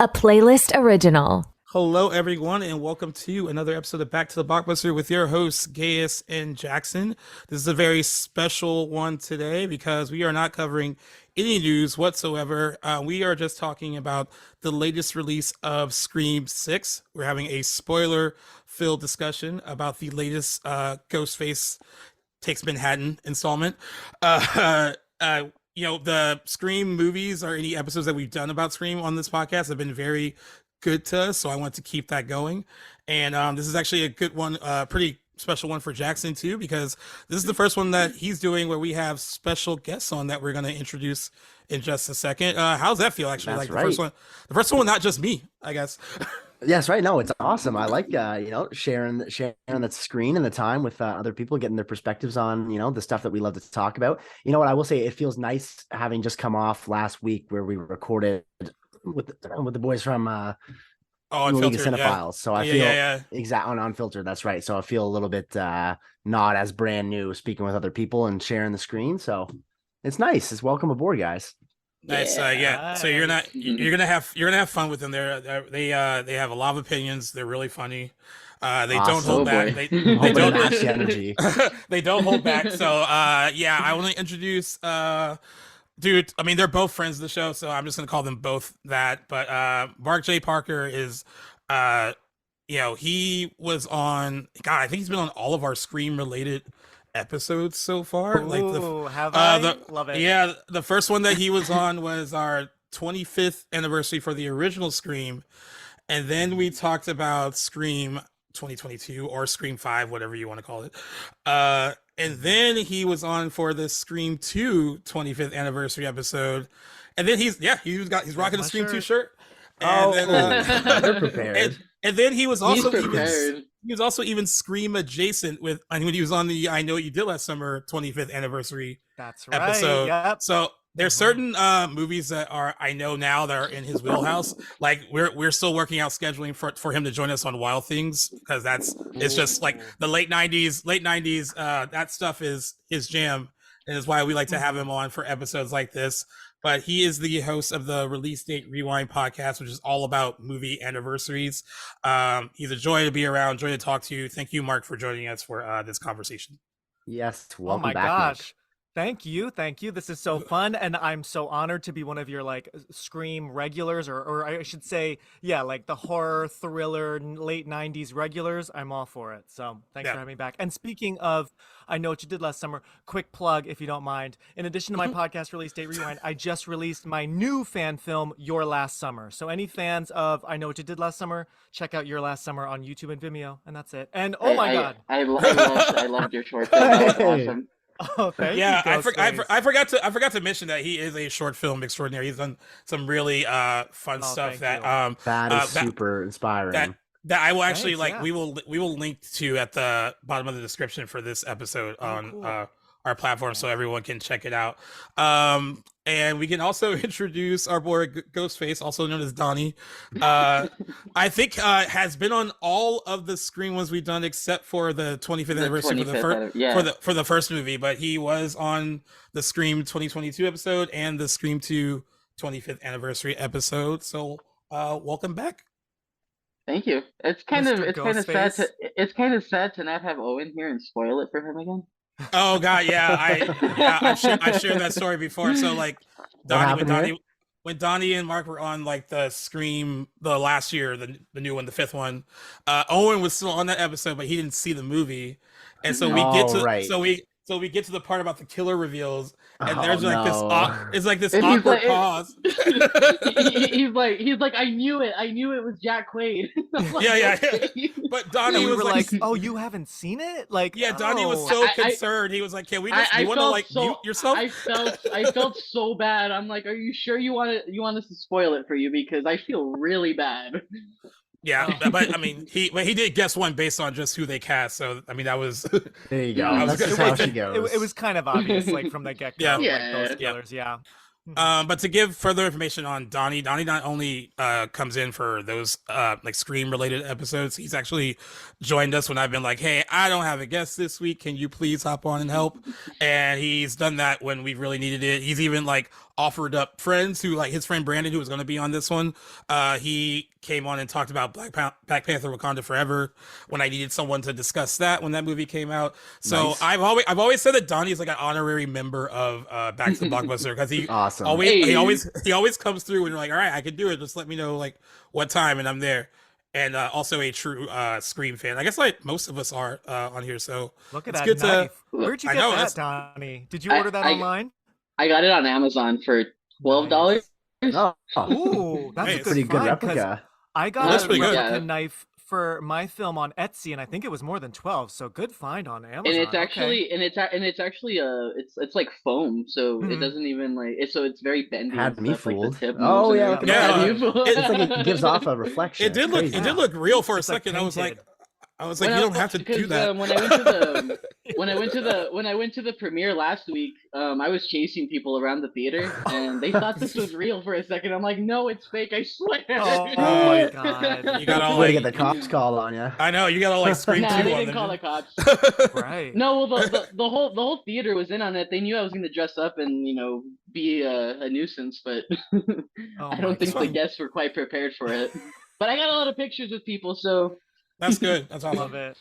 a playlist original. Hello, everyone, and welcome to another episode of Back to the Blockbuster with your hosts, Gaius and Jackson. This is a very special one today because we are not covering any news whatsoever. We are just talking about the latest release of Scream 6. We're having a spoiler-filled discussion about the latest Ghostface Takes Manhattan installment. The Scream movies or any episodes that we've done about Scream on this podcast have been very good to us, so I want to keep that going. And this is actually a good one, pretty special one for Jackson too, because this is the first one that he's doing where we have special guests on that we're going to introduce in just a second. How's that feel, actually? That's like the first one, not just me, I guess. Yes, right. No, it's awesome. I like sharing the screen and the time with other people, getting their perspectives on the stuff that we love to talk about. You know what I will say, it feels nice having just come off last week where we recorded with the boys from League of Cinephiles. Yeah. So I feel exactly on Unfiltered. That's right. So I feel a little bit not as brand new speaking with other people and sharing the screen. So it's nice. It's welcome aboard, guys. Nice. So you're gonna have fun with them. They have a lot of opinions. They're really funny. They don't hold back. They don't match the energy. They don't hold back. So I want to introduce dude. I mean, they're both friends of the show, so I'm just gonna call them both that. But Mark J. Parker is he was on. God, I think he's been on all of our Scream related episodes so far. Love it. Yeah, the first one that he was on was our 25th anniversary for the original Scream, and then we talked about Scream 2022 or Scream 5, whatever you want to call it. And then he was on for the Scream 2 25th anniversary episode, and then he's rocking a Scream 2 shirt. And they're prepared. And then he was also even Scream adjacent when he was on the I Know What You Did Last Summer 25th anniversary episode. Yep. So there's certain movies that I know now that are in his wheelhouse. Like we're still working out scheduling for him to join us on Wild Things, because it's just like the late 90s, that stuff is his jam, and it's why we like to have him on for episodes like this. But he is the host of the Release Date Rewind podcast, which is all about movie anniversaries. He's a joy to be around, joy to talk to you. Thank you, Mark, for joining us for this conversation. Yes, welcome back. Oh my gosh. Thank you. This is so fun, and I'm so honored to be one of your Scream regulars, or I should say, like the horror thriller late 90s regulars. I'm all for it. So thanks for having me back. And speaking of I Know What You Did Last Summer, quick plug if you don't mind. In addition to my podcast, Release Date Rewind, I just released my new fan film, Your Last Summer. So any fans of I Know What You Did Last Summer, check out Your Last Summer on YouTube and Vimeo, and that's it. And oh my God, I loved your short film. That was awesome. Oh, thank you. I forgot to mention that he is a short film extraordinaire. He's done some really fun stuff that is super inspiring. That I will actually we will link to at the bottom of the description for this episode on our platform, so everyone can check it out. And we can also introduce our boy Ghostface, also known as Donnie. I think has been on all of the Scream ones we've done except for the 25th anniversary for the first movie, but he was on the Scream 2022 episode and the Scream 2 25th anniversary episode. So welcome back. Thank you. It's kind of sad to not have Owen here and spoil it for him again. Oh God, I shared that story before. So when Donnie and Mark were on the Scream the last year, the new one, the fifth one, Owen was still on that episode, but he didn't see the movie, and so we get to the part about the killer reveals, and there's this awkward pause. he's like, I knew it was Jack Quaid. But Donnie was like, oh, you haven't seen it? Donnie was so concerned. He was like, can we just? You want to mute yourself? I felt so bad. I'm like, are you sure you want us to spoil it for you, because I feel really bad. Yeah, but I mean, he did guess one based on just who they cast. So I mean, that was there you go. That's how she goes. It was kind of obvious, from the get go. Those killers. Yeah. But to give further information on Donnie not only comes in for those Scream related episodes, he's actually joined us when I've been like, hey, I don't have a guest this week, can you please hop on and help? And he's done that when we really needed it. He's even offered up friends who, like his friend Brandon, who was going to be on this one. He came on and talked about Black Panther: Wakanda Forever when I needed someone to discuss that when that movie came out. So nice. I've always said that Donnie is like an honorary member of Back to the Blockbuster because he awesome. he always comes through and you're like, all right, I can do it. Just let me know like what time, and I'm there. And also a true Scream fan. I guess like most of us are on here. So look at that knife. Where'd you get that, Donnie? Did you order that online? I got it on Amazon for $12. Oh, ooh, that's a pretty good replica. I got a replica knife for my film on Etsy, and I think it was more than 12. So good find on Amazon. And it's actually, it's like foam, so it doesn't even like it. So it's very bendy. Had me fooled. Like the tip oh yeah, it's like it gives off a reflection. It did look real for a second. Like I was like, you don't have to do that. When I went to the premiere last week, I was chasing people around the theater, and they thought this was real for a second. I'm like, no, it's fake. I swear. Oh my god! You got all like, get the cops call on you. I know you got all like Scream 2 they on didn't them. call the cops. Right. No, well, the whole theater was in on it. They knew I was going to dress up and be a nuisance, but I don't think the guests were quite prepared for it. But I got a lot of pictures with people, so. That's good. That's awesome. Love it.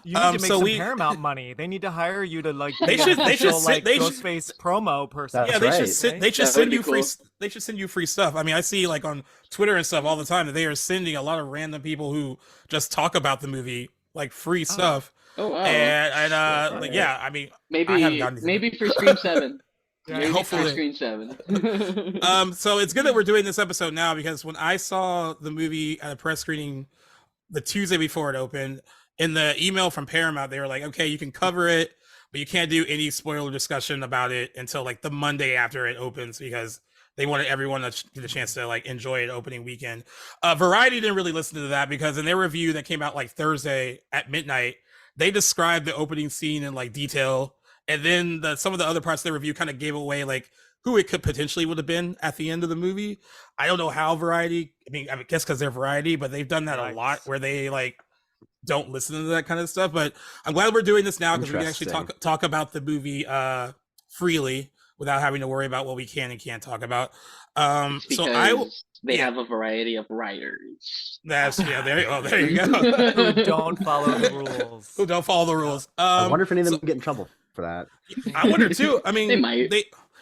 You need to make some Paramount money. They need to hire you to like. They should Ghostface promo person. Yeah, they should send you free. They should send you free stuff. I mean, I see like on Twitter and stuff all the time that they are sending a lot of random people who just talk about the movie like free stuff. Oh wow! And like, yeah, I mean, maybe for Scream 7. Yeah, hopefully Screen 7. So it's good that we're doing this episode now because when I saw the movie at a press screening the Tuesday before it opened, in the email from Paramount, they were like, okay, you can cover it, but you can't do any spoiler discussion about it until like the Monday after it opens because they wanted everyone to get a chance to like enjoy it opening weekend. Variety didn't really listen to that because in their review that came out like Thursday at midnight, they described the opening scene in like detail. And then some of the other parts of the review kind of gave away like who it could potentially would have been at the end of the movie. I don't know how Variety, I guess because they're Variety, but they've done that a lot where they like don't listen to that kind of stuff. But I'm glad we're doing this now because we can actually talk about the movie freely without having to worry about what we can and can't talk about. They have a variety of writers. There you go. Who don't follow the rules. I wonder if any of them get in trouble for that. I wonder too. I mean, they might.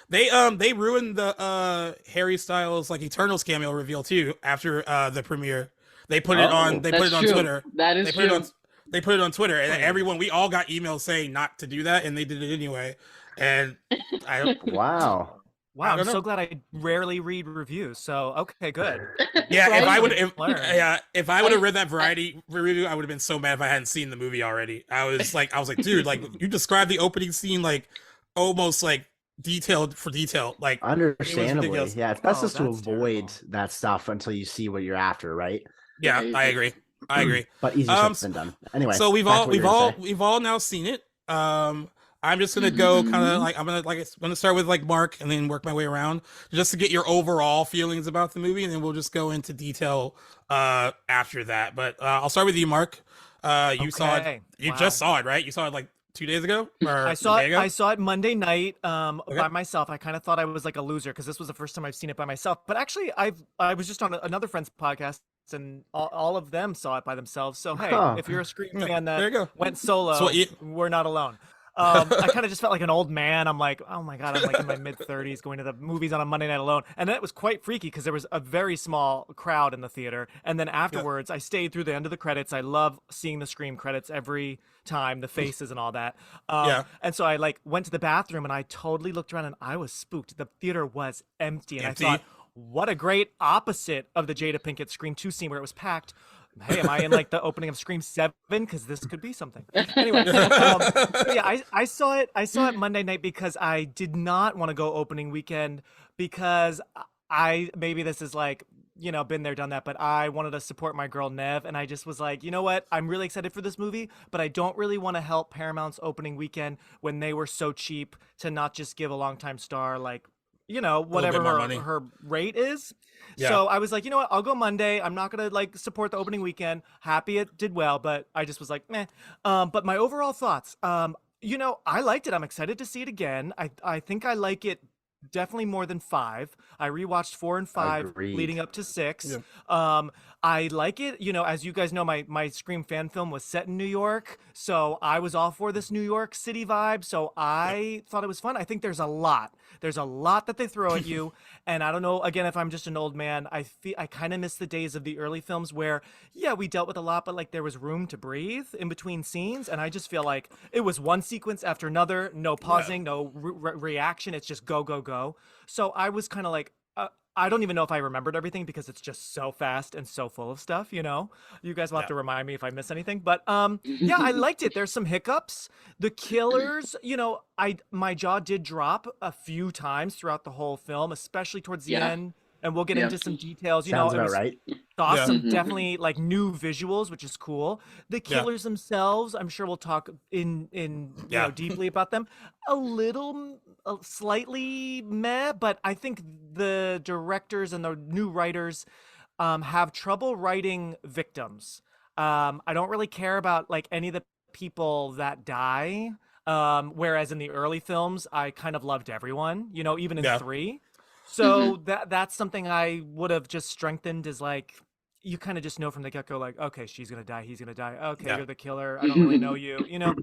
They ruined the Harry Styles like Eternals cameo reveal too after the premiere. They put it on. They put it on true. Twitter. That is true. They put it on Twitter, and we all got emails saying not to do that, and they did it anyway. And wow. I'm so glad I rarely read reviews. So okay, good. Yeah, if I would have read that Variety review, I would have been so mad if I hadn't seen the movie already. I was like, dude, like you described the opening scene like almost like detailed for detail, like understandably. Yeah, it's best just to avoid that stuff until you see what you're after, right? Yeah, I agree. But easier said than done. Anyway, so we've all now seen it. I'm just gonna go kind of like I'm gonna start with like Mark and then work my way around just to get your overall feelings about the movie, and then we'll just go into detail after that. But I'll start with you, Mark. You saw it. You just saw it, right? You saw it like 2 days ago? I saw it Monday night by myself. I kind of thought I was like a loser because this was the first time I've seen it by myself. But actually, I was just on another friend's podcast, and all of them saw it by themselves. So hey, if you're a Scream fan that went solo, we're not alone. I kind of just felt like an old man. I'm like, oh my god, I'm like in my mid-30s going to the movies on a Monday night alone. And that was quite freaky because there was a very small crowd in the theater. And then afterwards, I stayed through the end of the credits. I love seeing the Scream credits every time, the faces and all that. And so I like went to the bathroom and I totally looked around and I was spooked. The theater was empty. And I thought, what a great opposite of the Jada Pinkett Scream 2 scene where it was packed. Hey, am I in like the opening of Scream 7? Because this could be something. Anyway, I saw it Monday night because I did not want to go opening weekend because maybe this is like, been there, done that, but I wanted to support my girl Nev, and I just was like, you know what? I'm really excited for this movie, but I don't really want to help Paramount's opening weekend when they were so cheap to not just give a longtime star like, whatever her rate is. Yeah. So I was like, you know what? I'll go Monday. I'm not going to like support the opening weekend. Happy it did well, but I just was like, meh. But my overall thoughts, I liked it. I'm excited to see it again. I think I like it definitely more than 5. I rewatched 4 and 5 Agreed. leading up to 6. Yeah. I like it. You know, as you guys know, my Scream fan film was set in New York, so I was all for this New York City vibe. So I thought it was fun. I think there's a lot that they throw at you, and I don't know. Again, if I'm just an old man, I kind of miss the days of the early films where, yeah, we dealt with a lot, but like there was room to breathe in between scenes, and I just feel like it was one sequence after another, no pausing, no reaction. It's just go go go. So I was kind of like, I don't even know if I remembered everything because it's just so fast and so full of stuff, you know? You guys will have to remind me if I miss anything. But yeah, I liked it. There's some hiccups. The killers, you know, my jaw did drop a few times throughout the whole film, especially towards the end. And we'll get into some details. You Sounds know, about right. Awesome, definitely like new visuals, which is cool. The killers themselves, I'm sure we'll talk in you know, deeply about them. Slightly meh, but I think the directors and the new writers have trouble writing victims. I don't really care about like any of the people that die. Whereas in the early films, I kind of loved everyone. You know, even in 3. So that's something I would have just strengthened, is like, you kind of just know from the get-go, like, okay, she's gonna die, he's gonna die, okay, you're the killer, I don't really know you know.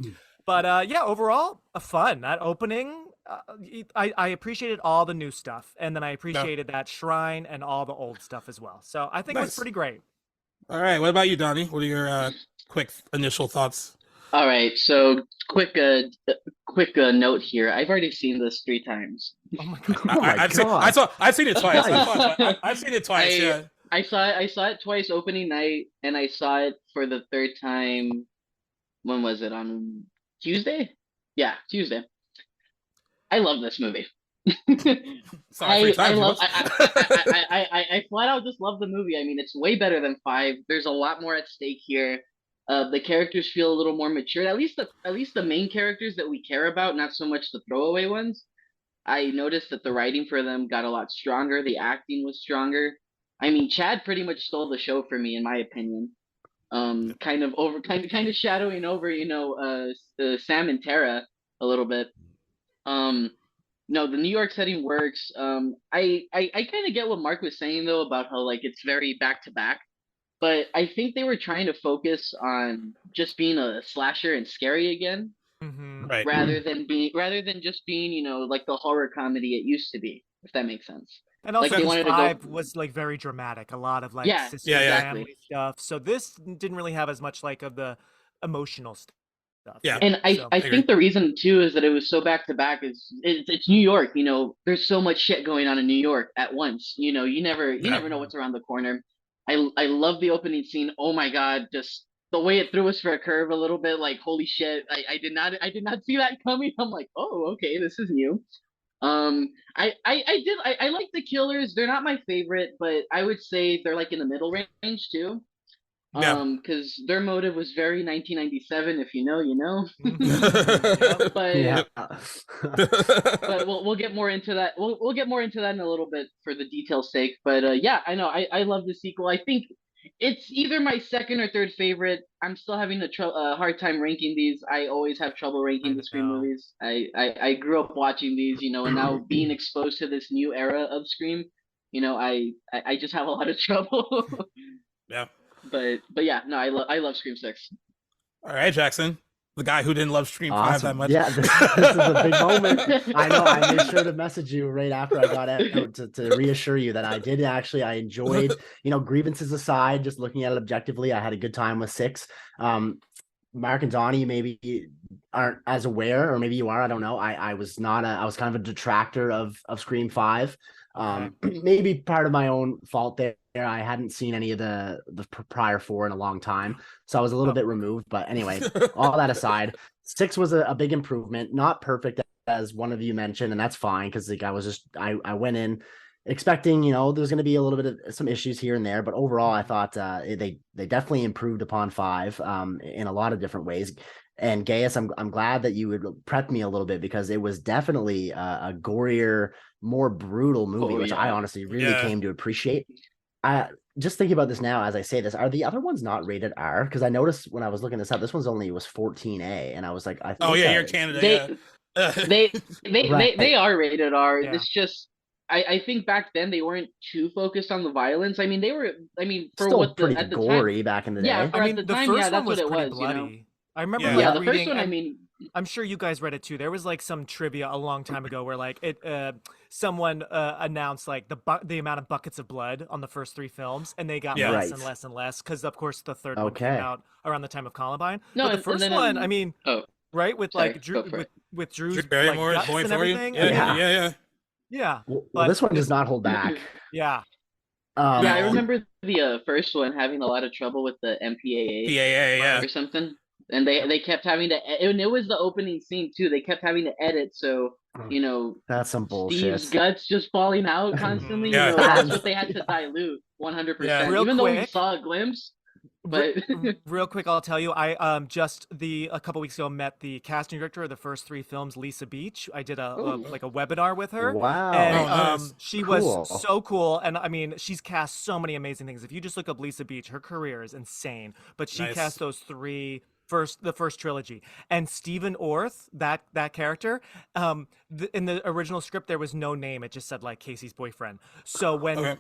But yeah, overall, fun. That opening, I appreciated all the new stuff, and then I appreciated that shrine and all the old stuff as well. So I think it was pretty great. All right, what about you, Donnie? What are your quick initial thoughts? All right, so quick note here. I've already seen this 3 times. Oh my god! I've seen it twice. I've seen it twice. Yeah. I saw it twice opening night, and I saw it for the 3rd time. When was it? On Tuesday? Yeah, Tuesday. I love this movie. I flat out just love the movie. I mean, it's way better than 5. There's a lot more at stake here. The characters feel a little more mature. At least the main characters that we care about, not so much the throwaway ones. I noticed that the writing for them got a lot stronger. The acting was stronger. I mean, Chad pretty much stole the show for me, in my opinion. Kind of shadowing over, you know, Sam and Tara a little bit. No, the New York setting works. I kind of get what Mark was saying though about how like it's very back to back. But I think they were trying to focus on just being a slasher and scary again, right? Rather than just being, you know, like the horror comedy it used to be, if that makes sense. And also, like, 5 was like very dramatic, a lot of like sister family stuff. So this didn't really have as much like of the emotional stuff. Yeah, and I think the reason too is that it was so back to back is it's New York. You know, there's so much shit going on in New York at once. You know, you never know what's around the corner. I love the opening scene. Oh my god, just the way it threw us for a curve a little bit. Like, holy shit, I did not see that coming. I'm like, oh, okay, this is new. I like the killers. They're not my favorite, but I would say they're like in the middle range too. Because their motive was very 1997. If you know, you know. But we'll get more into that. We'll get more into that in a little bit for the detail's sake. But yeah, I know I love the sequel. I think it's either my 2nd or 3rd favorite. I'm still having a hard time ranking these. I always have trouble ranking the Scream movies. I grew up watching these, you know, and now being exposed to this new era of Scream, you know, I just have a lot of trouble. Yeah. But yeah, no, I love Scream 6. All right, Jackson, the guy who didn't love Scream 5 that much. Yeah, this is a big moment. I know. I made sure to message you right after I got out to reassure you that I did actually. I enjoyed, you know, grievances aside, just looking at it objectively, I had a good time with 6. Mark and Donnie maybe aren't as aware, or maybe you are. I don't know. I was not. I was kind of a detractor of Scream 5. Maybe part of my own fault there. I hadn't seen any of the prior 4 in a long time, so I was a little bit removed. But anyway, all that aside, 6 was a big improvement. Not perfect, as one of you mentioned, and that's fine, because like I went in expecting, you know, there's going to be a little bit of some issues here and there, but overall I thought they definitely improved upon 5 in a lot of different ways. And Gaius, I'm glad that you would prep me a little bit, because it was definitely a gorier, more brutal movie, which I honestly really came to appreciate. Just thinking about this now, as I say this, are the other ones not rated R? Because I noticed when I was looking this up, this one's was 14A, and I was like, you're in Canada. They are rated R. Yeah. It's just I think back then they weren't too focused on the violence. I mean, they were. I mean, for still what pretty at the gory time, back in the day. yeah. For I at mean, the the time, first yeah, one that's was what it pretty was. bloody. You know. I remember Yeah. like, Yeah, the reading, first one. I and mean, I'm sure you guys read it too. There was like some trivia a long time ago where like someone announced like the amount of buckets of blood on the first 3 films, and they got Yeah. less Right. and less and less because of course the third one came Okay. out around the time of Columbine. no, But the and first then one, I mean, oh, right, with sorry, like Drew go for it. with Drew's Drew like Barrymore's guts going and for you. everything. Yeah, I mean, yeah. yeah. Well, But this one does not hold back. Yeah. Yeah, I No. remember the first one having a lot of trouble with the MPAA PAA, yeah. or something, and they kept having to, and it was the opening scene too. They kept having to edit, so That's some Steve's bullshit. guts just falling out constantly. Yeah. That's what they had to dilute 100%. Yeah. Real Even though we quick. saw a glimpse, but Real quick, I'll tell you, I just a couple weeks ago met the casting director of the first 3 films, Lisa Beach. I did a like a webinar with her. Wow. And Oh, nice. she Cool. was so cool. And I mean, she's cast so many amazing things. If you just look up Lisa Beach, her career is insane. But she Nice. cast those 3 the first trilogy. And Stephen Orth, that character, in the original script there was no name. It just said like Casey's boyfriend. So when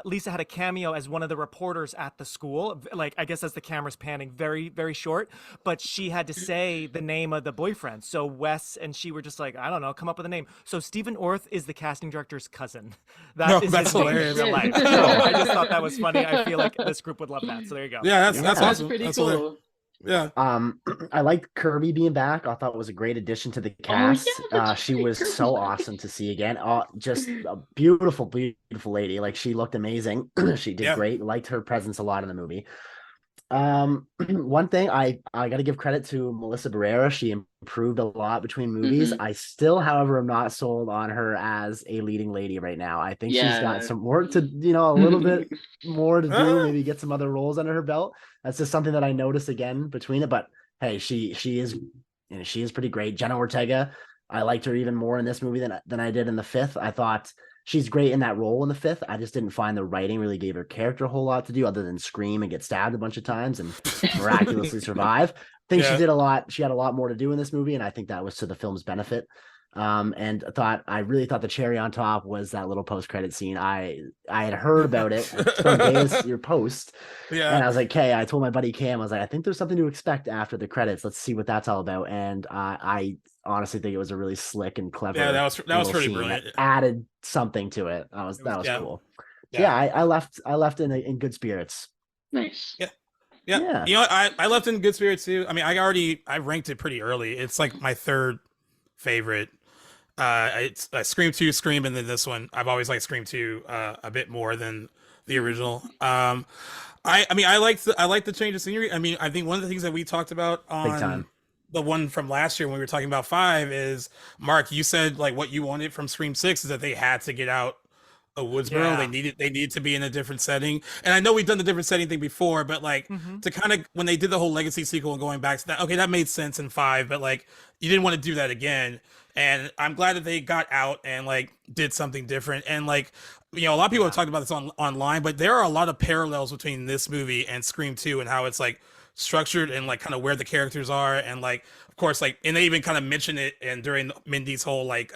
Lisa had a cameo as one of the reporters at the school, like I guess as the camera's panning, very very short, but she had to say the name of the boyfriend. So Wes and she were just like, I don't know, come up with a name. So Stephen Orth is the casting director's cousin. That is that's his name in hilarious. real life. So I just thought that was funny. I feel like this group would love that. So there you go. Yeah, that's that's awesome. pretty That's cool. hilarious. Yeah. I liked Kirby being back. I thought it was a great addition to the cast. that's She right, was Kirby's so back. awesome to see again. Just a beautiful, beautiful lady. Like she looked amazing. She did Yeah. great. Liked her presence a lot in the movie. One thing I got to give credit to Melissa Barrera. She improved a lot between movies. I still, however, am not sold on her as a leading lady right now. I think she's got some work to, a little bit more to do. Maybe get some other roles under her belt. That's just something that I noticed again between it. But hey, she is, she is pretty great. Jenna Ortega, I liked her even more in this movie than I did in the 5th. I thought she's great in that role in the 5th. I just didn't find the writing really gave her character a whole lot to do other than scream and get stabbed a bunch of times and miraculously survive. I think she did a lot. She had a lot more to do in this movie, and I think that was to the film's benefit. And I really thought the cherry on top was that little post-credit scene. I had heard about it from Gaius, your post. Yeah. And I was like, hey, I told my buddy Cam, I was like, I think there's something to expect after the credits. Let's see what that's all about. And I honestly think it was a really slick and clever. Yeah, that was pretty scene brilliant. that added something to it. That was cool. Yeah. I left in good spirits. Nice. Yeah. Yeah. I left in good spirits too. I mean, I ranked it pretty early. It's like my 3rd favorite. It's Scream 2, Scream, and then this one. I've always liked Scream 2 a bit more than the original. I like the change of scenery. I mean, I think one of the things that we talked about on the one from last year when we were talking about 5 is, Mark, you said like what you wanted from Scream 6 is that they had to get out of Woodsboro. Yeah. They needed to be in a different setting. And I know we've done the different setting thing before, but like to kind of, when they did the whole Legacy sequel and going back to that, okay, that made sense in 5, but like you didn't want to do that again. And I'm glad that they got out and like did something different. And like, a lot of people have talked about this online, but there are a lot of parallels between this movie and Scream 2 and how it's like structured and like kind of where the characters are. And like, of course, like, and they even kind of mention it and during Mindy's whole like,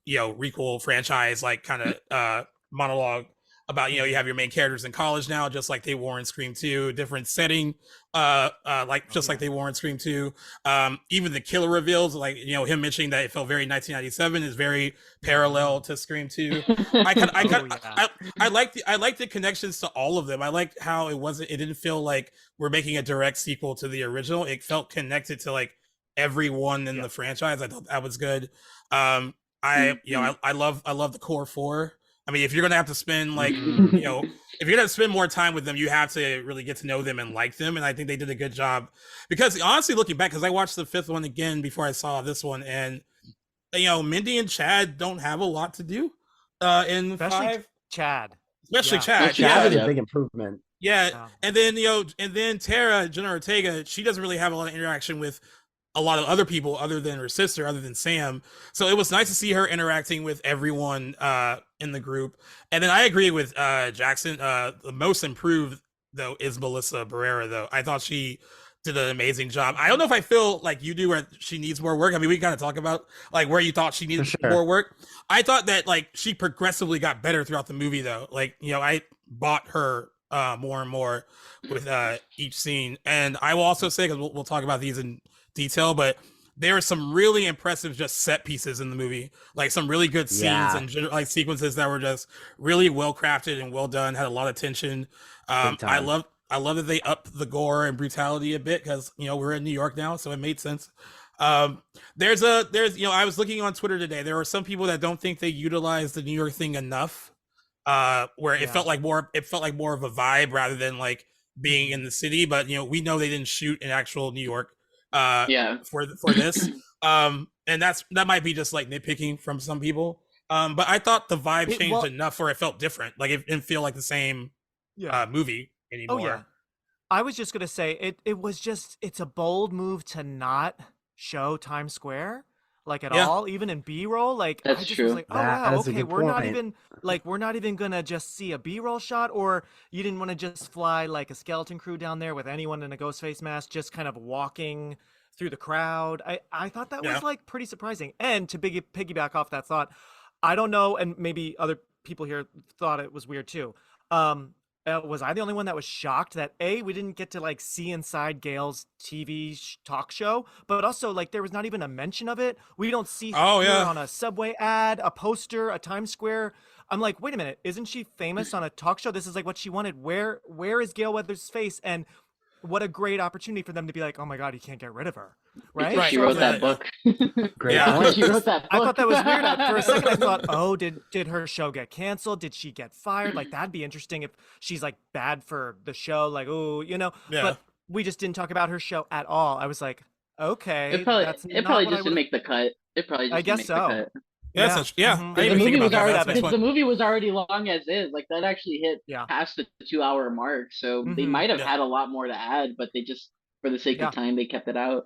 requel franchise, like kind of monologue about, you have your main characters in college now, just like they were in Scream 2, different setting, like they were in Scream 2. Even the killer reveals, like, him mentioning that it felt very 1997 is very parallel to Scream 2. I like the connections to all of them. I like how it didn't feel like we're making a direct sequel to the original. It felt connected to like everyone in the franchise. I thought that was good. I love the core 4. I mean, if you're gonna have to spend like, if you're gonna spend more time with them, you have to really get to know them and like them. And I think they did a good job, because honestly, looking back, because I watched the 5th one again before I saw this one, and Mindy and Chad don't have a lot to do in Especially 5. Chad. Especially Yeah. Chad. Chad Yeah. is a big improvement. Yeah. And then Tara, Jenna Ortega, she doesn't really have a lot of interaction with a lot of other people other than her sister, other than Sam. So it was nice to see her interacting with everyone in the group. And then I agree with Jackson. The most improved though is Melissa Barrera though. I thought she did an amazing job. I don't know if I feel like you do, where she needs more work. I mean, we kind of talk about like where you thought she needed more work. I thought that like she progressively got better throughout the movie, though. Like, you know, I bought her more and more with each scene. And I will also say, because we'll talk about these in detail, but there are some really impressive just set pieces in the movie, like some really good scenes and like sequences that were just really well crafted and well done, had a lot of tension. I love that they upped the gore and brutality a bit, because, you know, we're in New York now, so it made sense. There's you know, I was looking on Twitter today, there are some people that don't think they utilized the New York thing enough, where it felt like more of a vibe rather than like being in the city. But, you know, we know they didn't shoot in actual New York for this, and that might be just like nitpicking from some people, but I thought the vibe changed enough where it felt different. Like, it didn't feel like the same movie anymore. Oh yeah, I was just gonna say it's a bold move to not show Times Square like at all, even in B-roll. Like, that's I just true. was like, oh wow, okay, we're not even gonna just see a B-roll shot, or you didn't want to just fly like a skeleton crew down there with anyone in a Ghostface mask just kind of walking through the crowd. I thought that was like pretty surprising. And to piggyback off that thought, I don't know, and maybe other people here thought it was weird too. Was I the only one that was shocked that we didn't get to like see inside Gail's TV talk show, but also like there was not even a mention of it. We don't see her on a subway ad, a poster, a Times Square. I'm like, wait a minute, isn't she famous on a talk show? This is like what she wanted. Where is Gail Weathers' face? And what a great opportunity for them to be like, oh my God, you can't get rid of her, right? She wrote that book. Great. She wrote that book. I thought that was weird. For a second, I thought, oh, did her show get canceled? Did she get fired? Like, that'd be interesting if she's like bad for the show. Like, oh, you know. Yeah. But we just didn't talk about her show at all. I was like, okay, it probably just didn't make the cut. It probably just I guess didn't so. make the cut. The movie was already long as is. Like, that actually hit past the 2-hour mark, so they might have had a lot more to add, but they just, for the sake of time, they kept it out.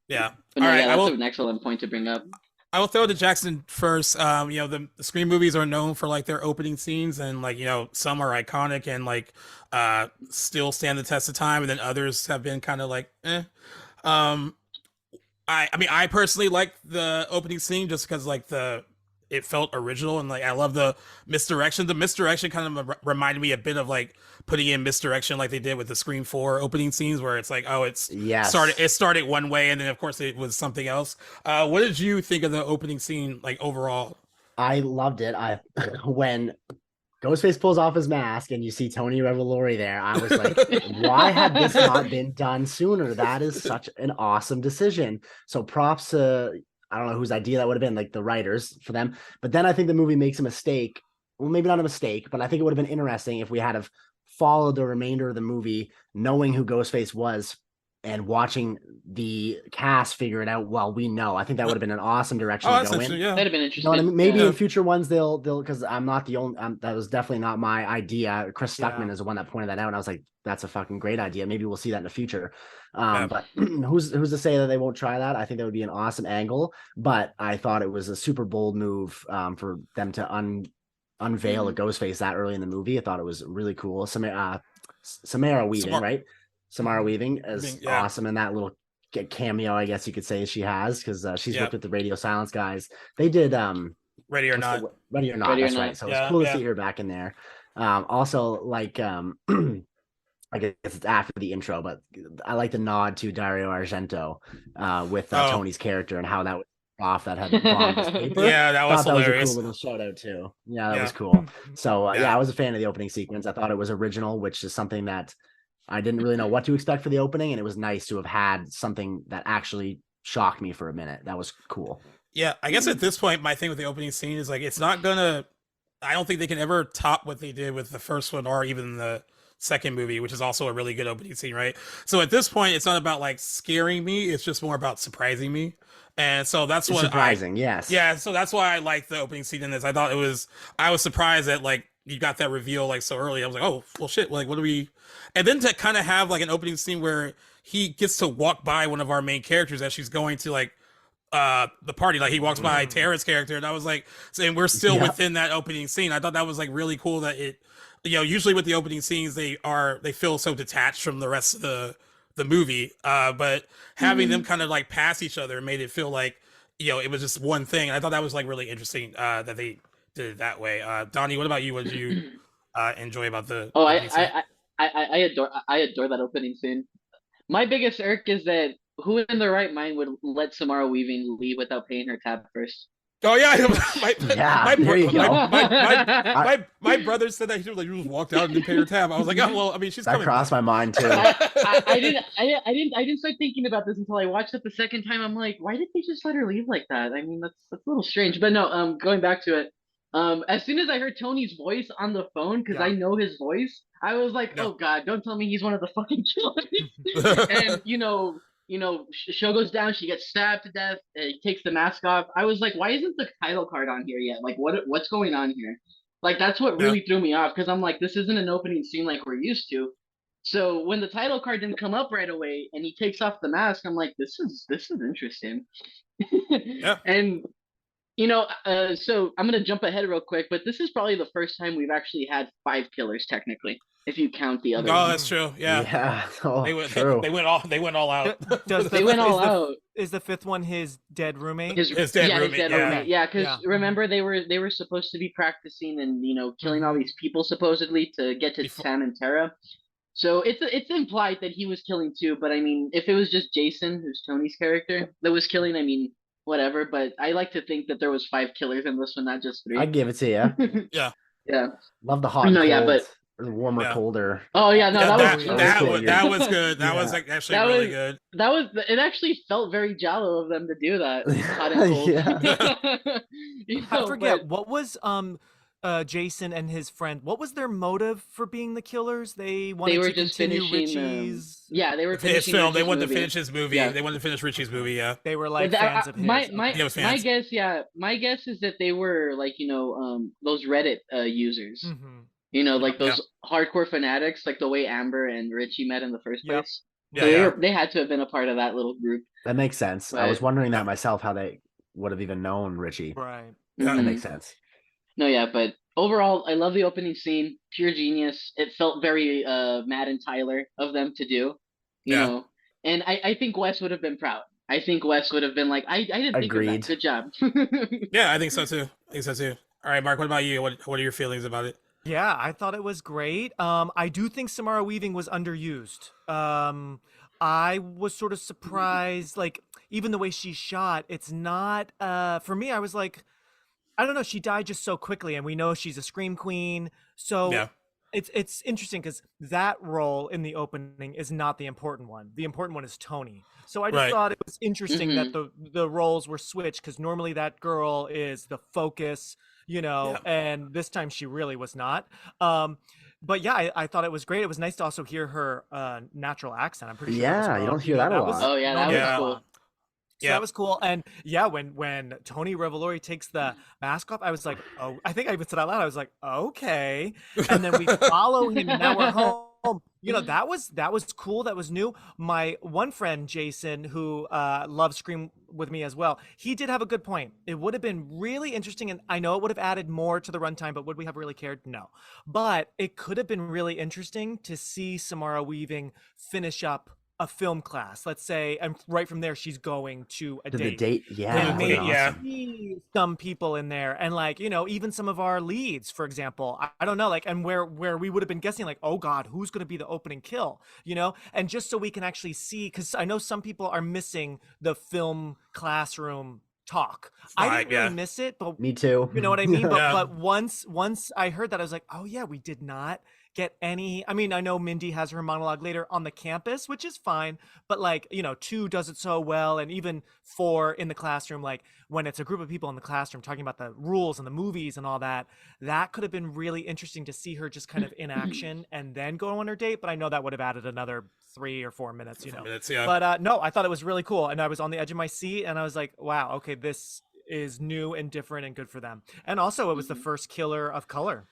Yeah. But no, that's an excellent point to bring up. I will throw it to Jackson first. You know, the Scream movies are known for like their opening scenes, and like, you know, some are iconic and like still stand the test of time, and then others have been kind of like I mean, I personally like the opening scene just because like it felt original, and like I love the misdirection. The misdirection kind of reminded me a bit of like putting in misdirection like they did with the Scream 4 opening scenes, where it's like, oh, it started one way, and then of course it was something else. What did you think of the opening scene, like, overall? I loved it. When Ghostface pulls off his mask and you see Tony Revolori there, I was like, why had this not been done sooner? That is such an awesome decision. So props to, I don't know whose idea that would have been, like the writers, for them. But then I think the movie makes a mistake. Well, maybe not a mistake, but I think it would have been interesting if we had have followed the remainder of the movie knowing who Ghostface was and watching the cast figure it out while we know. I think that would have been an awesome direction to go in. That'd have been interesting. You know what I mean? Maybe in future ones they'll because I'm not the only. That was definitely not my idea. Chris Stuckman is the one that pointed that out, and I was like, "That's a fucking great idea. Maybe we'll see that in the future." But who's to say that they won't try that? I think that would be an awesome angle. But I thought it was a super bold move for them to unveil a Ghostface that early in the movie. I thought it was really cool. Samara Weaving, right? Samara Weaving is awesome in that little cameo, I guess you could say she has, because she's worked with the Radio Silence guys. They did Ready or Not. Ready or Not, that's right. So it's cool to see her back in there. Also, like I guess it's after the intro, but I like the nod to Dario Argento with Tony's character and how that was off that had bombed his paper. Yeah, that was hilarious. That was a cool little shout out too. Yeah, that was cool. So I was a fan of the opening sequence. I thought it was original, which is something that I didn't really know what to expect for the opening, and it was nice to have had something that actually shocked me for a minute. That was cool. Yeah, I guess at this point, my thing with the opening scene is like, it's not gonna, I don't think they can ever top what they did with the first one or even the second movie, which is also a really good opening scene, right? So at this point, it's not about like scaring me, it's just more about surprising me. And so that's what surprising, yes. Yeah, so that's why I like the opening scene in this. I was surprised that like you got that reveal like so early. I was like, oh well shit, like what do we, and then to kind of have like an opening scene where he gets to walk by one of our main characters as she's going to like the party, like he walks by Tara's character, and I was like, and we're still within that opening scene. I thought that was like really cool that it, you know, usually with the opening scenes they feel so detached from the rest of the the movie, but having them kind of like pass each other made it feel like, you know, it was just one thing. And I thought that was like really interesting that they did it that way. Donnie, what about you? What did you enjoy about the? Oh, I adore that opening scene. My biggest irk is that who in their right mind would let Samara Weaving leave without paying her tab first? Oh yeah, my brother said that he just walked out and didn't pay her tab. I was like, oh well, I mean, she's that crossed my mind too. I didn't start thinking about this until I watched it the second time. I'm like, why did they just let her leave like that? I mean, that's a little strange. But no, going back to it, as soon as I heard Tony's voice on the phone, because I know his voice, I was like, oh god, don't tell me he's one of the fucking killers. And show goes down, she gets stabbed to death, he takes the mask off. I was like, why isn't the title card on here yet? Like, what's going on here? Like, that's what really threw me off, because I'm like, this isn't an opening scene like we're used to. So when the title card didn't come up right away and he takes off the mask, I'm like, this is interesting. And so I'm gonna jump ahead real quick, but this is probably the first time we've actually had 5 killers technically, if you count the other. Oh, that's true. Yeah. Yeah. Oh, they went all out. They went all out. Is the 5th one his dead roommate? His dead roommate. Yeah, because remember they were supposed to be practicing and killing all these people supposedly to get to Sam and Tara. So it's implied that he was killing too, but I mean, if it was just Jason, who's Tony's character, that was killing, I mean, whatever. But I like to think that there was 5 killers in this one, not just 3. I'd give it to you. Yeah. Love the hot. No, cold, yeah, but warmer, colder. Oh yeah, no, that was good. That was like actually really good. It actually felt very Giallo of them to do that. Hot and cold. I forget what was Jason and his friend. What was their motive for being the killers? They wanted to continue Richie's. They were finishing film. They wanted to finish his movie. Yeah. They wanted to finish Richie's movie. Yeah, they were like fans of his. My guess is that they were like those Reddit users. Like those hardcore fanatics, like the way Amber and Richie met in the first place. So they had to have been a part of that little group. That makes sense. But I was wondering that myself, how they would have even known Richie. Right. That makes sense. No, yeah, but overall, I love the opening scene. Pure genius. It felt very Matt and Tyler of them to do, you know. And I think Wes would have been proud. I think Wes would have been like, I didn't think of that. Good job. Yeah, I think so too. All right, Mark, what about you? What are your feelings about it? Yeah, I thought it was great. I do think Samara Weaving was underused. I was sort of surprised, like, even the way she shot, it's not, for me, I was like, I don't know, she died just so quickly, and we know she's a scream queen, so it's interesting, because that role in the opening is not the important one. The important one is Tony. So I just thought it was interesting that the roles were switched, because normally that girl is the focus, and this time she really was not. But yeah, I thought it was great. It was nice to also hear her natural accent. I'm pretty sure. Yeah, you don't hear that a lot. Oh yeah, that was cool. So that was cool. And yeah, when Tony Revolori takes the mask off, I was like, oh, I think I even said out loud, I was like, okay. And then we follow him, and now we're home. That was cool. That was new. My one friend, Jason, who loves Scream with me as well, he did have a good point. It would have been really interesting, and I know it would have added more to the runtime, but would we have really cared? No. But it could have been really interesting to see Samara Weaving finish up a film class, let's say, and right from there she's going to a date. The date, maybe some people in there, and like even some of our leads, for example. I don't know, like, and where we would have been guessing, like, oh god, who's going to be the opening kill, and just so we can actually see, because I know some people are missing the film classroom talk. I didn't really miss it, but me too. You know what I mean? But once I heard that, I was like, oh yeah, we did not get any. I mean, I know Mindy has her monologue later on the campus, which is fine, but like 2 does it so well, and even 4 in the classroom, like when it's a group of people in the classroom talking about the rules and the movies and all that could have been really interesting to see her just kind of in action and then go on her date. But I know that would have added another 3 or 4 minutes, But no, I thought it was really cool, and I was on the edge of my seat, and I was like, wow, okay, this is new and different and good for them. And also, it was the first killer of color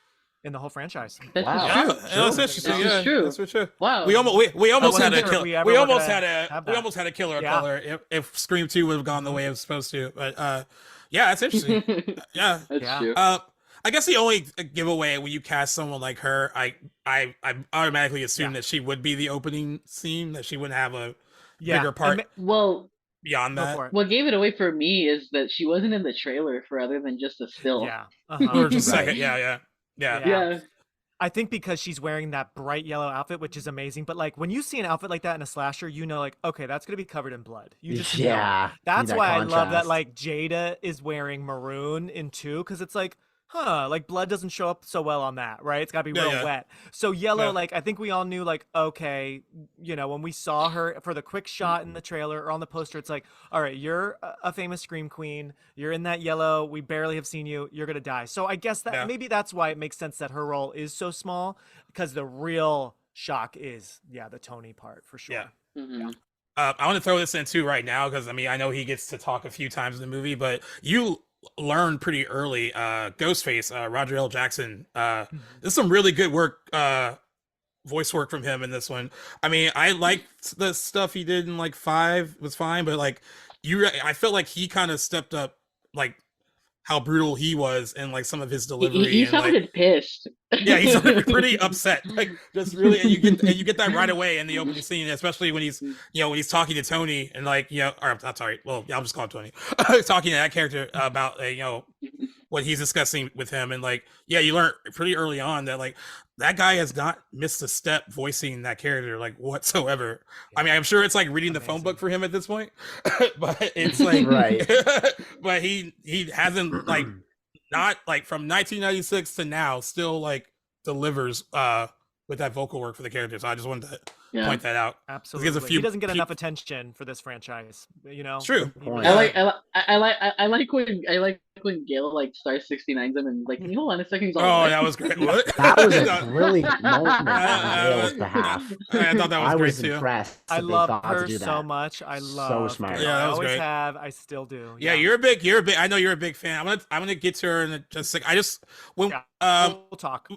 in the whole franchise. Wow, that's interesting. That's true. That's for sure. Wow, we almost had a killer. We almost had a killer of color if Scream 2 would have gone the way it was supposed to. But yeah, that's interesting. Yeah, that's true. I guess the only giveaway when you cast someone like her, I automatically assume that she would be the opening scene, that she wouldn't have a bigger part. Well, beyond that, what gave it away for me is that she wasn't in the trailer for other than just a still. Yeah, or just a second. Yeah. I think because she's wearing that bright yellow outfit, which is amazing. But like when you see an outfit like that in a slasher, you know, like, okay, that's gonna be covered in blood. You just know. That's why I love that like Jada is wearing maroon in 2, because it's like, like blood doesn't show up so well on that, right? It's gotta be real wet. So yellow, like I think we all knew, like, okay, you know, when we saw her for the quick shot in the trailer or on the poster, it's like, all right, you're a famous scream queen, you're in that yellow, we barely have seen you, you're gonna die. So I guess that maybe that's why it makes sense that her role is so small, because the real shock is the Tony part for sure. I want to throw this in too right now, because I mean, I know he gets to talk a few times in the movie, but you learned pretty early, Ghostface, Roger L. Jackson, there's some really good work, voice work from him in this one. I mean, I liked the stuff he did in like 5 was fine, but like I felt like he kind of stepped up, like how brutal he was in like some of his delivery. He sounded pissed. Yeah, he's pretty upset. Like just really, and you get that right away in the opening scene, especially when he's when he's talking to Tony and like or I'm sorry, well I'll just call him Tony, talking to that character about what he's discussing with him, and like you learn pretty early on that like that guy has not missed a step voicing that character like whatsoever. I mean, I'm sure it's like reading the phone book for him at this point, but it's like right. But he hasn't like not like from 1996 to now still like delivers with that vocal work for the character. So I just wanted to point that out. Absolutely, he doesn't get enough attention for this franchise. You know, it's true. I like when Gale like star 69s him and like, can you hold on a second? That was great. What? That was a brilliant moment on Gale's behalf. I thought that was great too. Impressed. I love her so much. I love. So smart. Yeah, I that was always great. have. I still do. Yeah, you're a big. I know you're a big fan. I'm gonna get to her in just like we'll talk.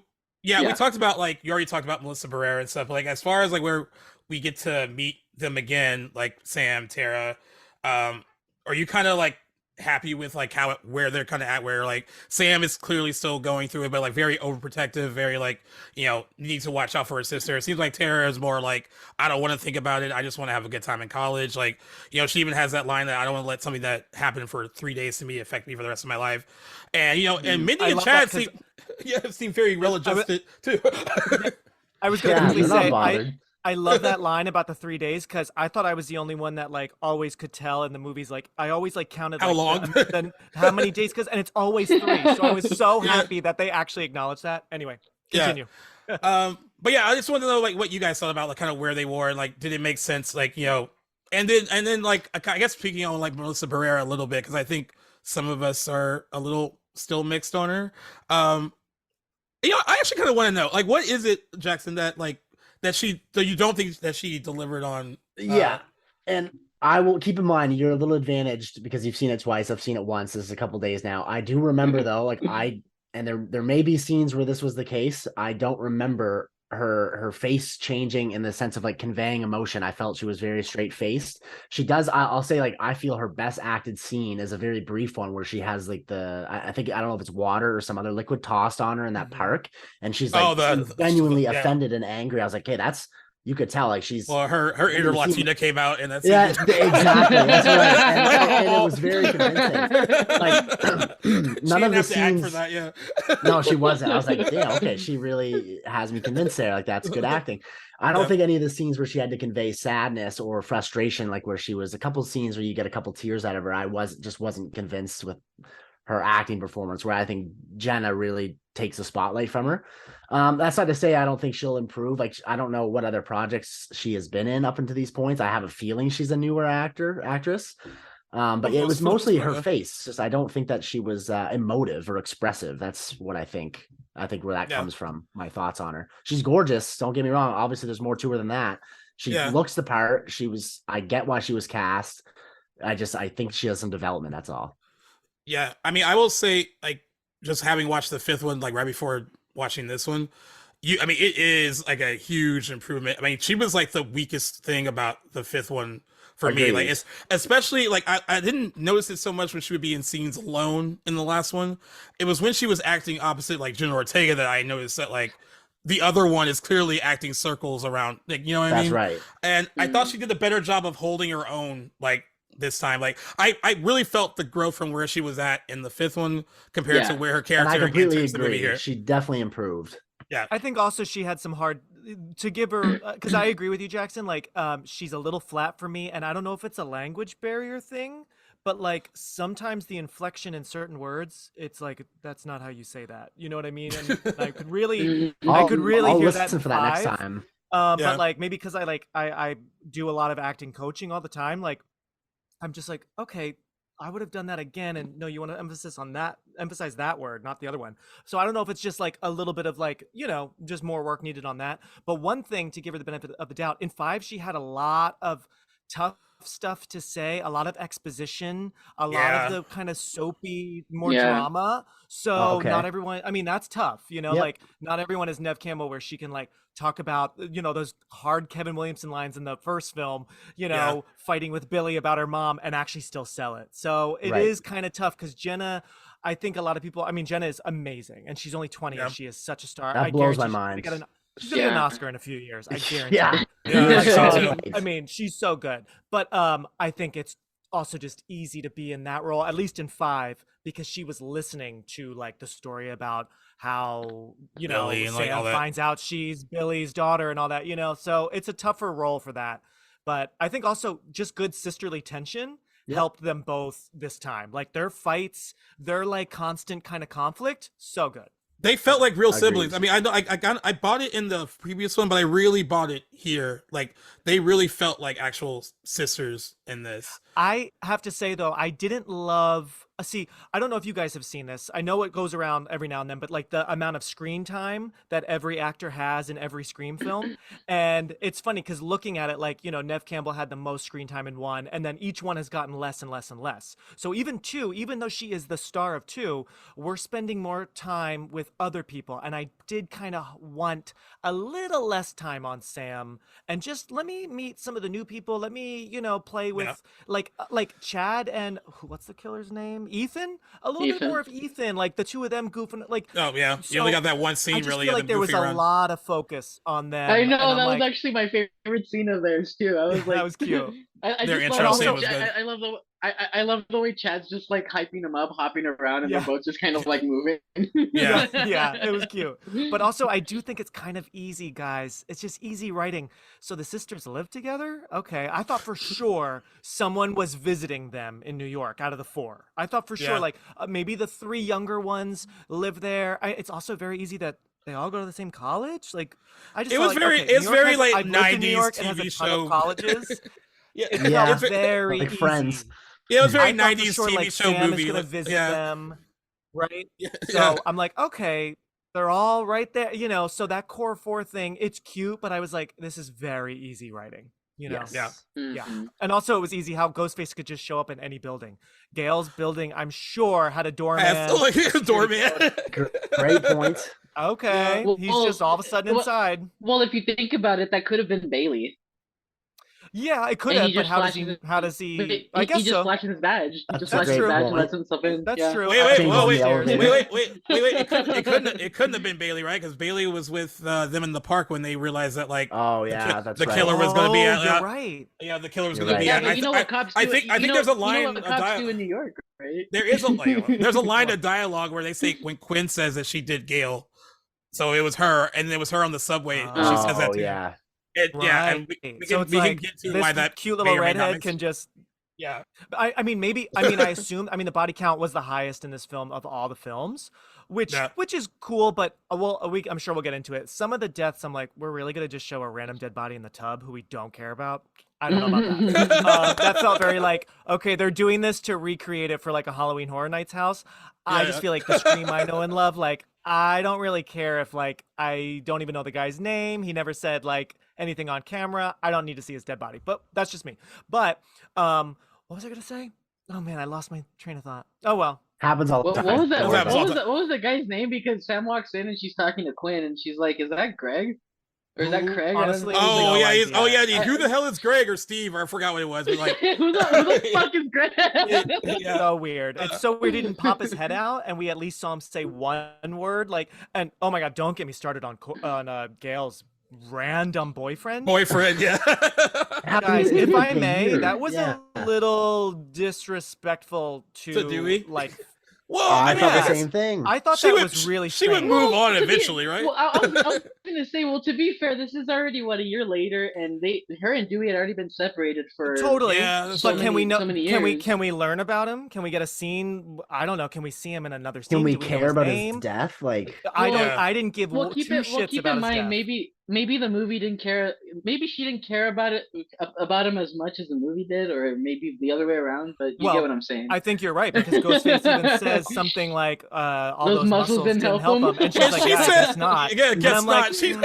Yeah, we talked about like you already talked about Melissa Barrera and stuff. But like as far as like where we get to meet them again, like Sam, Tara, are you kind of like happy with like where they're kind of at, where like Sam is clearly still going through it, but like very overprotective, very like needs to watch out for her sister. It seems like Tara is more like, I don't want to think about it, I just want to have a good time in college. Like she even has that line that I don't want to let something that happened for 3 days to me affect me for the rest of my life. And and Mindy and Chad seem very well adjusted too. I was going to say I love that line about the 3 days, because I thought I was the only one that like always could tell in the movies. Like I always like counted how long, how many days, and it's always 3. So I was so happy that they actually acknowledged that. Anyway, continue. But yeah, I just want to know like what you guys thought about like kind of where they were, and like did it make sense, like and then like I guess speaking on like Melissa Barrera a little bit, because I think some of us are a little still mixed on her. I actually kind of want to know, like, what is it, Jackson, that like that you don't think that she delivered on? And I will keep in mind you're a little advantaged because you've seen it twice. I've seen it once. This is a couple days now. I do remember though, like there may be scenes where this was the case. I don't remember her face changing in the sense of like conveying emotion. I felt she was very straight faced. She does. I'll say like I feel her best acted scene is a very brief one where she has like I think I don't know if it's water or some other liquid tossed on her in that park, and she's like genuinely offended and angry. I was like, hey, you could tell like she's her inner Latina came out, and that's exactly. That's right. And it was very convincing. Like none of the scenes. For that, no, she wasn't. I was like, yeah, okay, she really has me convinced there. Like that's good acting. I don't think any of the scenes where she had to convey sadness or frustration, like where she was a couple scenes where you get a couple tears out of her, I wasn't convinced with her acting performance, where I think Jenna really takes the spotlight from her. That's not to say I don't think she'll improve. Like I don't know what other projects she has been in up until these points. I have a feeling she's a newer actress. But it was mostly her face. Just I don't think that she was emotive or expressive. That's what I think. I think where that comes from. My thoughts on her. She's gorgeous. Don't get me wrong. Obviously, there's more to her than that. She looks the part. I get why she was cast. I think she has some development. That's all. Yeah, I mean, I will say, like, just having watched the 5th one, like right before watching this one, it is like a huge improvement. I mean, she was like the weakest thing about the 5th one for me. Like, it's especially like I didn't notice it so much when she would be in scenes alone in the last one. It was when she was acting opposite like Jenna Ortega that I noticed that like the other one is clearly acting circles around, like, you know what I mean? That's right. And I thought she did a better job of holding her own, like, this time. Like, I really felt the growth from where she was at in the fifth one compared to where her character. And I completely agree. Here. She definitely improved. Yeah, I think also she had some hard to give her, because I agree with you, Jackson. Like, she's a little flat for me, and I don't know if it's a language barrier thing. But like sometimes the inflection in certain words, it's like that's not how you say that. You know what I mean? And I could really, I'll hear listen that for that next time. But like maybe because I do a lot of acting coaching all the time. Like I'm just like, okay, I would have done that again. And no, you want to emphasize that word, not the other one. So I don't know if it's just like a little bit of like, you know, just more work needed on that. But one thing to give her the benefit of the doubt, in 5, she had a lot of tough stuff to say, a lot of exposition, a lot of the kind of soapy, more drama. So not everyone, I mean, that's tough, you know, like not everyone is Neve Campbell where she can like talk about, you know, those hard Kevin Williamson lines in the first film, you know, fighting with Billy about her mom and actually still sell it. So it is kind of tough because Jenna, I think a lot of people, I mean, Jenna is amazing and she's only 20 and she is such a star. That blows my mind. She's gonna get an Oscar in a few years. I guarantee. I mean, she's so good. But I think it's also just easy to be in that role, at least in 5, because she was listening to like the story about how, you know, Sam finds out she's Billy's daughter and all that, you know. So it's a tougher role for that. But I think also just good sisterly tension helped them both this time. Like their fights, their like constant kind of conflict, so good. They felt like real siblings. I mean, I bought it in the previous one, but I really bought it here. Like they really felt like actual sisters in this. I have to say though, I didn't love. See, I don't know if you guys have seen this. I know it goes around every now and then, but like the amount of screen time that every actor has in every Scream film. And it's funny because looking at it, like, you know, Neve Campbell had the most screen time in 1, and then each one has gotten less and less and less. So even 2, even though she is the star of 2, we're spending more time with other people. And I did kind of want a little less time on Sam and just let me meet some of the new people. Let me, you know, play with like Chad and what's the killer's name? Ethan, a little bit more of Ethan, like the two of them goofing, like you only got that one scene. I just really feel like there was a lot of focus on them. I know that was actually my favorite scene of theirs too. I was like, that was cute. Their intro scene was good. I love the way Chad's just like hyping them up, hopping around, and they're both just kind of like moving. Yeah, it was cute. But also, I do think it's kind of easy, guys. It's just easy writing. So the sisters live together? Okay. I thought for sure someone was visiting them in New York out of the 4. I thought for sure, like maybe the 3 younger ones live there. It's also very easy that they all go to the same college. Like, I just it's very like 90s TV show colleges. It's very like easy. Friends. Yeah, it was very 90s sure, TV like, show Sam movie. Is gonna visit them, right? So Yeah. I'm like, okay, they're all right there, you know. So that core 4 thing, it's cute, but I was like, this is very easy writing, you know. Yes. And also it was easy how Ghostface could just show up in any building. Gail's building, I'm sure, had a doorman. Doorman. Great point. Okay, he's just all of a sudden inside. Well, if you think about it, that could have been Bailey. Yeah, it could have, but how does he? I guess he just flashes his badge. He just flashes his badge and lets himself in. That's true. Wait. It couldn't have been Bailey, right? Because Bailey was with them in the park when they realized that, like, the killer was going to be at. You're right. Yeah, the killer was going to be at. But you know what cops do? I think there's a line. You know what the cops do in New York, right? There is there's a line of dialogue where they say when Quinn says that she did Gail, so it was her, and it was her on the subway. She says that too. Yeah. And we can get to why that cute little redhead can just. Yeah. I assume the body count was the highest in this film of all the films, which is cool, but I'm sure we'll get into it. Some of the deaths, I'm like, we're really gonna just show a random dead body in the tub who we don't care about. I don't know about that. That felt very like, okay, they're doing this to recreate it for like a Halloween Horror Nights house. I just feel like the Scream I know and love, like, I don't really care if, like, I don't even know the guy's name. He never said, like, anything on camera. I don't need to see his dead body. But that's just me. But what was I going to say? Oh, man, I lost my train of thought. Oh, well. Happens all the time. What was the guy's name? Because Sam walks in and she's talking to Quinn and she's like, is that Greg? Or is that Craig? Honestly, oh yeah, who the hell is Greg or Steve? Or I forgot what it was. But like, who the fuck is Greg? Yeah. So weird. It's so weird. He didn't pop his head out, and we at least saw him say one word. Like, and oh my god, don't get me started on Gail's random boyfriend. Yeah. Guys, if I may, that was a little disrespectful to Dewey. Like. Well, I thought the same thing. I thought that was really strange. She would move on eventually, right? Well, I was gonna say, well, to be fair, this is already a year later, and her and Dewey had already been separated for totally. Yeah, but can we know? So many years. Can we learn about him? Can we get a scene? I don't know. Can we see him in another scene? Can we care about his death? Like, I didn't give two shits keep about in mind, his death. Maybe the movie didn't care. Maybe she didn't care about him as much as the movie did, or maybe the other way around. But you get what I'm saying. I think you're right, because Ghostface even says something like, "All those muscles didn't help him," and she's like, "Yeah, guess not." Yeah, guess not. She's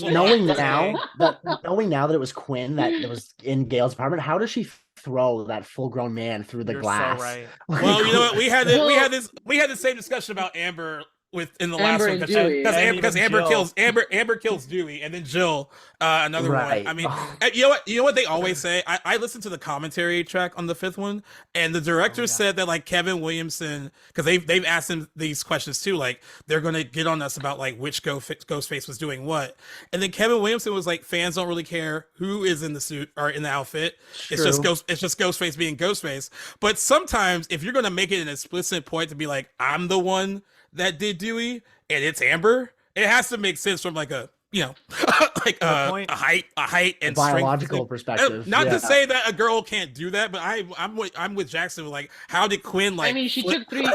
knowing now that it was Quinn that was in Gail's apartment, how does she throw that full-grown man through the glass? So right. Well, you know what? We had the same discussion about Amber in the last one because Amber kills Dewey, and then Jill another one. I mean, you know what they always say. I listened to the commentary track on the fifth one, and the director said that like Kevin Williamson, because they've asked him these questions too, like they're gonna get on us about like which Ghostface was doing what, and then Kevin Williamson was like, fans don't really care who is in the suit or in the outfit. True. It's just Ghostface being Ghostface. But sometimes if you're gonna make it an explicit point to be like, I'm the one that did Dewey and it's Amber, it has to make sense from like a like a height and biological perspective. Not to say that a girl can't do that, but I'm with Jackson. Like, how did Quinn like? I mean, she took 3.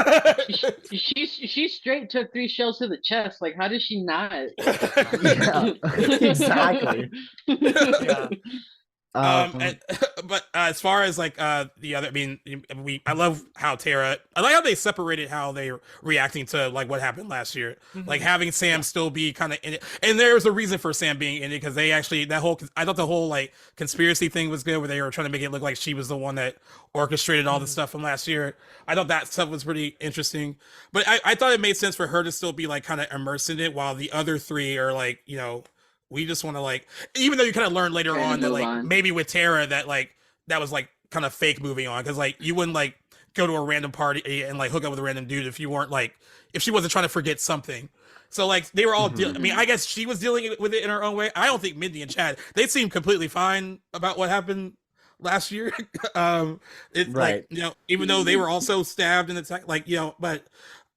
she straight took 3 shells to the chest. Like, how did she not? Exactly. Yeah. But as far as like the other, I mean, I love how I like how they separated how they're reacting to like what happened last year, like having Sam still be kind of in it, and there was a reason for Sam being in it because they actually I thought the whole like conspiracy thing was good where they were trying to make it look like she was the one that orchestrated all the stuff from last year. I thought that stuff was pretty interesting, but I thought it made sense for her to still be like kind of immersed in it while the other 3 are like, we just want to like, even though you kind of learn later on that like maybe with Tara that like that was like kind of fake moving on, because like you wouldn't like go to a random party and like hook up with a random dude if you weren't like, if she wasn't trying to forget something. So like they were all I mean, I guess she was dealing with it in her own way. I don't think Mindy and Chad, they seemed completely fine about what happened last year. It's like, even though they were also stabbed and attacked, like, but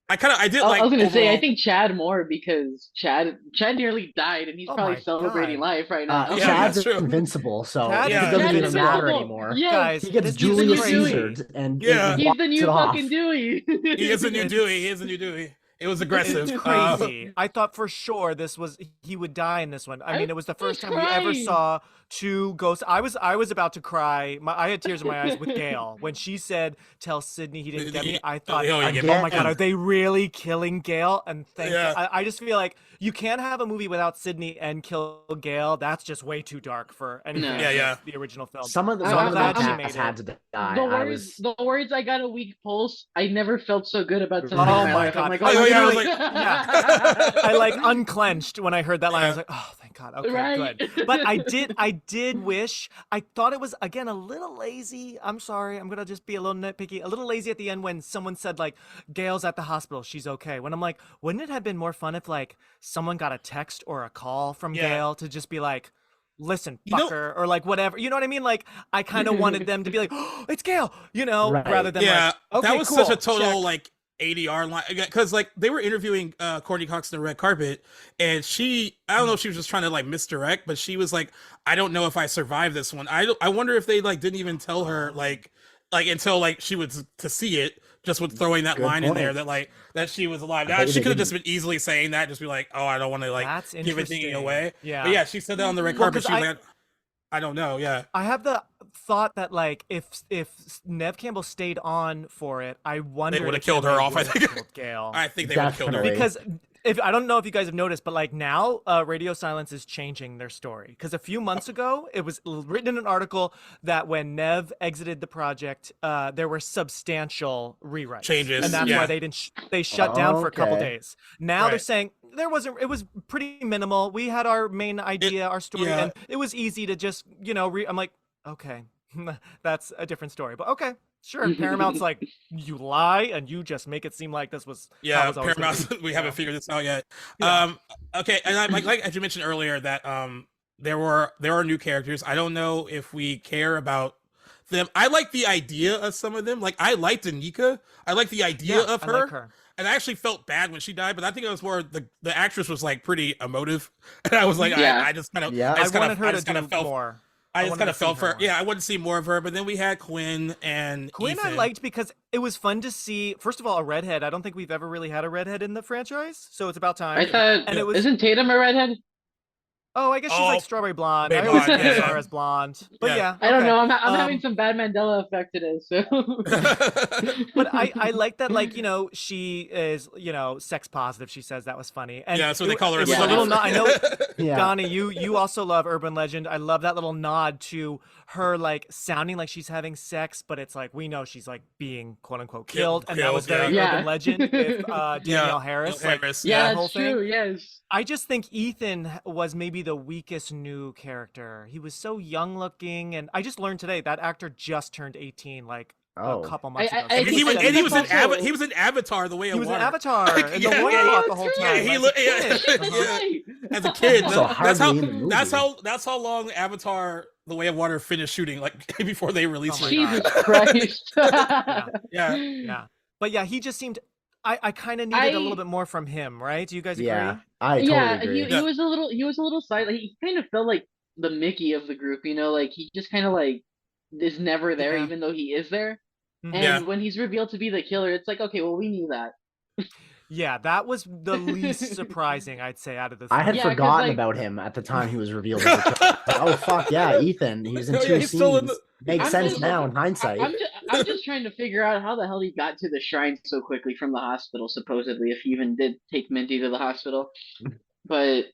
I did like. I was gonna say, I think Chad more because Chad nearly died, and he's probably celebrating life right now. Chad's invincible, so it doesn't even matter anymore. Yeah, guys, he gets Julius Caesared, and he's the new fucking Dewey. He is a new Dewey. It was aggressive. It's crazy. I thought for sure he would die in this one. I mean, it was the first time we ever saw 2 ghosts. I was about to cry. I had tears in my eyes with Gail when she said, "Tell Sydney he didn't get me." I thought, oh my god, are they really killing Gail? And I just feel like you can't have a movie without Sydney and kill Gail. That's just way too dark for anything. The original film. Some of the cats had to die. The words I got a weak pulse. I never felt so good about something. Oh my god! I'm like, I like unclenched when I heard that line. I was like, oh, thank God. Okay, good. But I did wish. I thought it was again a little lazy. I'm sorry. I'm gonna just be a little nitpicky. A little lazy at the end when someone said like, Gail's at the hospital. She's okay. When I'm like, wouldn't it have been more fun if like someone got a text or a call from Gail to just be like, listen, fucker, or like whatever, you know what I mean? Like I kind of wanted them to be like, oh, it's Gail, rather than like, okay, that was cool, such a total like ADR line, because like they were interviewing Courtney Cox in the red carpet, and I don't know if she was just trying to like misdirect, but she was like, I don't know if I survived this one. I wonder if they like didn't even tell her like until like she was to see it, just with throwing that line in there that she was alive. She could have just been easily saying that, just be like, oh, I don't want to like give anything away. But yeah, she said that on the red carpet. She was like, I don't know. Yeah, I have the thought that like if Neve Campbell stayed on for it, I wonder they would have killed her off. I think Gail. I think they would have killed her because if I don't know if you guys have noticed, but like now, Radio Silence is changing their story because a few months ago, it was written in an article that when Nev exited the project, there were substantial rewrites changes, and that's why they shut down for a couple days. Now they're saying it was pretty minimal. We had our main idea, our story, and it was easy to just I'm like, okay, that's a different story, but okay. Sure, Paramount's like, you lie and you just make it seem like this was Paramount. We haven't figured this out yet. Okay, and I like as you mentioned earlier that there are new characters. I don't know if we care about them. I like the idea of some of them. Like I liked Anika. I like the idea of her. Like her. And I actually felt bad when she died, but I think it was more the actress was like pretty emotive, and I was like, I just kind of I wanted her to do more. I just kind of felt for her. Yeah, I wanted to see more of her, but then we had Quinn and Quinn. Ethan. I liked because it was fun to see. First of all, a redhead. I don't think we've ever really had a redhead in the franchise, so it's about time. I thought, and isn't Tatum a redhead? Oh, I guess she's like strawberry blonde. I always think of her as blonde, but okay. I don't know. I'm having some bad Mandela effect today, so. But I like that, like she is sex positive. She says that was funny, and that's what they call her. It was a little nod. I know, Donnie, you also love Urban Legend. I love that little nod to her, like sounding like she's having sex, but it's like we know she's like being quote unquote killed, and that was very Urban Legend with Danielle Harris. That's true. Yes. I just think Ethan was maybe the weakest new character. He was so young looking, and I just learned today that actor just turned 18 like a couple months ago. He was in Avatar: The Way of Water. He was in Avatar in the water the whole time. As a kid. That's how long Avatar: The Way of Water finished shooting, like before they released it. Jesus Christ. Yeah. But yeah, he just seemed. I kind of needed a little bit more from him, right? Do you guys agree? Yeah, I totally agree. He was a little silent. He kind of felt like the Mickey of the group, like he just kind of like is never there, even though he is there. And when he's revealed to be the killer, it's like, okay, well, we knew that. Yeah, that was the least surprising, I'd say, out of the. I had forgotten about him at the time he was revealed. Oh fuck yeah, Ethan! He was in two scenes. Makes sense now in hindsight. I'm just trying to figure out how the hell he got to the shrine so quickly from the hospital, supposedly, if he even did take Minty to the hospital. But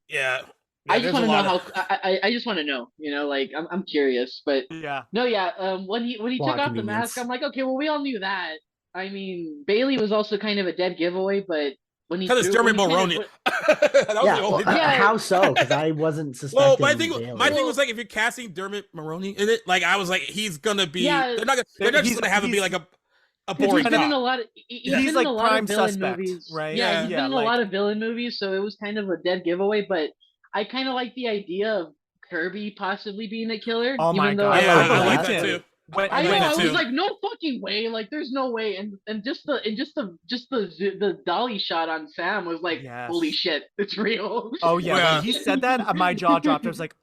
I just want to know how. I just want to know, like I'm curious, but when he took off the mask, I'm like, okay, well, we all knew that. I mean, Bailey was also kind of a dead giveaway, but when he because it's Dermot Mulroney. How so? Because I wasn't suspecting. Well, my thing was like, if you're casting Dermot Mulroney in it, like I was like, he's gonna be. They're not just gonna have him be like a boring cop. He's been in a lot of. He's like in a lot prime of villain suspect, movies, right? Yeah, he's been in a lot of villain movies, so it was kind of a dead giveaway. But I kind of like the idea of Kirby possibly being a killer. Oh my god, I like that too. I was like, no fucking way! Like, there's no way. And just the dolly shot on Sam was like, holy shit, it's real. Oh yeah, when he said that, my jaw dropped. I was like,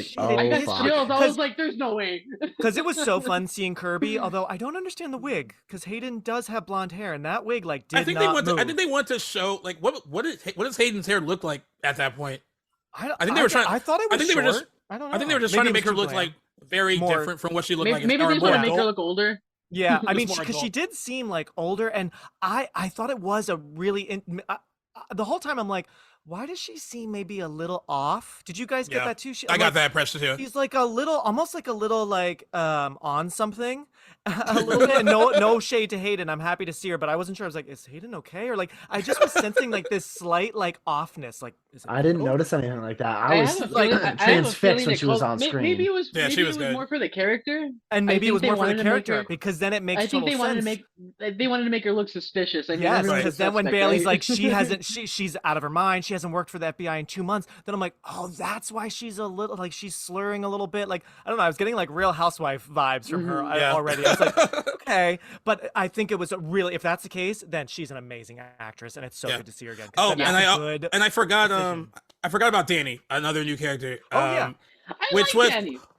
shit. I got chills. I was like, there's no way. Because it was so fun seeing Kirby. Although I don't understand the wig, because Hayden does have blonde hair, and that wig I think they want to show like what does Hayden's hair look like at that point? I think they were trying. I thought it was short. I don't know. I think they were just trying to make her look like very different from what she looked like. Maybe they just want to make her look older. Yeah, I mean, because she did seem like older, and I thought it was a really. The whole time I'm like, why does she seem maybe a little off? Did you guys get that too? I got that impression too. She's like almost like a little on something, a little bit. No shade to Hayden. I'm happy to see her, but I wasn't sure. I was like, is Hayden okay? Or like, I just was sensing like this slight like offness. Like, I didn't notice anything like that. I was transfixed when she was on screen. Maybe it was more for the character, and maybe it was more for the character because then it makes. I think they wanted to make her look suspicious. I mean, yes, because then when Bailey's like she's out of her mind. She hasn't worked for the FBI in 2 months. Then I'm like, oh, that's why she's a little like she's slurring a little bit. Like I don't know. I was getting like Real Housewife vibes from her already. I was like, okay, but I think it was really. If that's the case, then she's an amazing actress, and it's so good to see her again. Oh, and I forgot. I forgot about Danny, another new character. Danny.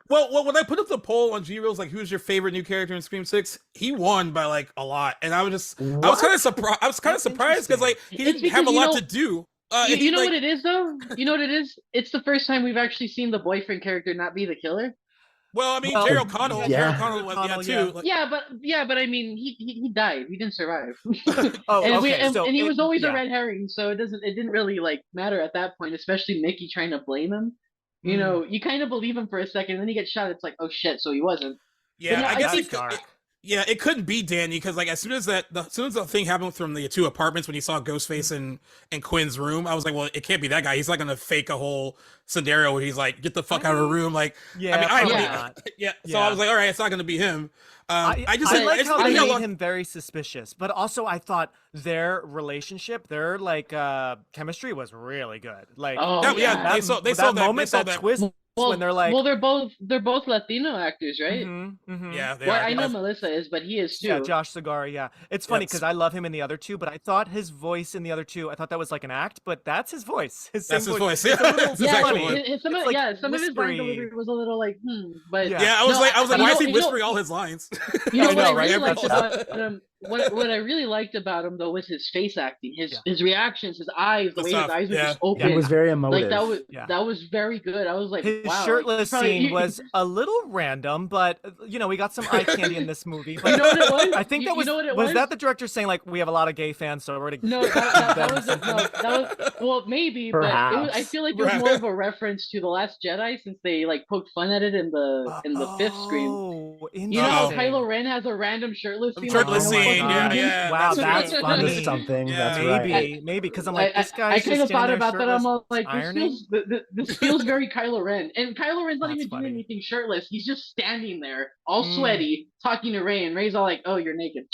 Well, when I put up the poll on G-Reels, like, who's your favorite new character in Scream 6, he won by, like, a lot. And I was kind of surprised. I was kind of surprised because, like, he didn't have a lot to do. You know what it is, though? You know what it is? It's the first time we've actually seen the boyfriend character not be the killer. Well, I mean, Jerry O'Connell. yeah. Jerry O'Connell was too. Like, but I mean, he died. He didn't survive. Okay. And he was always a red herring, so it didn't really like matter at that point. Especially Mickey trying to blame him. You know, you kind of believe him for a second, and then he gets shot. It's like, oh shit, so he wasn't. Yeah, no, I guess it couldn't be Danny because like as soon as the thing happened from the two apartments when he saw Ghostface in Quinn's room, I was like, well, it can't be that guy. He's not gonna fake a whole scenario where he's like, get the fuck out of the room. Like, yeah, I mean, So I was like, all right, it's not gonna be him. I like how they made him very suspicious, but also I thought their relationship, their like chemistry was really good. Like, they saw that twist. When they're like, they're both Latino actors, right? Yeah, well, I know Melissa is, but he is too. Yeah, Josh Segarra. Yeah, it's funny because I love him in the other two, but I thought his voice in the other two, I thought that was like an act, but that's his voice. That's his voice. Some of his line delivery was a little like, but I was like, why is he whispering all his lines? You know what I really liked about him? What I really liked about him though was his face acting, his reactions, his eyes, the way his eyes were just open. It was very emotive. Like that was very good. I was like, his wow, shirtless scene was a little random, but you know, we got some eye candy in this movie. But you know what it was? I think was that the director saying like, we have a lot of gay fans, so we're gonna that was well maybe, perhaps. But I feel like it was more of a reference to The Last Jedi since they like poked fun at it in the fifth screen. You know how Kylo Ren has a random shirtless scene. Yeah. Wow, that's funny. Something. That's maybe because I'm like, this guy. I kind of thought about that. I'm like, this feels very Kylo Ren, and Kylo Ren's not even doing anything shirtless. He's just standing there, all sweaty, talking to Rey, and Rey's all like, "Oh, you're naked."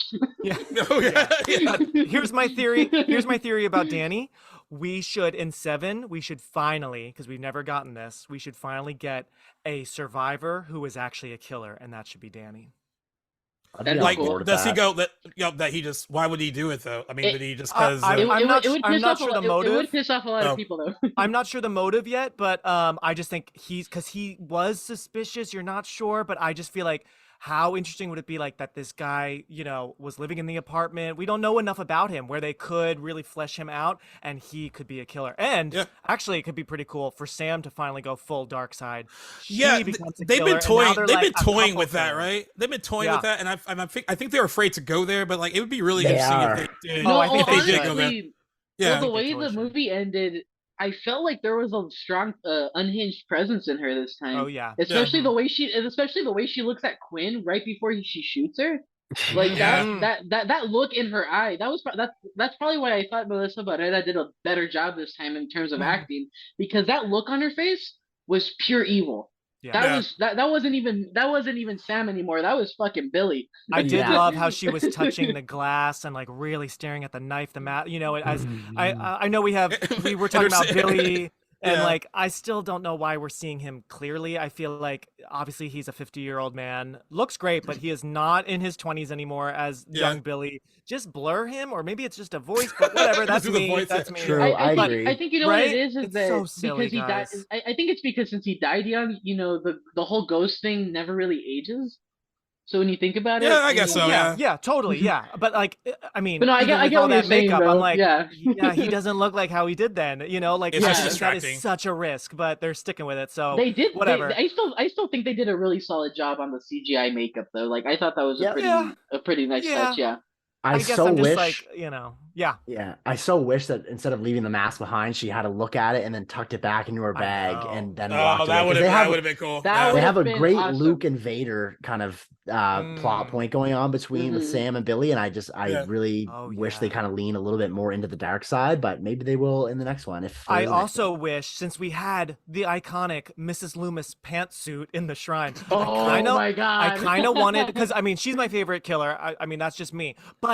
Here's my theory. Here's my theory about Danny. We should in 7. We should finally, because we've never gotten this, we should finally get a survivor who is actually a killer, and that should be Danny. Like, does he go that he just? Why would he do it though? I mean, did he just because? I'm not sure the motive. It would piss off a lot of people though. I'm not sure the motive yet, but I just think because he was suspicious. You're not sure, but I just feel like, how interesting would it be like that this guy, you know, was living in the apartment. We don't know enough about him where they could really flesh him out and he could be a killer. And actually it could be pretty cool for Sam to finally go full dark side. They've been toying with that, right? They've been toying with that, and I think they're afraid to go there, but like it would be really interesting if they did. No, I think honestly, they did go there. Yeah. Well, the way the movie ended, I felt like there was a strong unhinged presence in her this time. Oh yeah, especially the way she looks at Quinn right before she shoots her. Like that look in her eye. That's probably why I thought Melissa Barrera did a better job this time in terms of acting, because that look on her face was pure evil. Yeah. That wasn't even Sam anymore. That was fucking Billy. I did love how she was touching the glass and like really staring at the knife, you know, as I know we were talking about Billy. And like, I still don't know why we're seeing him clearly. I feel like obviously he's a 50-year-old man, looks great, but he is not in his 20s anymore as young Billy. Just blur him, or maybe it's just a voice, but whatever. That's me. That's me. True, I agree. I think you know what it is that so silly, because he died. I think it's because since he died young, you know, the whole ghost thing never really ages. So when you think about it, I guess so. Yeah, totally. Yeah, but like, I mean, but no, I get all that makeup. I'm like, he doesn't look like how he did then. You know, like that is such a risk, but they're sticking with it. So they did. Whatever. I still think they did a really solid job on the CGI makeup though. Like I thought that was a pretty nice touch. Yeah. I guess so I'm just wish, like, you know, I so wish that instead of leaving the mask behind, she had to look at it and then tucked it back into her bag and then walked away. That would have been cool. They have a great awesome Luke and Vader kind of plot point going on between with Sam and Billy, and I really wish they kind of lean a little bit more into the dark side, but maybe they will in the next one. I also wish, since we had the iconic Mrs. Loomis pantsuit in the shrine, my god, I kind of wanted, because I mean she's my favorite killer. I mean that's just me, but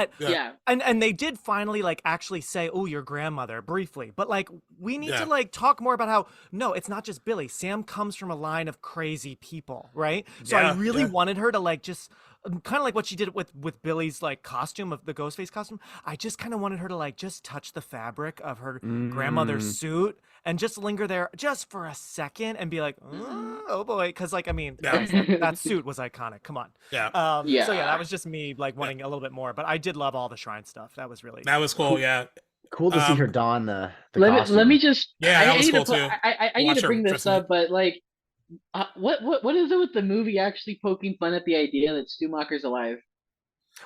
and they did finally like actually say, oh, your grandmother, briefly, but like we need to like talk more about how no, it's not just Billy. Sam comes from a line of crazy people, right? So I really wanted her to like just kind of like what she did with Billy's like costume, of the Ghostface costume. I just kind of wanted her to like just touch the fabric of her grandmother's suit and just linger there just for a second and be like, oh boy, because like I mean that suit was iconic. Come on. So that was just me like wanting a little bit more, but I did love all the shrine stuff. That was really cool. Cool to see her don the costume. Let me just that was cool too. I need to bring this up, but like what is it with the movie actually poking fun at the idea that Stumacher's alive?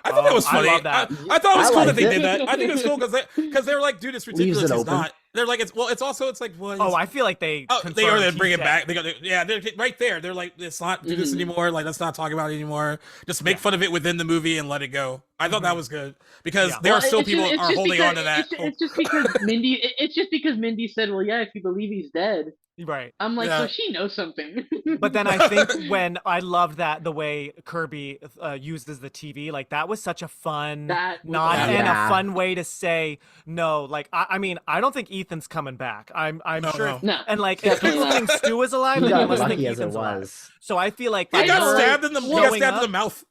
I thought that was funny. I thought it was cool that they did that. I think it was cool because they were like, dude, it's ridiculous. He's not. They're like, it's like, well. Oh, I feel like they. They are. They bring it back. They're right there. They're like, let's not do this anymore. Like, let's not talk about it anymore. Just make fun of it within the movie and let it go. I thought that was good because there are still people are holding on to that. It's just because Mindy. It's just because Mindy said, well, yeah, if you believe he's dead. Right. I'm like, so she knows something. But then I think when I loved that the way Kirby uses the TV, like that was such a fun a fun way to say no. Like I mean, I don't think Ethan's coming back. I'm sure. No. And like if people think Stu is alive, then you must think Ethan's alive. So I feel like he got stabbed in the mouth.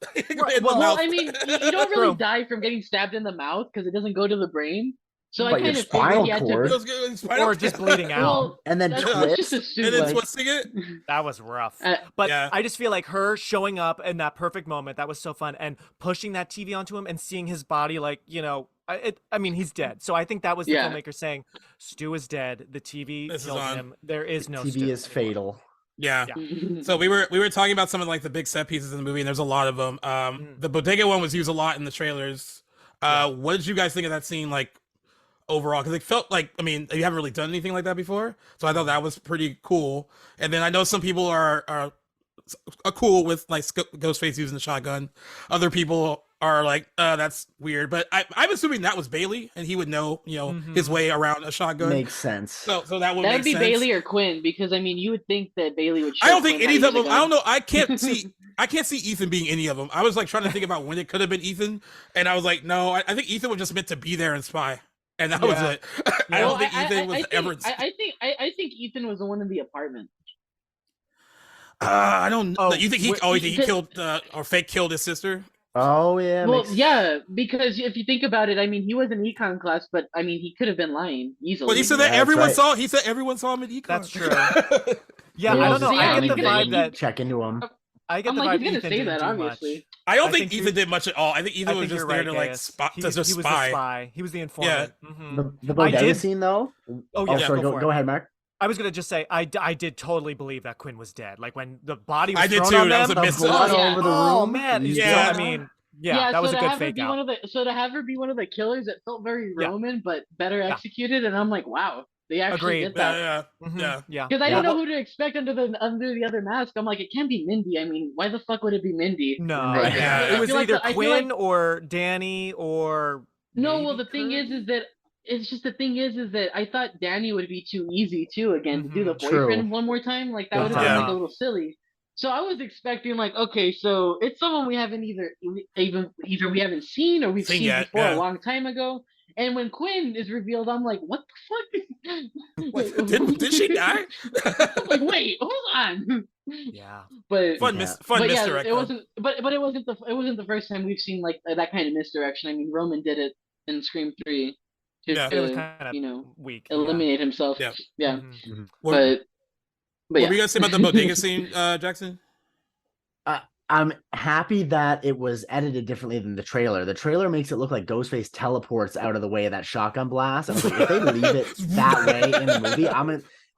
Well, I mean, you don't really die from getting stabbed in the mouth because it doesn't go to the brain. So I kind of figured he had to, or just bleeding out, and then twist, and then twisting it. That was rough. But I just feel like her showing up in that perfect moment, that was so fun, and pushing that TV onto him and seeing his body, like I mean, he's dead. So I think that was the filmmaker saying, "Stu is dead. The TV killed him. There is no TV is fatal." Yeah. So we were talking about some of like the big set pieces in the movie, and there's a lot of them. The bodega one was used a lot in the trailers. What did you guys think of that scene? Like, overall, because it felt like, I mean, you haven't really done anything like that before, so I thought that was pretty cool. And then I know some people are cool with like Ghostface using the shotgun. Other people are like, that's weird. But I'm assuming that was Bailey, and he would know, his way around a shotgun. Makes sense. So that would be sense. Bailey or Quinn, because I mean, you would think that Bailey would. I don't think any of them. I don't know. I can't see Ethan being any of them. I was like trying to think about when it could have been Ethan, and I was like, no, I think Ethan was just meant to be there and spy. And that was it. I don't think Ethan was ever. I think Ethan was the one in the apartment. I don't know. You think he killed or fake killed his sister? Oh yeah. Well, yeah, because if you think about it, I mean, he was in econ class, but I mean, he could have been lying easily. But he said that everyone saw. He said everyone saw him in econ. That's true. Yeah, I don't know. I get the vibe that check into him. I get the vibe he's gonna say that, obviously. I don't think Ethan did much at all. I think Ethan was just there to like spy. He was the spy. He was the informant. Yeah. Mm-hmm. The bodega scene though. Oh yeah. Sorry. Go ahead, Mark. I was gonna just say I did totally believe that Quinn was dead. Like when the body was I did thrown too. on That them, was a miss. Over the room. Oh man. Yeah. I mean. Yeah, that was a good fake out. So to have her be one of the killers, it felt very Roman, but better executed. And I'm like, wow, they actually did that. Yeah. Because I don't know who to expect under the other mask. I'm like, it can't be Mindy. I mean, why the fuck would it be Mindy? No, it was either Quinn or Danny or. No, well, the thing is that it's just the thing is that I thought Danny would be too easy too again to do the boyfriend one more time. Like that would have been like a little silly. So I was expecting like, okay, so it's someone we haven't either we haven't seen or we've seen before a long time ago. And when Quinn is revealed, I'm like, what the fuck? Did she die? I'm like, wait, hold on. Yeah. But fun misdirect. It wasn't but it wasn't the first time we've seen like that kind of misdirection. I mean, Roman did it in Scream 3 to it was kind of weak. Eliminate himself. Yeah. Mm-hmm. But what were you guys say about the bodega scene, Jackson? I'm happy that it was edited differently than the trailer. The trailer makes it look like Ghostface teleports out of the way of that shotgun blast. I was like, if they leave it that way in the movie,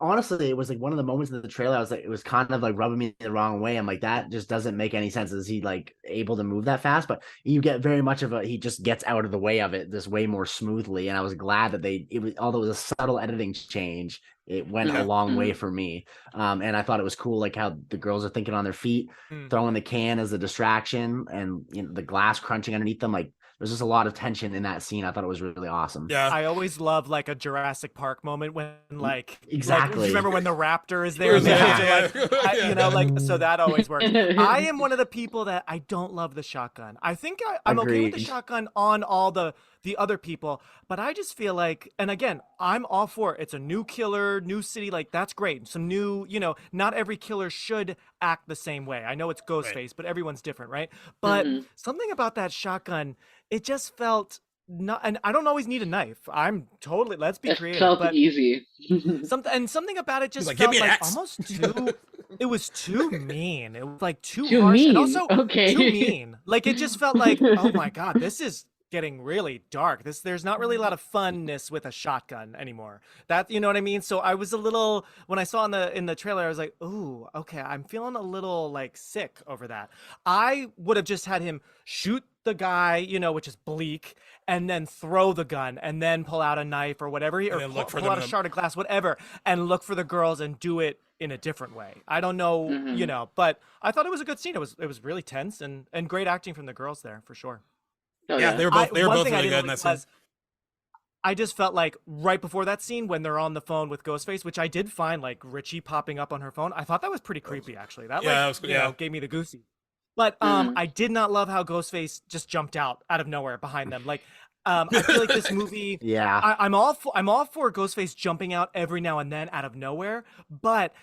honestly, it was like one of the moments in the trailer. I was like, it was kind of like rubbing me the wrong way. I'm like, that just doesn't make any sense. Is he like able to move that fast? But you get very much of he just gets out of the way of it this way more smoothly. And I was glad that although it was a subtle editing change, it went a long way for me. And I thought it was cool, like how the girls are thinking on their feet, throwing the can as a distraction, and the glass crunching underneath them. Like there's just a lot of tension in that scene. I thought it was really awesome. Yeah, I always love like a Jurassic Park moment when exactly. Like, remember when the raptor is there? So that always works. I am one of the people that I don't love the shotgun. I think I'm okay with the shotgun on all the other people, but I just feel like, and again, I'm all for it. It's a new killer, new city, like that's great. Some new, not every killer should act the same way. I know it's Ghostface, but everyone's different, right? But something about that shotgun, it just felt not, and I don't always need a knife. I'm totally, let's be creative. It felt but easy. something about it just like, felt like almost too, it was too mean. It was like too harsh. mean. And also too mean. Like it just felt like, oh my God, getting really dark. There's not really a lot of funness with a shotgun anymore. That, you know what I mean? So I was a little, when I saw in the trailer, I was like, ooh, okay, I'm feeling a little like sick over that. I would have just had him shoot the guy, you know, which is bleak, and then throw the gun and then pull out a knife or whatever, or pull out a shard of glass, whatever, and look for the girls and do it in a different way. I don't know, you know, but I thought it was a good scene. It was really tense and great acting from the girls there for sure. Oh, yeah, they were both really good in that scene. I just felt like right before that scene when they're on the phone with Ghostface, which I did find like Richie popping up on her phone. I thought that was pretty creepy actually. That you know, gave me the goosey. But I did not love how Ghostface just jumped out of nowhere behind them. Like, I feel like this movie. I'm all for Ghostface jumping out every now and then out of nowhere, but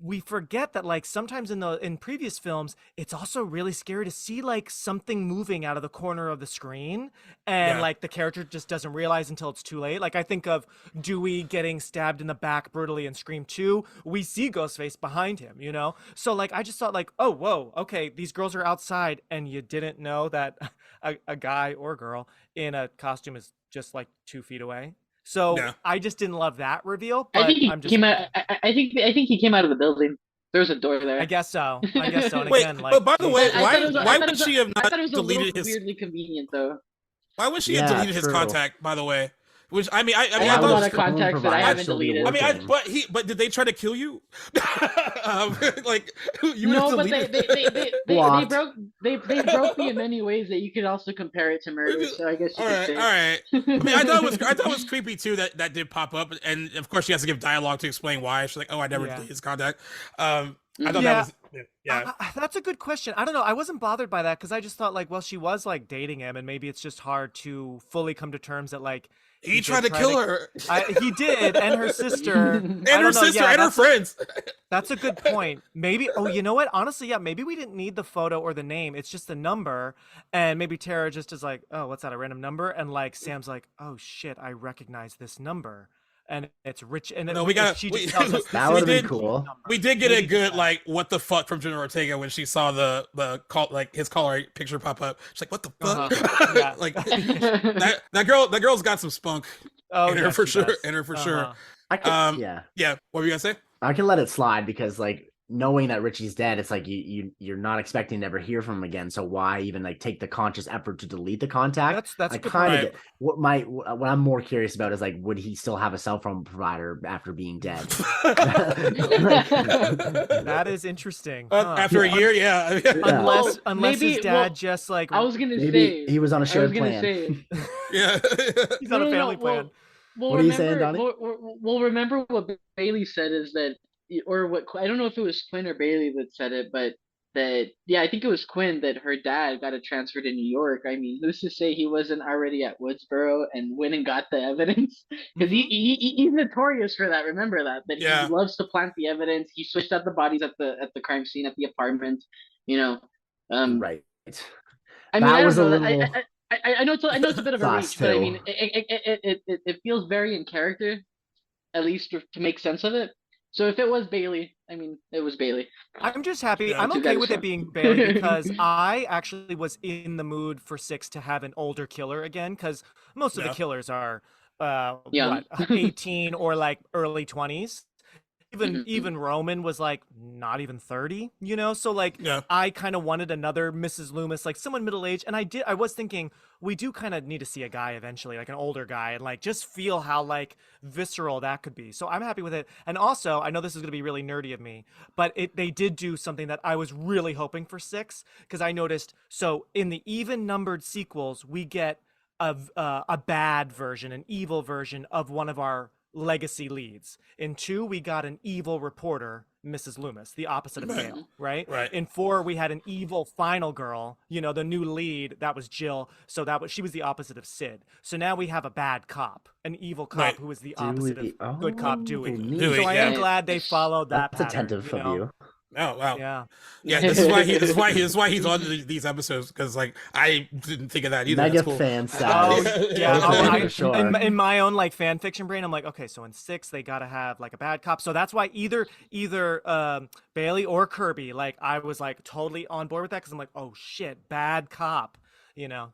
we forget that like sometimes in previous films, it's also really scary to see like something moving out of the corner of the screen, and like the character just doesn't realize until it's too late. Like I think of Dewey getting stabbed in the back brutally in Scream 2. We see Ghostface behind him, you know. So like I just thought like, oh whoa, okay, these girls are outside, and you didn't know that a guy or girl in a costume is just like 2 feet away. So I just didn't love that reveal. But I think he came out. I think he came out of the building. There was a door there. I guess so. And wait, again, like, but by the way, why would she have not deleted his? Weirdly convenient though. Why would she have deleted his contact? By the way. Which I have a lot of contacts that I haven't deleted. I mean, but did they try to kill you? Like you no, but they broke me in many ways that you could also compare it to murder. So I guess you could say. All right. I mean, I thought it was creepy too that did pop up, and of course she has to give dialogue to explain why. She's like, "Oh, I never deleted his contact." I thought that was that's a good question. I don't know. I wasn't bothered by that because I just thought like, well, she was like dating him, and maybe it's just hard to fully come to terms that like. He tried to kill her. He did, and her sister. And her friends. That's a good point. Maybe, you know what? Honestly, maybe we didn't need the photo or the name. It's just the number. And maybe Tara just is like, oh, what's that, a random number? And like Sam's like, oh, shit, I recognize this number. And it's Rich. And no, she just tells us that would have been cool. We did get a good like what the fuck from Jenna Ortega when she saw the call, like his caller picture pop up. She's like, what the fuck? Like that girl's got some spunk in her for sure. Yeah. What were you gonna say? I can let it slide because like knowing that Richie's dead, it's like you're not expecting to ever hear from him again. So why even like take the conscious effort to delete the contact? That's I kind of what I'm more curious about is like, would he still have a cell phone provider after being dead? That is interesting. After a year, unless his dad just like I was gonna say he was on a shared plan. Yeah, he's on a family plan. Well, what are you saying, Donnie? Well, remember what Bailey said is that. Or what, I don't know if it was Quinn or Bailey that said it, but I think it was Quinn, that her dad got a transfer to New York. I mean, who's to say he wasn't already at Woodsboro and went and got the evidence? Because he's notorious for that. Remember that he loves to plant the evidence. He switched out the bodies at the crime scene at the apartment. You know, right. I mean, I don't know. I know it's a bit of a reach, but I mean, it feels very in character, at least to make sense of it. So if it was Bailey, I mean, it was Bailey. I'm just happy. I'm okay with it being Bailey because I actually was in the mood for 6 to have an older killer again, because most of the killers are 18 or like early 20s. Even Roman was like not even 30, you know? So like I kind of wanted another Mrs. Loomis, like someone middle-aged. And I was thinking we do kind of need to see a guy eventually, like an older guy, and like just feel how like visceral that could be. So I'm happy with it. And also, I know this is going to be really nerdy of me, but they did do something that I was really hoping for 6, because I noticed, so in the even numbered sequels, we get a bad version, an evil version of one of our legacy leads. In 2, we got an evil reporter, Mrs. Loomis, the opposite of Gail, right? In 4, we had an evil final girl, you know, the new lead, that was Jill. So she was the opposite of Sid. So now we have a bad cop, an evil cop who is the opposite of good cop Dewey. So I am glad they followed that pattern. That's attentive of you. Oh wow! Yeah. This is why he's on these episodes, because like I didn't think of that either. Mega cool. fan style. For sure. In my own like fan fiction brain, I'm like, okay, so in 6 they gotta have like a bad cop. So that's why either Bailey or Kirby, like I was like totally on board with that, because I'm like, oh shit, bad cop.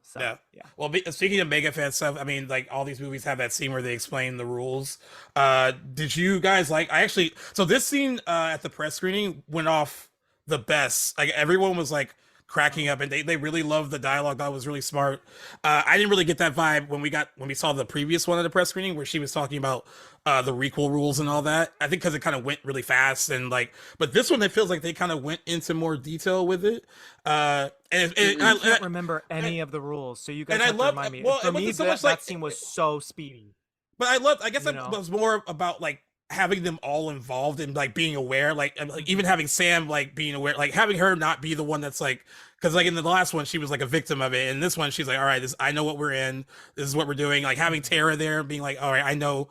So yeah. Well, speaking of mega fan stuff, I mean, like all these movies have that scene where they explain the rules. Did you guys so this scene at the press screening went off the best. Like everyone was like cracking up, and they really loved the dialogue. That was really smart. I didn't really get that vibe when we saw the previous one at the press screening where she was talking about the requel rules and all that. I think because it kind of went really fast and but this one it feels like they kind of went into more detail with it. I can't remember any of the rules, so you guys have to remind me. For me, that scene was so speedy. But I guess it was more about like having them all involved and like being aware, like even having Sam like being aware, like having her not be the one that's like, because like in the last one she was like a victim of it, and this one she's like, all right, I know what we're in, this is what we're doing. Like having Tara there being like, all right, I know,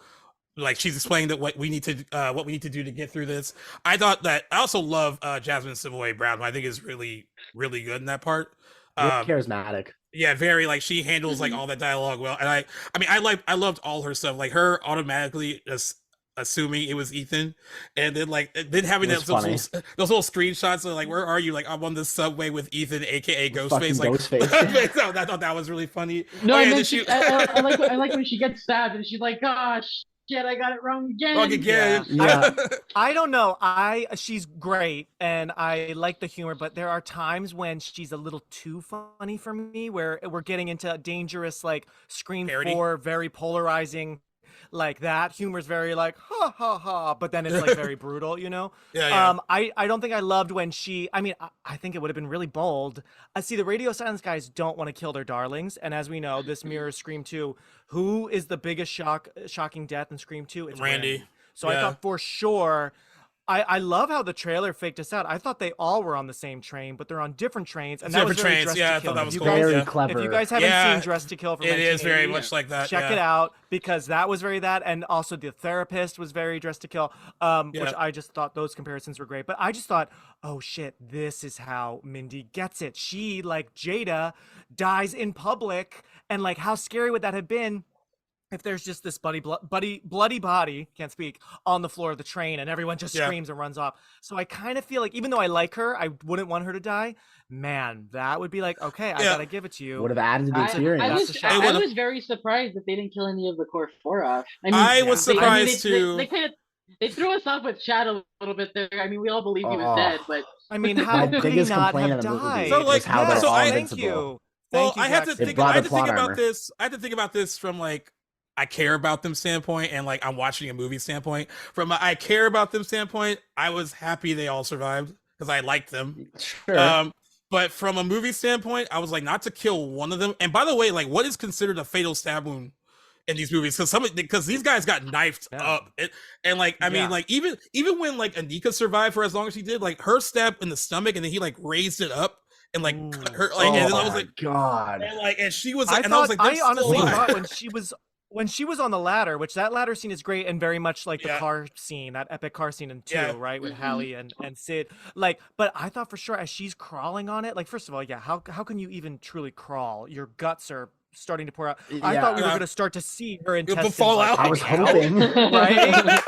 like she's explaining that what we need to do to get through this. I also love Jasmine Savoy Brown, who I think is really really good in that part. Charismatic. Yeah, very like she handles like all that dialogue well, and I loved all her stuff, like her automatically just assuming it was Ethan, and then having those little screenshots of like, where are you? Like, I'm on the subway with Ethan, aka Ghostface. Like, Ghostface. So I thought that was really funny. No, I like when she gets stabbed and she's like, gosh, shit, I got it wrong again. Yeah. I don't know. She's great and I like the humor, but there are times when she's a little too funny for me, where we're getting into dangerous like Scream 4, very polarizing. Like that humor's very like ha ha ha, but then it's like very brutal, Yeah. I don't think I loved when I think it would have been really bold. See, the Radio Silence guys don't want to kill their darlings, and as we know, this mirrors Scream 2. Who is the biggest shocking death in Scream 2? It's Randy. So I thought for sure. I love how the trailer faked us out. I thought they all were on the same train, but they're on different trains. And that was very Dressed to Kill. I thought that was cool. Very clever. If you guys haven't seen Dressed to Kill from it is very much like that. Check it out, because that was very that, and also The Therapist was very Dressed to Kill, which I just thought those comparisons were great. But I just thought, oh shit, this is how Mindy gets it. She, like Jada, dies in public, and like how scary would that have been if there's just this bloody body, can't speak, on the floor of the train and everyone just screams and runs off. So I kind of feel like, even though I like her, I wouldn't want her to die. Man, that would be like, okay, I gotta give it to you. Would have added to the experience. I was very surprised that they didn't kill any of the core 4 off. I was surprised too. They threw us off with Chad a little bit there. I mean, we all believed he was dead, but I mean, how could he not have died? So like, thank you. Well, I had to think about this. I had to think about this from like, I care about them standpoint, and like I'm watching a movie standpoint. From a I care about them standpoint, I was happy they all survived because I liked them. Sure. But from a movie standpoint, I was like, not to kill one of them. And by the way, like, what is considered a fatal stab wound in these movies? Because these guys got knifed up, and like I mean, like even when like Anika survived for as long as she did, like her stab in the stomach, and then he like raised it up. And like her, like, and then I was like, God, and like, and she was like, I honestly thought when she was on the ladder, which that ladder scene is great and very much like the car scene, that epic car scene in 2, right, with Hallie and Sid. Like, but I thought for sure as she's crawling on it, like, first of all, how can you even truly crawl? Your guts are starting to pour out. I thought we were going to start to see her intestines fall out. I was hoping, right?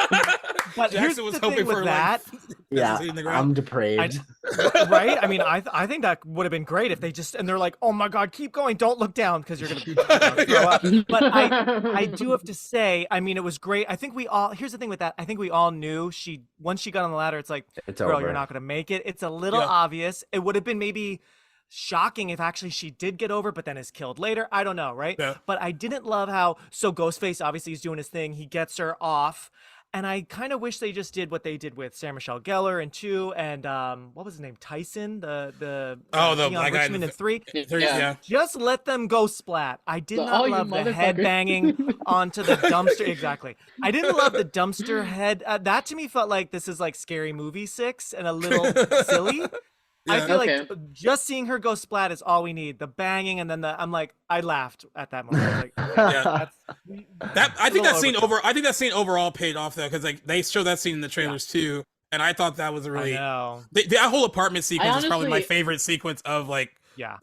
But Jackson was hoping for that. I'm depraved. Right? I mean, I think that would have been great if they just, and they're like, oh my God, keep going. Don't look down because you're going to throw up. But I do have to say, I mean, it was great. I think here's the thing with that. I think we all knew once she got on the ladder, it's like, girl, you're not going to make it. It's a little obvious. It would have been maybe shocking if actually she did get over, but then is killed later. I don't know, right? Yeah. But I didn't love how, so Ghostface obviously is doing his thing. He gets her off. And I kind of wish they just did what they did with Sarah Michelle Gellar in 2, and what was his name? Tyson, the black guy in 3. Yeah. Just let them go splat. I did not love the head banging onto the dumpster. Exactly. I didn't love the dumpster head. That to me felt like this is like Scary Movie 6 and a little silly. I feel like just seeing her go splat is all we need. The banging, and then I laughed at that moment. I think that scene overall paid off though, because like they show that scene in the trailers too, and I thought that was a really that whole apartment sequence is probably my favorite sequence of like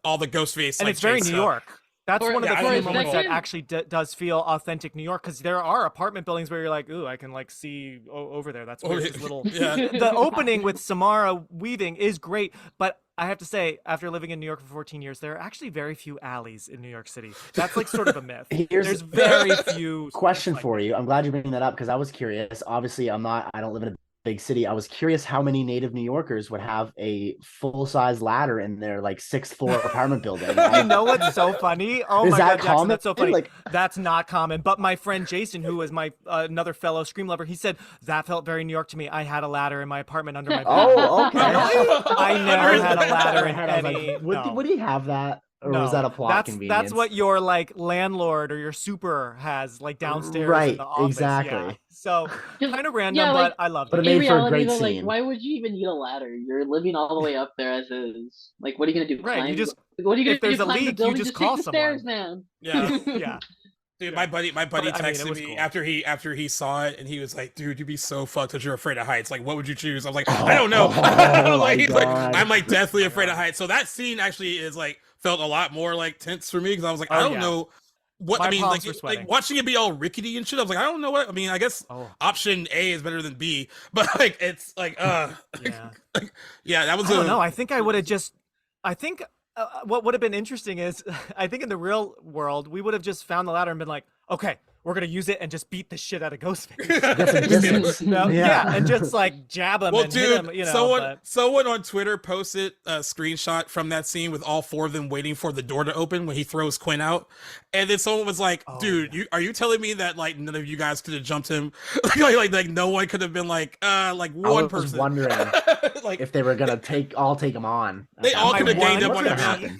all the Ghostface, and it's very New York. That's one of the few moments that actually does feel authentic New York, because there are apartment buildings where you're like, ooh, I can like see over there. That's weird. This little the opening with Samara weaving is great, but I have to say, after living in New York for 14 years, there are actually very few alleys in New York City. That's like sort of a myth. There's very few. Question for you. I'm glad you're bringing that up because I was curious. Obviously, I don't live in a big city. I was curious how many native New Yorkers would have a full-size ladder in their like 6th floor apartment building. You know what's so funny? Oh my God, Jackson, that's so funny. Like, that's not common. But my friend Jason, who is my another fellow Scream lover, he said that felt very New York to me. I had a ladder in my apartment under my bed. Oh, okay. I never had a ladder in any. Would he have that? Or was that a plot convenience? That's what your like landlord or your super has like downstairs in the office. Exactly. Yeah. So kind of random, but I love it. But it made for a great scene. Like, why would you even need a ladder? You're living all the way up there as is. Like, what are you gonna do? Right. What are you gonna do? If there's a leak, you just call take the someone. Stairs, man. Yeah. Yeah. Dude, my buddy texted me cool. after he saw it, and he was like, "Dude, you'd be so fucked that you're afraid of heights. Like, what would you choose?" I was like, "I don't know." I'm like deathly afraid of heights. So that scene actually is like felt a lot more like tense for me because I was like, I don't know what My I mean. like watching it be all rickety and shit. I was like, I don't know what I mean. I guess option A is better than B, but like it's like that was. I don't know. I think I would have just. I think. What would have been interesting is, I think in the real world, we would have just found the ladder and been like, okay, we're going to use it and just beat the shit out of Ghostface. And just like jab him and hit him, you know. Someone on Twitter posted a screenshot from that scene with all 4 of them waiting for the door to open when he throws Quinn out. And then someone was like, dude, are you telling me that like none of you guys could have jumped him? like no one could have been like one person. I was wondering like if they were going to all take him on. They all could have gained up on him.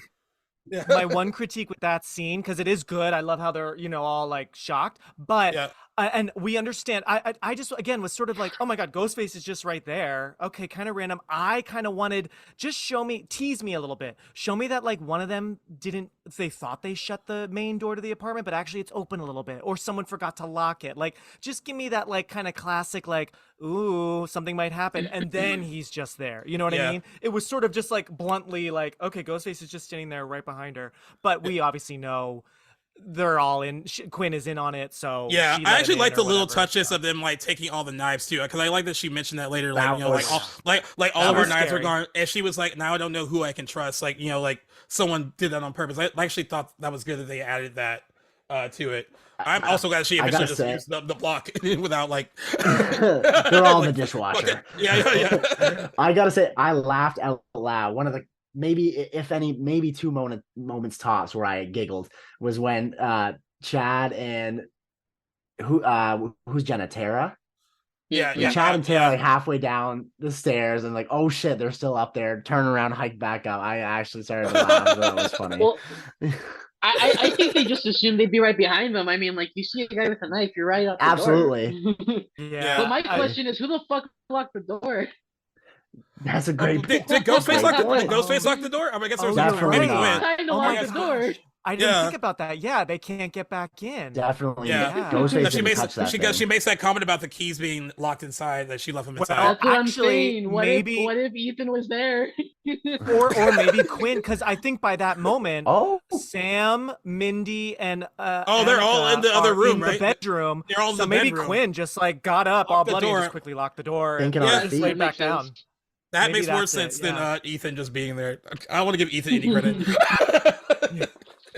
Yeah. My one critique with that scene, because it is good, I love how they're all like shocked, but and we understand. I just again was sort of like, oh my God, Ghostface is just right there. Okay, kind of random. I kind of wanted just tease me a little bit, show me that like one of them they thought they shut the main door to the apartment, but actually it's open a little bit, or someone forgot to lock it. Like just give me that like kind of classic like, ooh, something might happen, and then he's just there. You know what I mean? It was sort of just like bluntly like, okay, Ghostface is just standing there right behind her, but we obviously know they're all in. Quinn is in on it, so I actually like the little touches of them like taking all the knives too, because I like that she mentioned that later, like all of our knives are gone, and she was like, now I don't know who I can trust, like like someone did that on purpose. I actually thought that was good that they added that to it. I'm also glad she eventually just used the block without like they're all in the dishwasher. Yeah. I gotta say, I laughed out loud. One of the maybe 2 moments tops where I giggled was when Chad and who's Jenna, Tara? Chad and Tara like halfway down the stairs and like, oh shit, they're still up there, turn around, hike back up. I actually started to laugh. That was funny. Well, I think they just assumed they'd be right behind them. I mean, like, you see a guy with a knife, you're right up the Absolutely. Door. But my question is, who the fuck locked the door? That's a great point. Did Ghostface lock the door? I mean, I guess there was maybe Quinn. Lock the door. I didn't think about that. Yeah, they can't get back in. Definitely. Yeah. She makes that comment about the keys being locked inside, that she left them inside. That's what I'm saying. What if Ethan was there? or maybe Quinn, because I think by that moment, Sam, Mindy, and they're all in the other room, right? The bedroom. They're all in so the maybe bedroom. Quinn just like got up all bloody and just quickly locked the door and just laid back down. That makes more sense than Ethan just being there. I don't want to give Ethan any credit.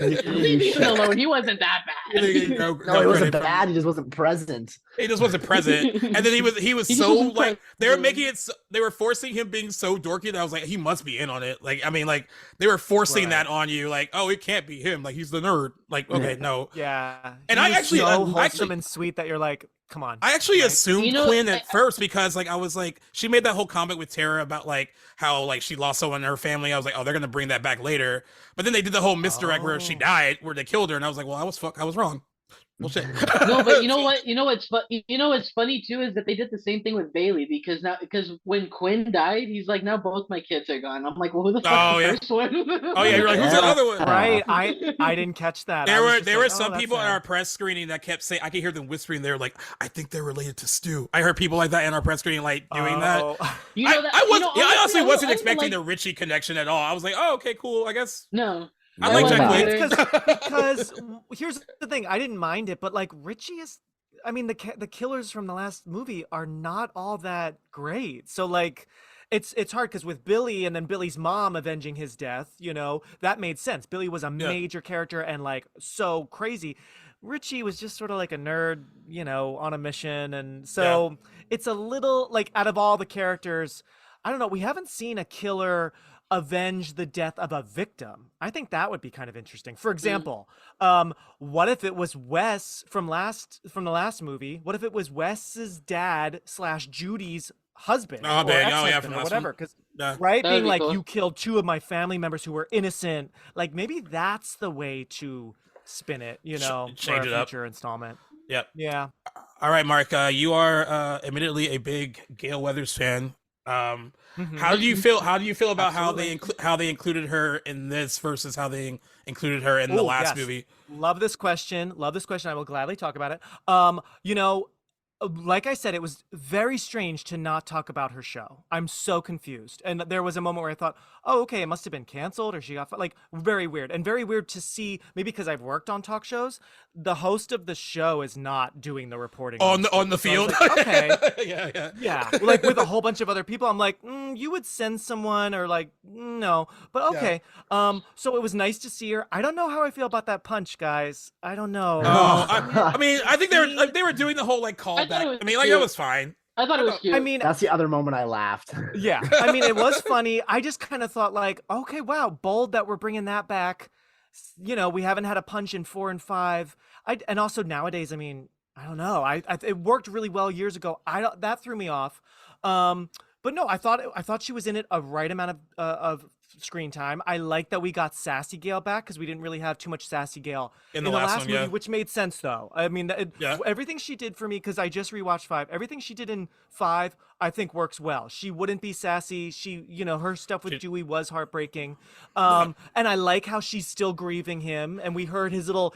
Leave Ethan alone. He wasn't that bad. No, he wasn't bad. He just wasn't present. He just wasn't present. And then he was so like they were making it. They were forcing him being so dorky that I was like, he must be in on it. Like, I mean, like they were forcing that on you. Like, oh, it can't be him. Like, he's the nerd. Like, okay, no. Yeah. And I actually so wholesome and sweet that you're like, come on. I actually assumed Quinn at first, because like I was like, she made that whole comment with Tara about like how like she lost someone in her family. I was like, oh, they're gonna bring that back later. But then they did the whole misdirect where she died, where they killed her, and I was like, well, I was wrong. Well, shit. No, but you know what? What's funny too is that they did the same thing with Bailey, because when Quinn died, he's like, now both my kids are gone. I'm like, well, who the fuck is the first one? You're like, who's the other one? Right. I didn't catch that. There were some people in our press screening that kept saying, I could hear them whispering. They're like, I think they're related to Stu. I heard people like that in our press screening, like doing that. I honestly wasn't expecting the Richie connection at all. I was like, oh, okay, cool. I guess. No. I like Jack because here's the thing, I didn't mind it, but like Richie is, I mean, the killers from the last movie are not all that great. So like, it's hard because with Billy and then Billy's mom avenging his death, that made sense. Billy was a major character and like so crazy. Richie was just sort of like a nerd, on a mission. And so it's a little like out of all the characters, I don't know. We haven't seen a killer avenge the death of a victim. I think that would be kind of interesting. For example, what if it was Wes from the last movie? What if it was Wes's dad / Judy's husband or ex-husband or whatever? Because being like, cool. You killed 2 of my family members who were innocent. Like maybe that's the way to spin it, change it up. Future installment. Yep. Yeah. All right, Mark. You are admittedly a big Gale Weathers fan. How do you feel? How do you feel about how they included her in this versus how they included her in the last movie? Love this question. I will gladly talk about it. Like I said, it was very strange to not talk about her show. I'm so confused. And there was a moment where I thought, oh, okay, it must have been canceled or she got like very weird. And very weird to see, maybe because I've worked on talk shows, the host of the show is not doing the reporting on the field. So like, okay. Yeah. Like with a whole bunch of other people, I'm like, you would send someone or like, no, but okay. Yeah. So it was nice to see her. I don't know how I feel about that punch, guys. I don't know. I mean, I think they were doing the whole like callback. I mean, like it was fine. I thought it was cute. I mean, that's the other moment I laughed. Yeah. I mean, it was funny. I just kind of thought like, okay, wow, bold that we're bringing that back. We haven't had a punch in 4 and 5. And also nowadays, I mean, I don't know. It worked really well years ago. That threw me off. But no, I thought she was in it a right amount of screen time. I like that we got Sassy Gale back because we didn't really have too much Sassy Gale in the last movie, which made sense though. I mean, everything she did for me, because I just rewatched 5. Everything she did in 5, I think works well. She wouldn't be sassy. She, her stuff with Dewey was heartbreaking. And I like how she's still grieving him. And we heard his little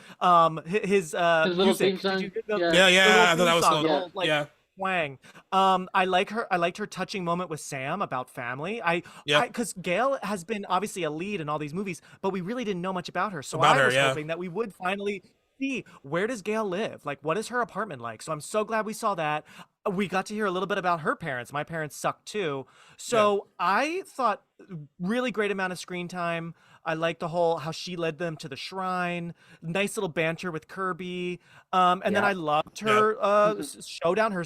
his little music. Theme song. I thought that was cool. Wang. I liked her touching moment with Sam about family. Because Gale has been obviously a lead in all these movies, but we really didn't know much about her. So I was hoping that we would finally see, where does Gale live? Like, what is her apartment like? So I'm so glad we saw that. We got to hear a little bit about her parents. My parents sucked too. So I thought really great amount of screen time. I liked the whole how she led them to the shrine. Nice little banter with Kirby. And then I loved her showdown. Her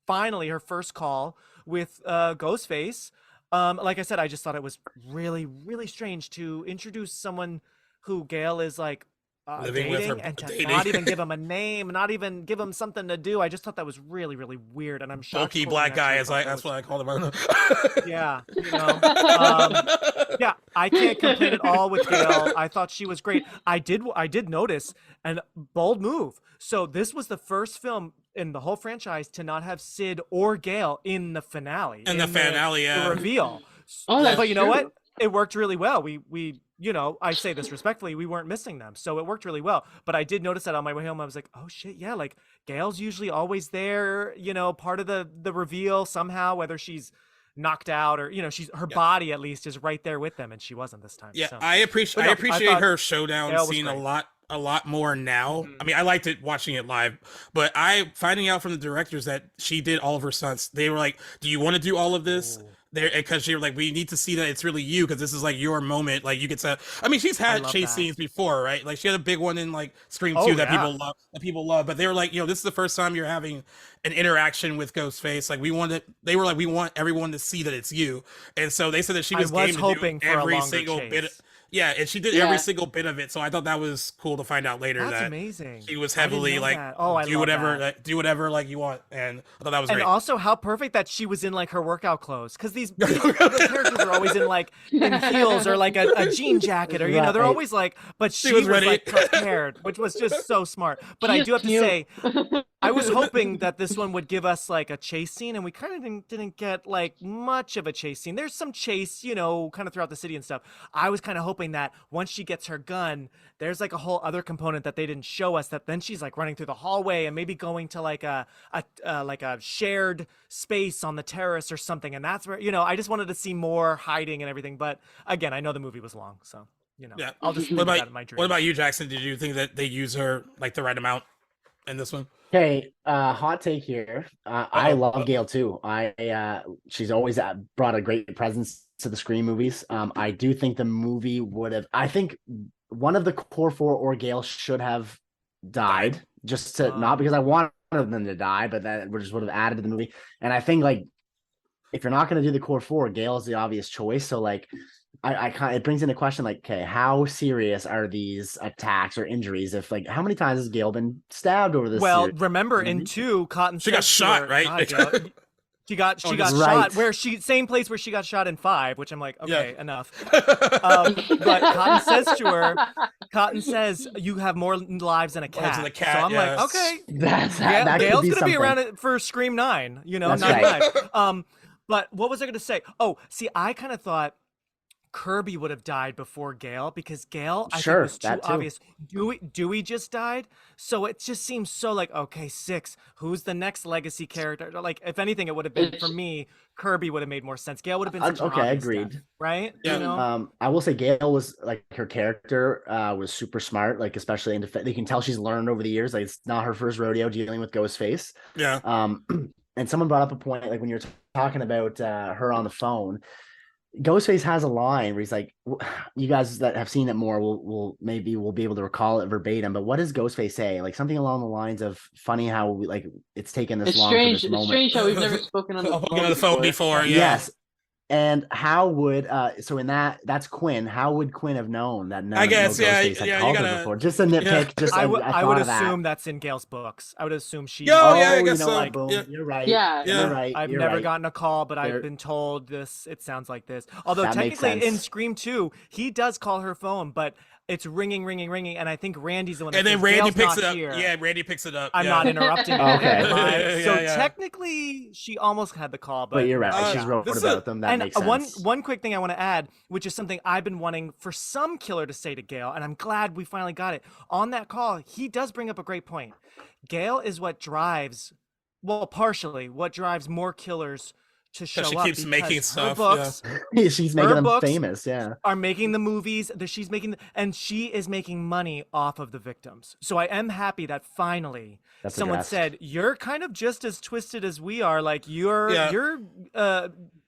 finally her first call with Ghostface. Like I said, I just thought it was really, really strange to introduce someone who Gale is like living with her, and to not even give him a name, not even give him something to do. I just thought that was really, really weird. And I'm shocked. Bulky black guy, that's what I called him. Yeah, I can't complain at all with Gale. I thought she was great. I did notice, and bold move. So this was the first film in the whole franchise to not have Sid or Gale in the finale. The reveal. But you know what? It worked really well. We I say this respectfully, we weren't missing them. So it worked really well. But I did notice that on my way home, I was like, oh shit, yeah, like Gale's usually always there, part of the reveal somehow, whether she's knocked out or, she's her body at least is right there with them, and she wasn't this time. Yeah, so. I appreciate her showdown scene a lot more now. I mean, I liked it watching it live, but finding out from the directors that she did all of her stunts, they were like, do you want to do all of this? Because you're like, we need to see that it's really you, because this is like your moment. Like you get to, I mean, she's had chase scenes before, right? Like she had a big one in like Scream 2 that people love. But they were like, this is the first time you're having an interaction with Ghostface. Like we want everyone to see that it's you. And so they said that she was game to do every single bit. Yeah, and she did every single bit of it, so I thought that was cool to find out later. That's amazing. She was heavily like, do whatever like you want, and I thought that was great. And also, how perfect that she was in like her workout clothes, because these characters are always in heels or like a jean jacket, or they're always like, but she was ready. Like prepared, which was just so smart. But I do have to say, I was hoping that this one would give us like a chase scene, and we kind of didn't get like much of a chase scene. There's some chase, kind of throughout the city and stuff. I was kind of hoping that once she gets her gun, there's like a whole other component that they didn't show us, that then she's like running through the hallway and maybe going to like a shared space on the terrace or something. And that's where, I just wanted to see more hiding and everything. But again, I know the movie was long, so, yeah. I'll just leave that in my dream. What about you, Jackson? Did you think that they use her like the right amount? in this one. Okay, hot take here. I love Gail too. She's always brought a great presence to the Scream movies. I do think the movie would have. I think one of the core four or Gail should have died, just to not because I wanted them to die, but that just would have added to the movie. And I think like if you're not going to do the core four, Gail is the obvious choice. So like. It brings into question like, okay, how serious are these attacks or injuries? If like, how many times has Gail been stabbed over this? Well, remember in 2, Cotton. She got shot, right? She got shot where same place where she got shot in 5, which I'm like, okay, enough. But Cotton says you have more lives than a cat. So I'm like, okay, Gail's gonna be around it for Scream 9, not 9. But what was I gonna say? Oh, see, I kind of thought Kirby would have died before Gail because Gail, I think, was too obvious. Dewey just died, so it just seems so like, okay, 6. Who's the next legacy character? Like, if anything, it would have been for me. Kirby would have made more sense. Gail would have been such an obvious death, right? Yeah. I will say Gail was like her character was super smart. Like especially in you can tell she's learned over the years. Like it's not her first rodeo dealing with Ghostface. Yeah. And someone brought up a point like when you're talking about her on the phone. Ghostface has a line where he's like, you guys that have seen it more will be able to recall it verbatim, but what does Ghostface say? Like something along the lines of funny how it's taken this long for this moment. It's strange how we've never spoken on the phone before. Yeah. Yes. And how would so in that's Quinn? How would Quinn have known that? I guess Ghostface had called her before? Just a nitpick. Just I would assume that's in Gail's books. I would assume she. I guess so. What, You're right. Yeah. You're right. I've never gotten a call, but I've been told this. It sounds like this. Although technically in Scream 2, he does call her phone, but it's ringing, and I think Randy's the one. And then Randy picks it up. Yeah, Randy picks it up. I'm not interrupting. Okay. So technically, she almost had the call, but you're right. She's wrote about them. That makes sense. One quick thing I want to add, which is something I've been wanting for some killer to say to Gail, and I'm glad we finally got it on that call. He does bring up a great point. Gail is what drives, partially what drives more killers to show up. She keeps making stuff. Books, she's making them famous. Yeah, are making the movies that she's making, and she is making money off of the victims. So I am happy that finally someone said, "You're kind of just as twisted as we are. Like you're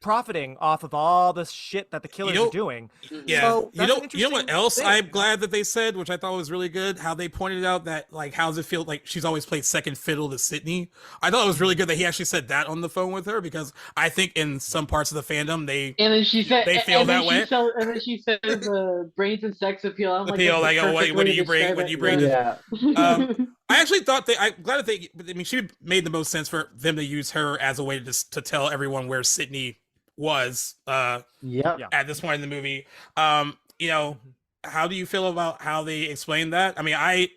profiting off of all the shit that the killers are doing." Yeah, so you know what else I'm glad that they said, which I thought was really good. How they pointed out that like, how does it feel like she's always played second fiddle to Sydney? I thought it was really good that he actually said that on the phone with her because I think in some parts of the fandom they feel that way. And then she says brains and sex appeal. I'm like, like, oh, what do you bring? What do you bring? Yeah. I actually thought I'm glad that she made the most sense for them to use her as a way to tell everyone where Sydney was. At this point in the movie. How do you feel about how they explained that? I mean, I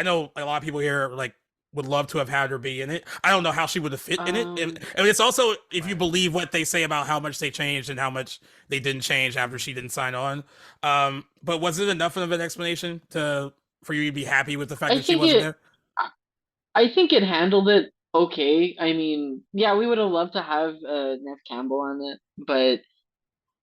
know a lot of people here like would love to have had her be in it. I don't know how she would have fit in it. And it's also, if you believe what they say about how much they changed and how much they didn't change after she didn't sign on. But was it enough of an explanation for you to be happy with the fact that she wasn't there? I think it handled it okay. I mean, yeah, we would have loved to have Nev Campbell on it, but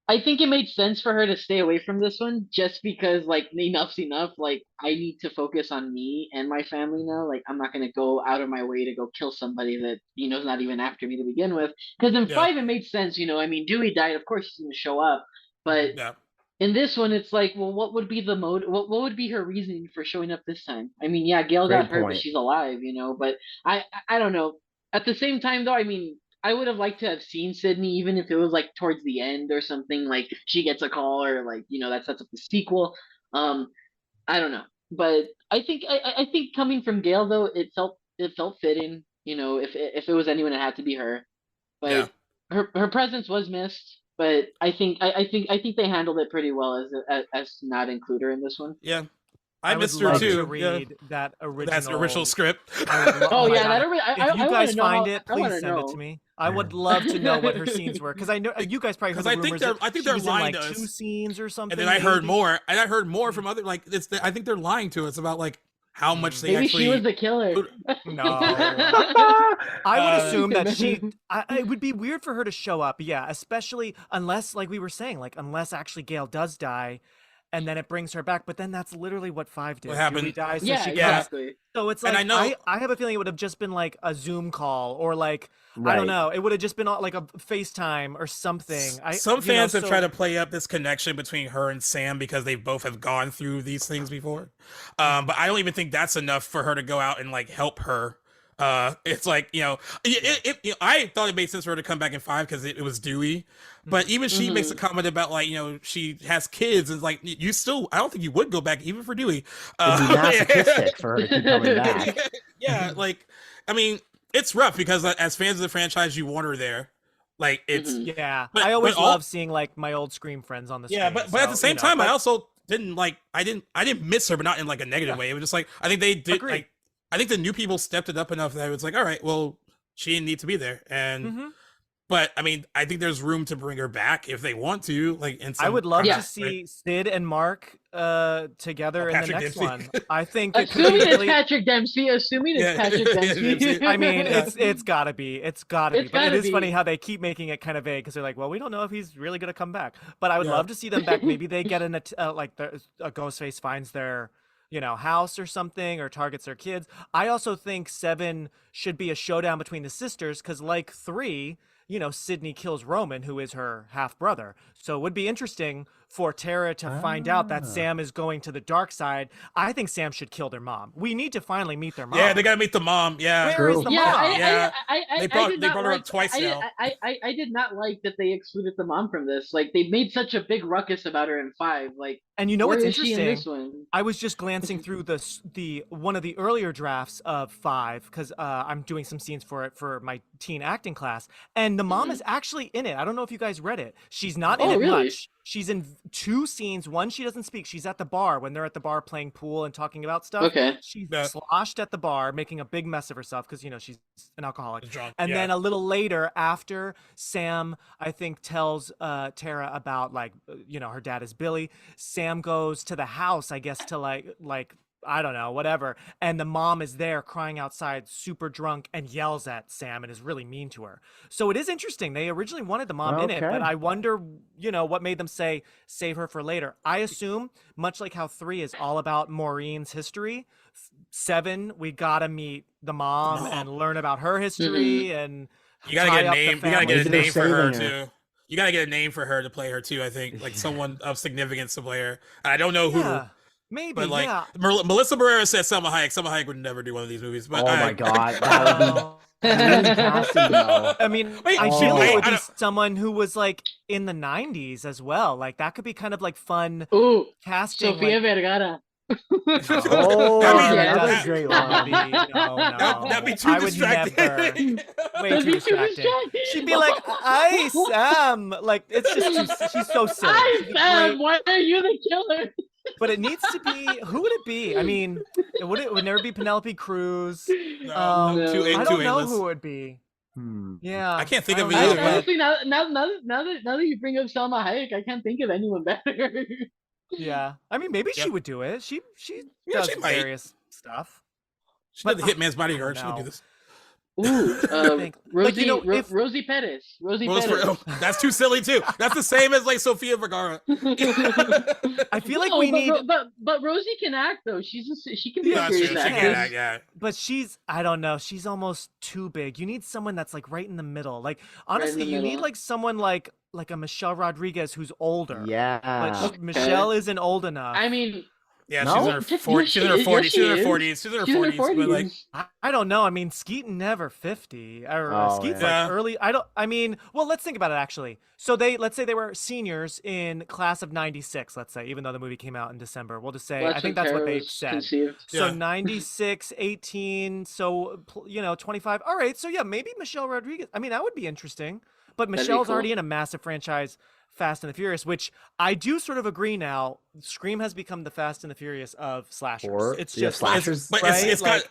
I think it made sense for her to stay away from this one just because, like, enough's enough. Like, I need to focus on me and my family now. Like, I'm not going to go out of my way to go kill somebody that, is not even after me to begin with. Because in 5, it made sense, I mean, Dewey died. Of course, she's going to show up. But in this one, it's like, well, what would be the mode? What would be her reasoning for showing up this time? I mean, yeah, Gail got hurt, but she's alive, But I don't know. At the same time, though, I mean, I would have liked to have seen Sydney, even if it was like towards the end or something, like she gets a call or like, that sets up the sequel. I don't know, but I think coming from Gail though, it felt fitting, if it was anyone, it had to be her, but her presence was missed, but I think they handled it pretty well as to not include her in this one. Yeah. I missed her too. To read that original script. If you guys find it, please send it to me. I would love to know what her scenes were because I know you guys probably heard the rumors. I think they're lying to us. 2 scenes or something. And then I heard more. And I heard more from other I think they're lying to us about like how much they actually. Maybe she was the killer. No. I would assume that it would be weird for her to show up. Yeah, especially unless, like we were saying, unless actually Gail does die. and then it brings her back. But then that's literally what 5 did. What happened? Dewey dies, so Yeah, she exactly. So it's like, and I have a feeling it would have just been like a Zoom call or like, Right. I don't know. It would have just been like a FaceTime or something. Some fans have tried to play up this connection between her and Sam because they both have gone through these things before. But I don't even think that's enough for her to go out and like help her. It's like, I thought it made sense for her to come back in 5 because it was Dewey. But even she makes a comment about like, she has kids and like I don't think you would go back even for Dewey. It'd be masochistic for her to keep coming back. Yeah, like, I mean, it's rough because as fans of the franchise, you want her there. Like it's But I always love seeing like my old Scream friends on the screen. Yeah, but at the same time, I also didn't like I didn't miss her, but not in like a negative way. It was just like I think they did like I think the new people stepped it up enough that it was like, all right, well, she didn't need to be there. And but I mean, I think there's room to bring her back if they want to. Like, I would love to see Sid and Mark together in the next one. I think assuming it's Patrick Dempsey. I mean, it's gotta be. But it is funny how they keep making it kind of vague because they're like, well, we don't know if he's really gonna come back. But I would love to see them back. Maybe they get like a Ghostface finds their house or something, or targets their kids. I also think 7 should be a showdown between the sisters because, like 3, Sydney kills Roman, who is her half brother. So it would be interesting for Tara to find out that Sam is going to the dark side. I think Sam should kill their mom. We need to finally meet their mom. Yeah, they gotta meet the mom. Yeah, where is the mom? They brought her up twice now. I did not like that they excluded the mom from this. Like they made such a big ruckus about her in 5. Like, and what's interesting? In this one? I was just glancing through the one of the earlier drafts of 5 because I'm doing some scenes for it for my teen acting class, and the mom is actually in it. I don't know if you guys read it. She's not in it much. She's in 2 scenes. One, she doesn't speak. She's at the bar when they're at the bar playing pool and talking about stuff. Okay. She's sloshed at the bar, making a big mess of herself because, she's an alcoholic. And then a little later, after Sam, I think, tells Tara about, like, her dad is Billy, Sam goes to the house, I guess, to like I don't know, whatever. And the mom is there crying outside, super drunk, and yells at Sam and is really mean to her. So it is interesting. They originally wanted the mom in it, but I wonder, what made them say, save her for later. I assume, much like how 3 is all about Maureen's history, 7, we gotta meet the mom and learn about her history and you gotta get a name. You gotta get a name for her too. You gotta get a name for her to play her too, I think. Like someone of significance to play her. I don't know who. Maybe, but like Melissa Barrera said, Selma Hayek. Selma Hayek would never do one of these movies. But my god, that would be casting though. I mean, ideally it would be someone who was like in the 90s as well. Like that could be kind of like fun casting. Sofia Vergara. Another great one. That'd be too distracting. Way too distracting. She'd be like, "I Sam." Like it's just she's so silly. I Sam. Why are you the killer? But it needs to be. Who would it be? I mean, it would never be Penelope Cruz. I don't know who it would be. Yeah, I can't think of it either. Honestly, now that you bring up Salma Hayek, I can't think of anyone better. Yeah, I mean, maybe she would do it. She does various stuff. She did the Hitman's Bodyguard. She would do this. Ooh, Rosie Pettis. Rosie Pettis. That's too silly too. That's the same as like Sofia Vergara. I feel like we need. But Rosie can act though. She can be a serious actress. Yeah. But I don't know. She's almost too big. You need someone that's like right in the middle. Like honestly, you need like someone like a Michelle Rodriguez who's older. Yeah. But Michelle isn't old enough. I mean. Yeah, she's in her 40s. She's in her 40s. She's in her 40s. But like, I don't know. I mean, Skeeton never 50. Skeeton's like early. Well, let's think about it actually. So let's say they were seniors in class of 96. Let's say, even though the movie came out in December, we'll just say I think that's what they said. Conceived. So 96, 18. So 25. All right. So yeah, maybe Michelle Rodriguez. I mean, that would be interesting. But Michelle's already in a massive franchise. Fast and the Furious, which I do sort of agree now. Scream has become the Fast and the Furious of slashers. It's just slashers, but it's got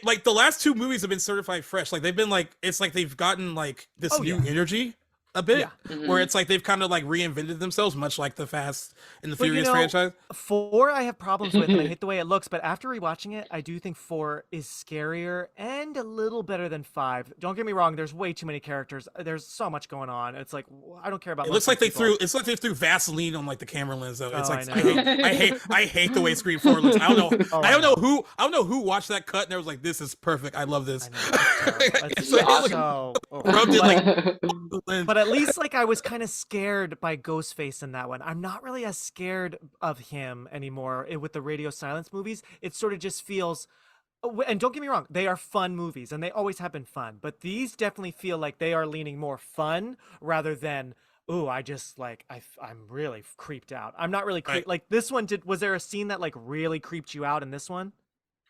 like the last 2 movies have been certified fresh. Like they've been like it's like they've gotten like this new energy. a bit, where it's like they've kind of like reinvented themselves, much like the Fast and the Furious franchise. 4 I have problems with, and I hate the way it looks, but after rewatching it, I do think 4 is scarier and a little better than 5. Don't get me wrong, there's way too many characters. There's so much going on. It's like, I don't care about it. Looks like they threw Vaseline on like the camera lens though. It's like I hate the way Scream 4 looks. I don't know who watched that cut and they was like, this is perfect. I love this. But at least like I was kind of scared by Ghostface in that one. I'm not really as scared of him anymore with the Radio Silence movies. It sort of just feels, and don't get me wrong, they are fun movies and they always have been fun, but these definitely feel like they are leaning more fun rather than, ooh, I just like, I'm really creeped out. I'm not really creeped. Like this one, was there a scene that like really creeped you out in this one?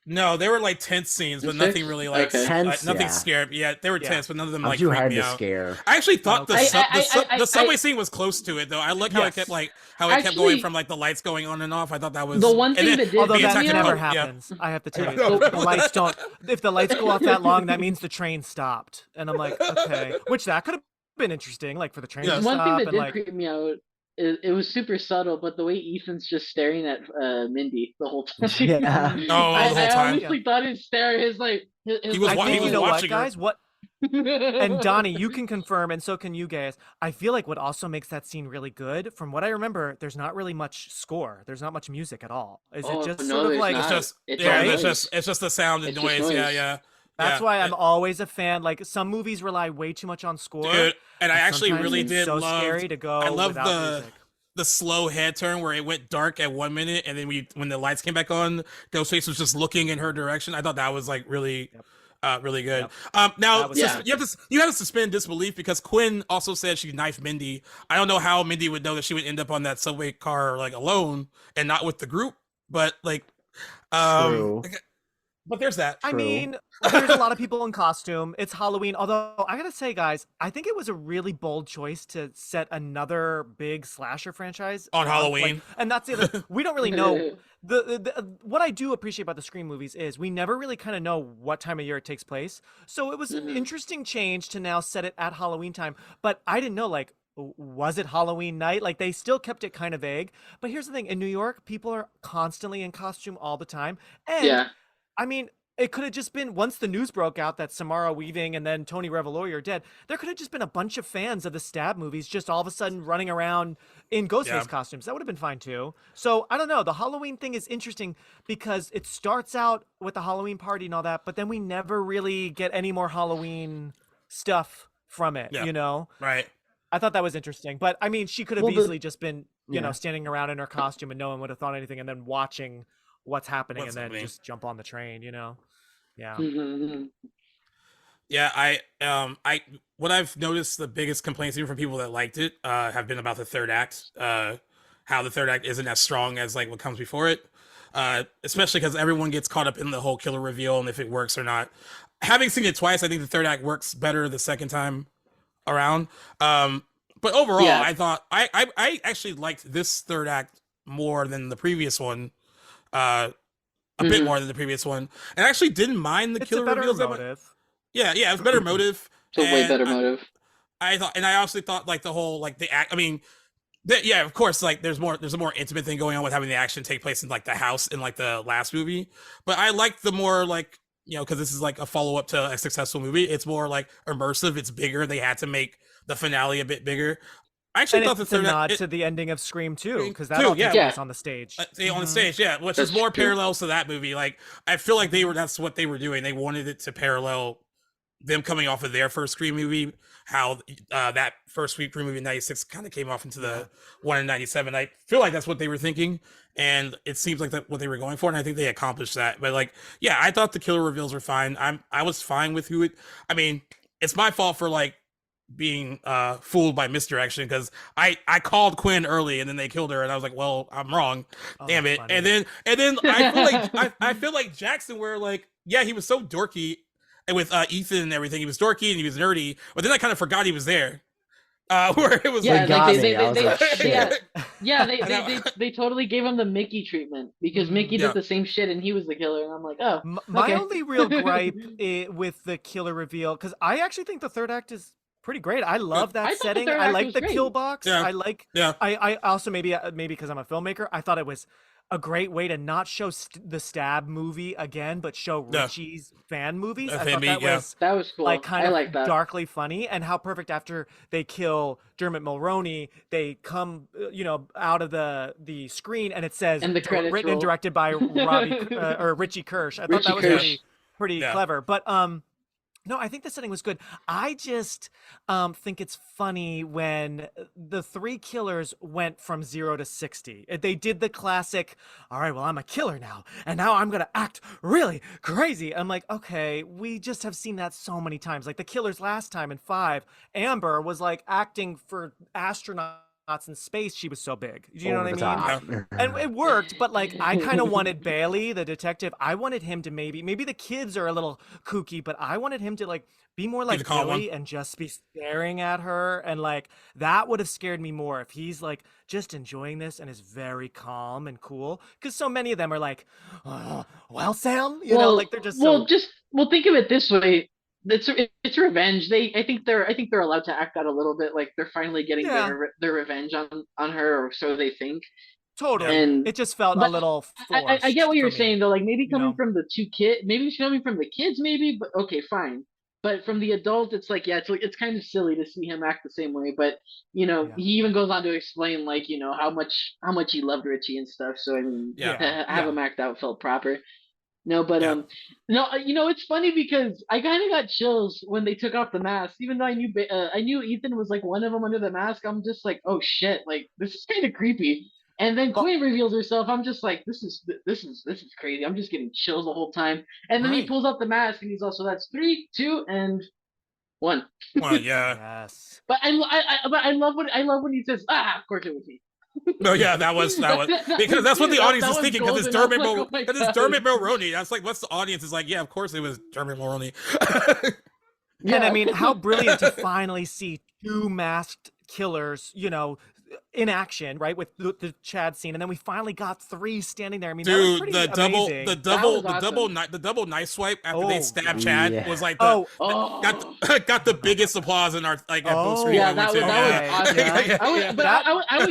No, they were like tense scenes, but nothing really like tense. Nothing scared. Yeah, they were tense, but none of them like too creeped hard me to out. Scare. I actually thought the subway scene was close to it though. I like how it kept kept going from like the lights going on and off. I thought that was the one thing that did. Although that never happens, I have to tell you, the lights don't. If the lights go off that long, that means the train stopped, and I'm like, okay, which that could have been interesting, like for the train to stop. One thing that did creep me out. It was super subtle, but the way Ethan's just staring at Mindy the whole time. Yeah. The whole time. I honestly thought his stare, he was watching guys. What? And Donnie, you can confirm, and so can you guys. I feel like what also makes that scene really good, from what I remember, there's not really much score. There's not much music at all. Is it just sort of like it's just the sound and noise. Yeah. That's why I'm always a fan. Like some movies rely way too much on score. Dude, and I actually really did love. Scary to go. I love music. The slow head turn where it went dark at 1 minute, and then when the lights came back on, Ghostface was just looking in her direction. I thought that was like really, really good. Now you have to suspend disbelief because Quinn also said she knifed Mindy. I don't know how Mindy would know that she would end up on that subway car like alone and not with the group, but like, True. But there's that. I mean, there's a lot of people in costume. It's Halloween. Although I gotta say, guys, I think it was a really bold choice to set another big slasher franchise on Halloween. And that's the other. We don't really know. What I do appreciate about the Scream movies is we never really kind of know what time of year it takes place. So it was an interesting change to now set it at Halloween time. But I didn't know, like, was it Halloween night? Like they still kept it kind of vague. But here's the thing: in New York, people are constantly in costume all the time, and I mean, it could have just been, once the news broke out that Samara Weaving and then Tony Revolori are dead, there could have just been a bunch of fans of the Stab movies just all of a sudden running around in Ghostface costumes. That would have been fine too. So I don't know. The Halloween thing is interesting because it starts out with the Halloween party and all that, but then we never really get any more Halloween stuff from it, you know? Right. I thought that was interesting. But I mean, she could have easily just been, you know, standing around in her costume and no one would have thought anything and then watching what's happening and then just jump on the train, you know? Yeah. Yeah, I what I've noticed the biggest complaints even from people that liked it have been about the third act, how the third act isn't as strong as like what comes before it, especially because everyone gets caught up in the whole killer reveal and if it works or not. Having seen it twice, I think the third act works better the second time around. But overall, I thought I actually liked this third act more than the previous one. A bit more than the previous one, and I actually didn't mind the killer reveals. Yeah, it was better motive. It's a way better motive. I thought, and I also thought like the whole like the act. I mean, of course, like there's a more intimate thing going on with having the action take place in like the house in like the last movie. But I like the more like because this is like a follow up to a successful movie. It's more like immersive. It's bigger. They had to make the finale a bit bigger. I actually thought it's a nod to the ending of Scream 2 because that all takes place on the stage. On the stage, which is more parallels to that movie. Like I feel like that's what they were doing. They wanted it to parallel them coming off of their first Scream movie, how that first Scream movie in '96 kind of came off into the one in '97. I feel like that's what they were thinking, and it seems like that's what they were going for, and I think they accomplished that. But like, I thought the killer reveals were fine. I was fine with who it. I mean, it's my fault for like being fooled by misdirection because I called Quinn early and then they killed her and I was like, well, I'm wrong, damn it. And then I feel like Jackson where like he was so dorky and with Ethan and everything, he was dorky and he was nerdy, but then I kind of forgot he was there. Where it was they totally gave him the Mickey treatment because Mickey did the same shit and he was the killer and I'm like, my only real gripe with the killer reveal, because I actually think the third act is pretty great. I love that I thought the setting. third I act like was the great. kill box. Yeah. I like. Yeah. I also maybe because I'm a filmmaker, I thought it was a great way to not show the Stab movie again, but show Richie's fan movies. I thought that was cool. like kind I of like that. darkly funny, and how perfect after they kill Dermot Mulroney, they come out of the screen and it says and the credits written roll. and directed by Richie Kirsch. I thought that was pretty clever, but no, I think the setting was good. I just think it's funny when the three killers went from 0 to 60. They did the classic, all right, well, I'm a killer now, and now I'm going to act really crazy. I'm like, okay, we just have seen that so many times. Like the killers last time in 5, Amber was like acting for astronauts in space. She was so big. You know what I mean? And it worked, but like I kind of wanted Bailey, the detective, I wanted him to maybe the kids are a little kooky, but I wanted him to like be more like Billy and just be staring at her, and like that would have scared me more if he's like just enjoying this and is very calm and cool, because so many of them are like, well, Sam, you know, like they're just think of it this way. It's revenge. I think they're allowed to act out a little bit, like they're finally getting their revenge on her, or so they think. Totally. And it just felt a little forced. I get what you're saying though. Like maybe coming from the two kids, maybe it's coming from the kids, maybe. But okay, fine. But from the adult, it's like it's kind of silly to see him act the same way. But he even goes on to explain like how much he loved Richie and stuff. So I mean, to have him act out felt proper. No, but no, it's funny because I kind of got chills when they took off the mask. Even though I knew Ethan was like one of them under the mask, I'm just like, oh shit, like this is kind of creepy. And then Queen reveals herself. I'm just like, this is crazy. I'm just getting chills the whole time. And then he pulls up the mask, and he's also that's 3, 2, and 1. Yes. But I love when he says, of course it was me. No, yeah, that was because that's what the audience is thinking, because it's Dermot Mulroney. That's like what's the audience is like. Yeah, of course it was Dermot Mulroney. And I mean, how brilliant to finally see 2 masked killers, in action, right, with the Chad scene, and then we finally got 3 standing there. I mean, dude, the double knife swipe after they stabbed Chad was like got the biggest applause in our like at both screen. Yeah, that was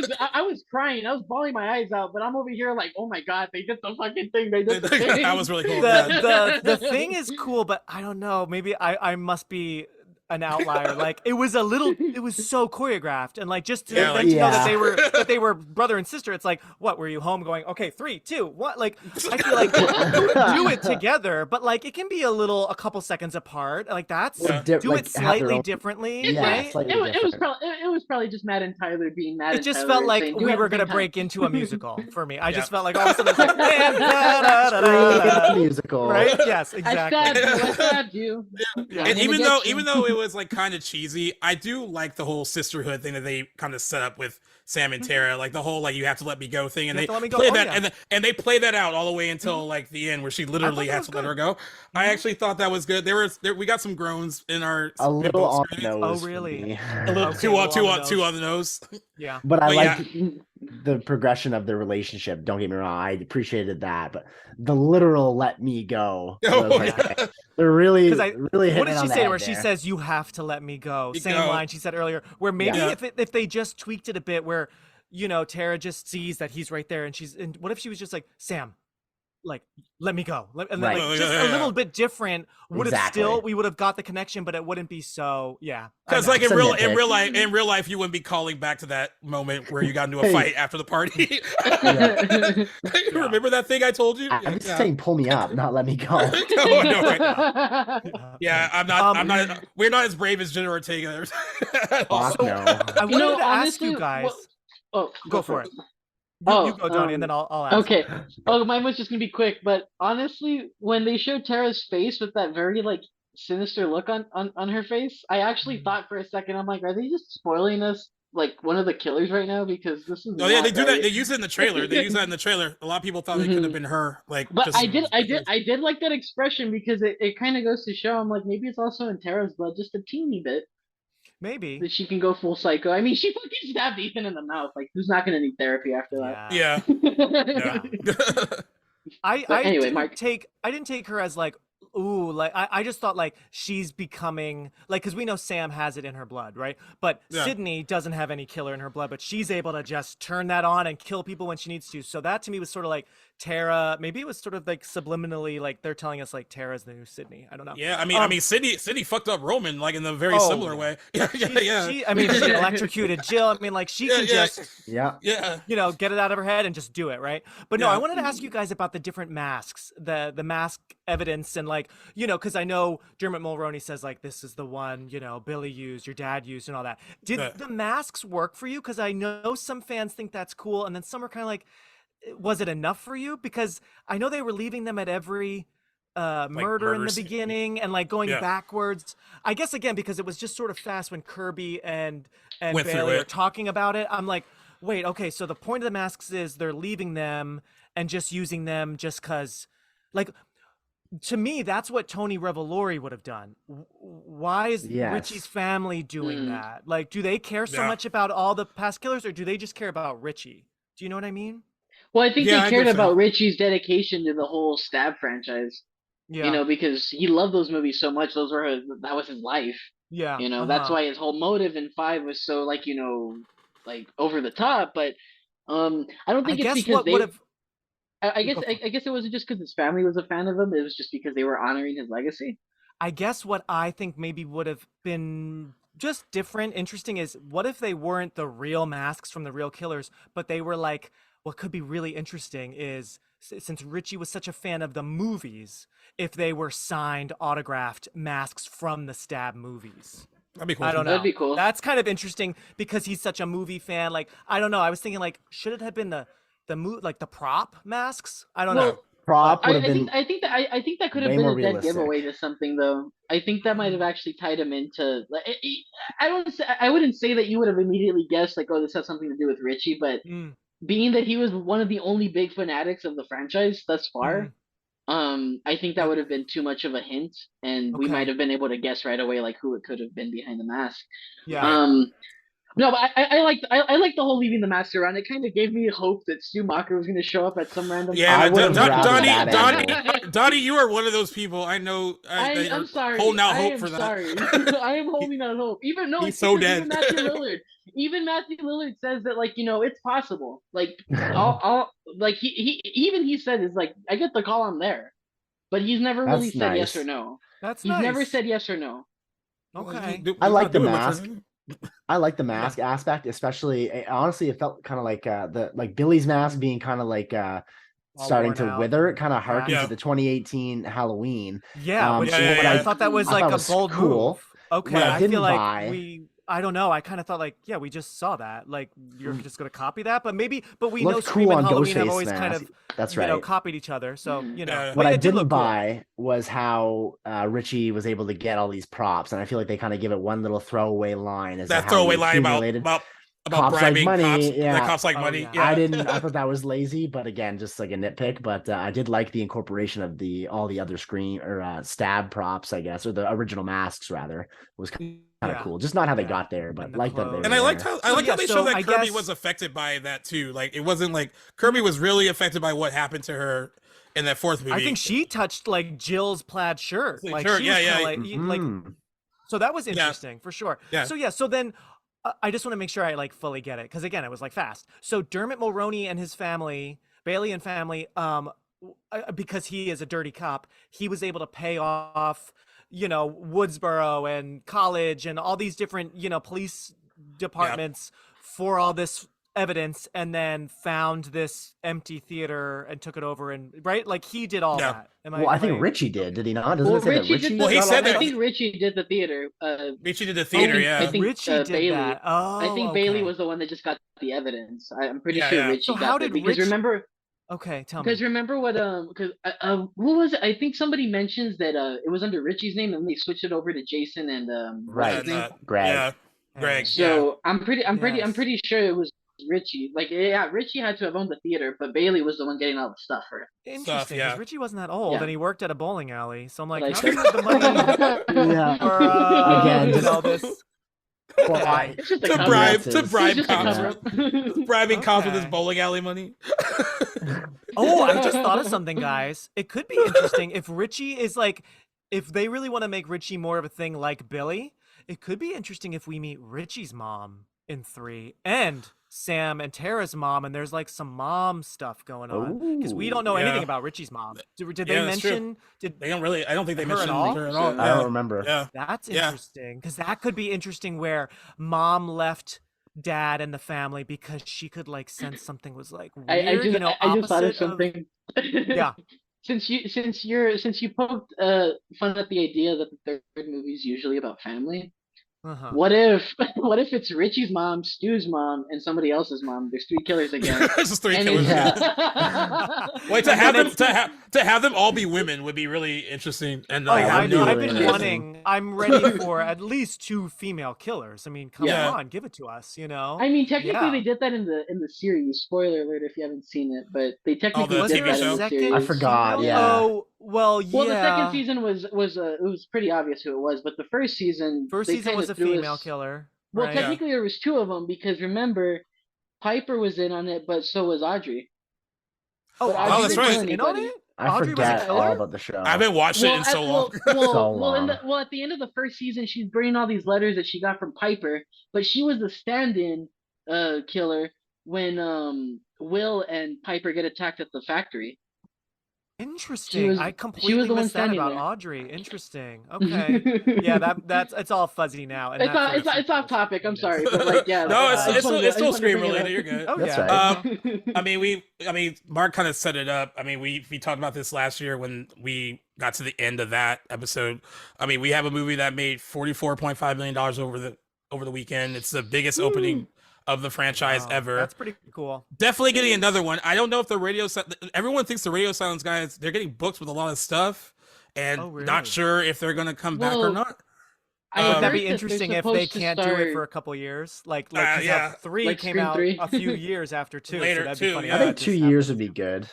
awesome. I was crying. I was bawling my eyes out, but I'm over here like, oh my god, they did the fucking thing. They did the thing. That was really cool. The thing is cool, but I don't know. Maybe I must be an outlier. Like it was so choreographed, and like just to know that they were brother and sister. It's like, what, were you home going, okay, 3, 2, 1? Like I feel like do it together, but like it can be a couple seconds apart. Like that's do it slightly differently. Right? It was probably just Matt and Tyler being mad. It just felt like we were gonna break into a musical for me. I just felt like all of a sudden it's like musical, right? Yes, exactly. I stabbed you. And even though it was like kind of cheesy, I do like the whole sisterhood thing that they kind of set up with Sam and Tara, like the whole like you have to let me go thing, and they play that and they play that out all the way until like the end where she literally has to let her go. I actually thought that was good. We got some groans in our a little on the nose. Oh really? A little two on the nose. Yeah, but I like the progression of the relationship. Don't get me wrong, I appreciated that, but the literal "let me go." They're really hitting what did she say to her? there. She says, "You have to let me go." Same line she said earlier. Where maybe if they just tweaked it a bit, where Tara just sees that he's right there, and what if she was just like, Sam, like, let me go, and then a little bit different would have still, we would have got the connection, but it wouldn't be so because like in real life you wouldn't be calling back to that moment where you got into a fight after the party. Remember that thing I told you? I'm just saying pull me up, not let me go. no, right now. Yeah, I'm not we're not as brave as Jenna Ortega. No. I wanted to ask you guys. Go for it. You go, Donnie, and then I'll ask. Okay. Mine was just gonna be quick, but honestly, when they showed Tara's face with that very like sinister look on her face, I actually thought for a second, I'm like, are they just spoiling us like one of the killers right now? Because this is. Oh yeah, they do that. They use it in the trailer. A lot of people thought it could have been her. Like, but I did like that expression because it kind of goes to show. I'm like, maybe it's also in Tara's blood, just a teeny bit. Maybe that she can go full psycho. I mean, she fucking stabbed Ethan in the mouth. Like, who's not going to need therapy after that? Yeah. I didn't take her as like Ooh, like I just thought like she's becoming like, because we know Sam has it in her blood, right? But Sydney doesn't have any killer in her blood, but she's able to just turn that on and kill people when she needs to. So that to me was sort of like Tara. Maybe it was sort of like subliminally like they're telling us like Tara's the new Sydney. I don't know. Yeah, I mean, Sydney fucked up Roman like in a very similar way. Yeah. She electrocuted Jill. I mean, like she can just get it out of her head and just do it, right? But no, I wanted to ask you guys about the different masks, the mask evidence, and like, because I know Dermot Mulroney says like this is the one Billy used, your dad used, and all that. Did the masks work for you? Because I know some fans think that's cool, and then some are kind of like, was it enough for you? Because I know they were leaving them at every murder in the beginning and like going backwards. I guess again because it was just sort of fast when Kirby and Bailey were talking about it. I'm like, wait, okay, so the point of the masks is they're leaving them and just using them just because, like, to me, that's what Tony Revolori would have done. Why is Richie's family doing that? Like, do they care so much about all the past killers, or do they just care about Richie? Do you know what I mean? Well, I think they cared about Richie's dedication to the whole Stab franchise. Yeah. Because he loved those movies so much. That was his life. Yeah. That's why his whole motive in 5 was so like, like over the top. But I don't think it's because I guess it wasn't just because his family was a fan of him. It was just because they were honoring his legacy. I guess what I think maybe would have been just different, interesting is what if they weren't the real masks from the real killers, but they were like, what could be really interesting is since Richie was such a fan of the movies, if they were signed, autographed masks from the Stab movies. That'd be cool. I don't know. That'd be cool. That's kind of interesting because he's such a movie fan. Like, I don't know. I was thinking like, should it have been the prop masks? I don't know. Prop would have been. I think that could have been a dead giveaway to something though. I think that might have actually tied him into. Like, I wouldn't say that you would have immediately guessed like, oh, this has something to do with Richie, but being that he was one of the only big fanatics of the franchise thus far, I think that would have been too much of a hint, and we might have been able to guess right away like who it could have been behind the mask. Yeah. No, but I like the whole leaving the mask around. It kind of gave me hope that Schumacher was going to show up at some random. Yeah, Donnie, you are one of those people. I know. I'm sorry. Holding out hope for that. Sorry, I am holding out hope. He's so dead. Even Matthew Lillard says that like it's possible. Like I'll like he said is like I get the call, I'm there, but he's never really said yes or no. He's never said yes or no. Okay. I like the mask. I like the mask aspect, especially. Honestly, it felt kind of like Billy's mask being kind of like starting to wither. It kind of harkens to the 2018 Halloween. Yeah, I thought that was like a bold move. Okay, I feel like I don't know. I kind of thought like, we just saw that. Like you're just going to copy that, but we know Scream and Halloween have always kind of copied each other. So what I didn't buy was how Richie was able to get all these props, and I feel like they kind of give it one little throwaway line. That throwaway line about bribing money. Cops like money. Yeah. I thought that was lazy, but again, just like a nitpick. But I did like the incorporation of all the other Scream or Stab props, I guess, or the original masks rather. It was kind of cool. Just not how they got there, but like that. And I liked how they showed that Kirby was affected by that too. Like it wasn't like Kirby was really affected by what happened to her in that fourth movie. I think she touched like Jill's plaid shirt. Like sure, she was like so that was interesting for sure. Yeah. So then I just want to make sure I like fully get it because again, it was like fast. So Dermot Mulroney and his family, Bailey and family, because he is a dirty cop, he was able to pay off, Woodsboro and college and all these different, police departments for all this evidence, and then found this empty theater and took it over and like he did all that. I think Richie did he not? Doesn't it say that Richie? Well, he said that. I think Richie did the theater. Richie did the theater. I think Richie did Bailey. That. Oh, I think Bailey was the one that just got the evidence. I'm pretty sure Richie so got it because remember. Okay, tell me. Because remember what what was it? I think somebody mentions that it was under Richie's name and they switched it over to Jason and Greg. Yeah, Greg. So I'm pretty sure it was Richie. Like Richie had to have owned the theater, but Bailey was the one getting all the stuff for it. Interesting, because Richie wasn't that old and he worked at a bowling alley. So I'm like, how do you have the money for again all this? To bribe cops, bribing cops with his bowling alley money. I just thought of something, guys. It could be interesting if Richie is like if they really want to make Richie more of a thing like Billy, it could be interesting if we meet Richie's mom in 3 and Sam and Tara's mom, and there's like some mom stuff going on because we don't know anything about Richie's mom. Did they mention? They don't really? I don't think they mentioned her at all. I don't remember. Yeah, that's interesting because that could be interesting where mom left dad and the family because she could like sense something was like weird. I just thought of something. Yeah. Since you poked fun at the idea that the third movie is usually about family. What if it's Richie's mom, Stu's mom, and somebody else's mom? There's 3 killers again. There's just 3 killers. Wait, to have them all be women would be really interesting. And I've been wanting. I'm ready for at least 2 female killers. I mean, come on, give it to us. I mean, technically they did that in the series. Spoiler alert if you haven't seen it, but they technically did that in the series. I forgot. Yeah. Oh well, yeah. Well, the second season was it was pretty obvious who it was, but the first season was a female killer. Well, technically there was 2 of them because remember, Piper was in on it, but so was Audrey. That's right. In on it? I forget all about the show. I haven't watched it in so long. At the end of the first season, she's bringing all these letters that she got from Piper, but she was the stand-in killer when Will and Piper get attacked at the factory. Interesting. I completely missed that about Audrey. Interesting. Okay. Yeah, that's it's all fuzzy now. And it's off topic. I'm sorry, but like no, it's still Scream related. You're good. Oh, that's right. I mean, Mark kind of set it up. I mean, we talked about this last year when we got to the end of that episode. I mean, we have a movie that made $44.5 million over the weekend. It's the biggest opening of the franchise ever. That's pretty cool. Definitely getting another one. I don't know if everyone thinks the Radio Silence guys, they're getting booked with a lot of stuff and not sure if they're going to come back or not. Would that be interesting if they can't do it for a couple years? Like 3 came out a few years after 2. Later, so that'd be funny. I think 2 years would be good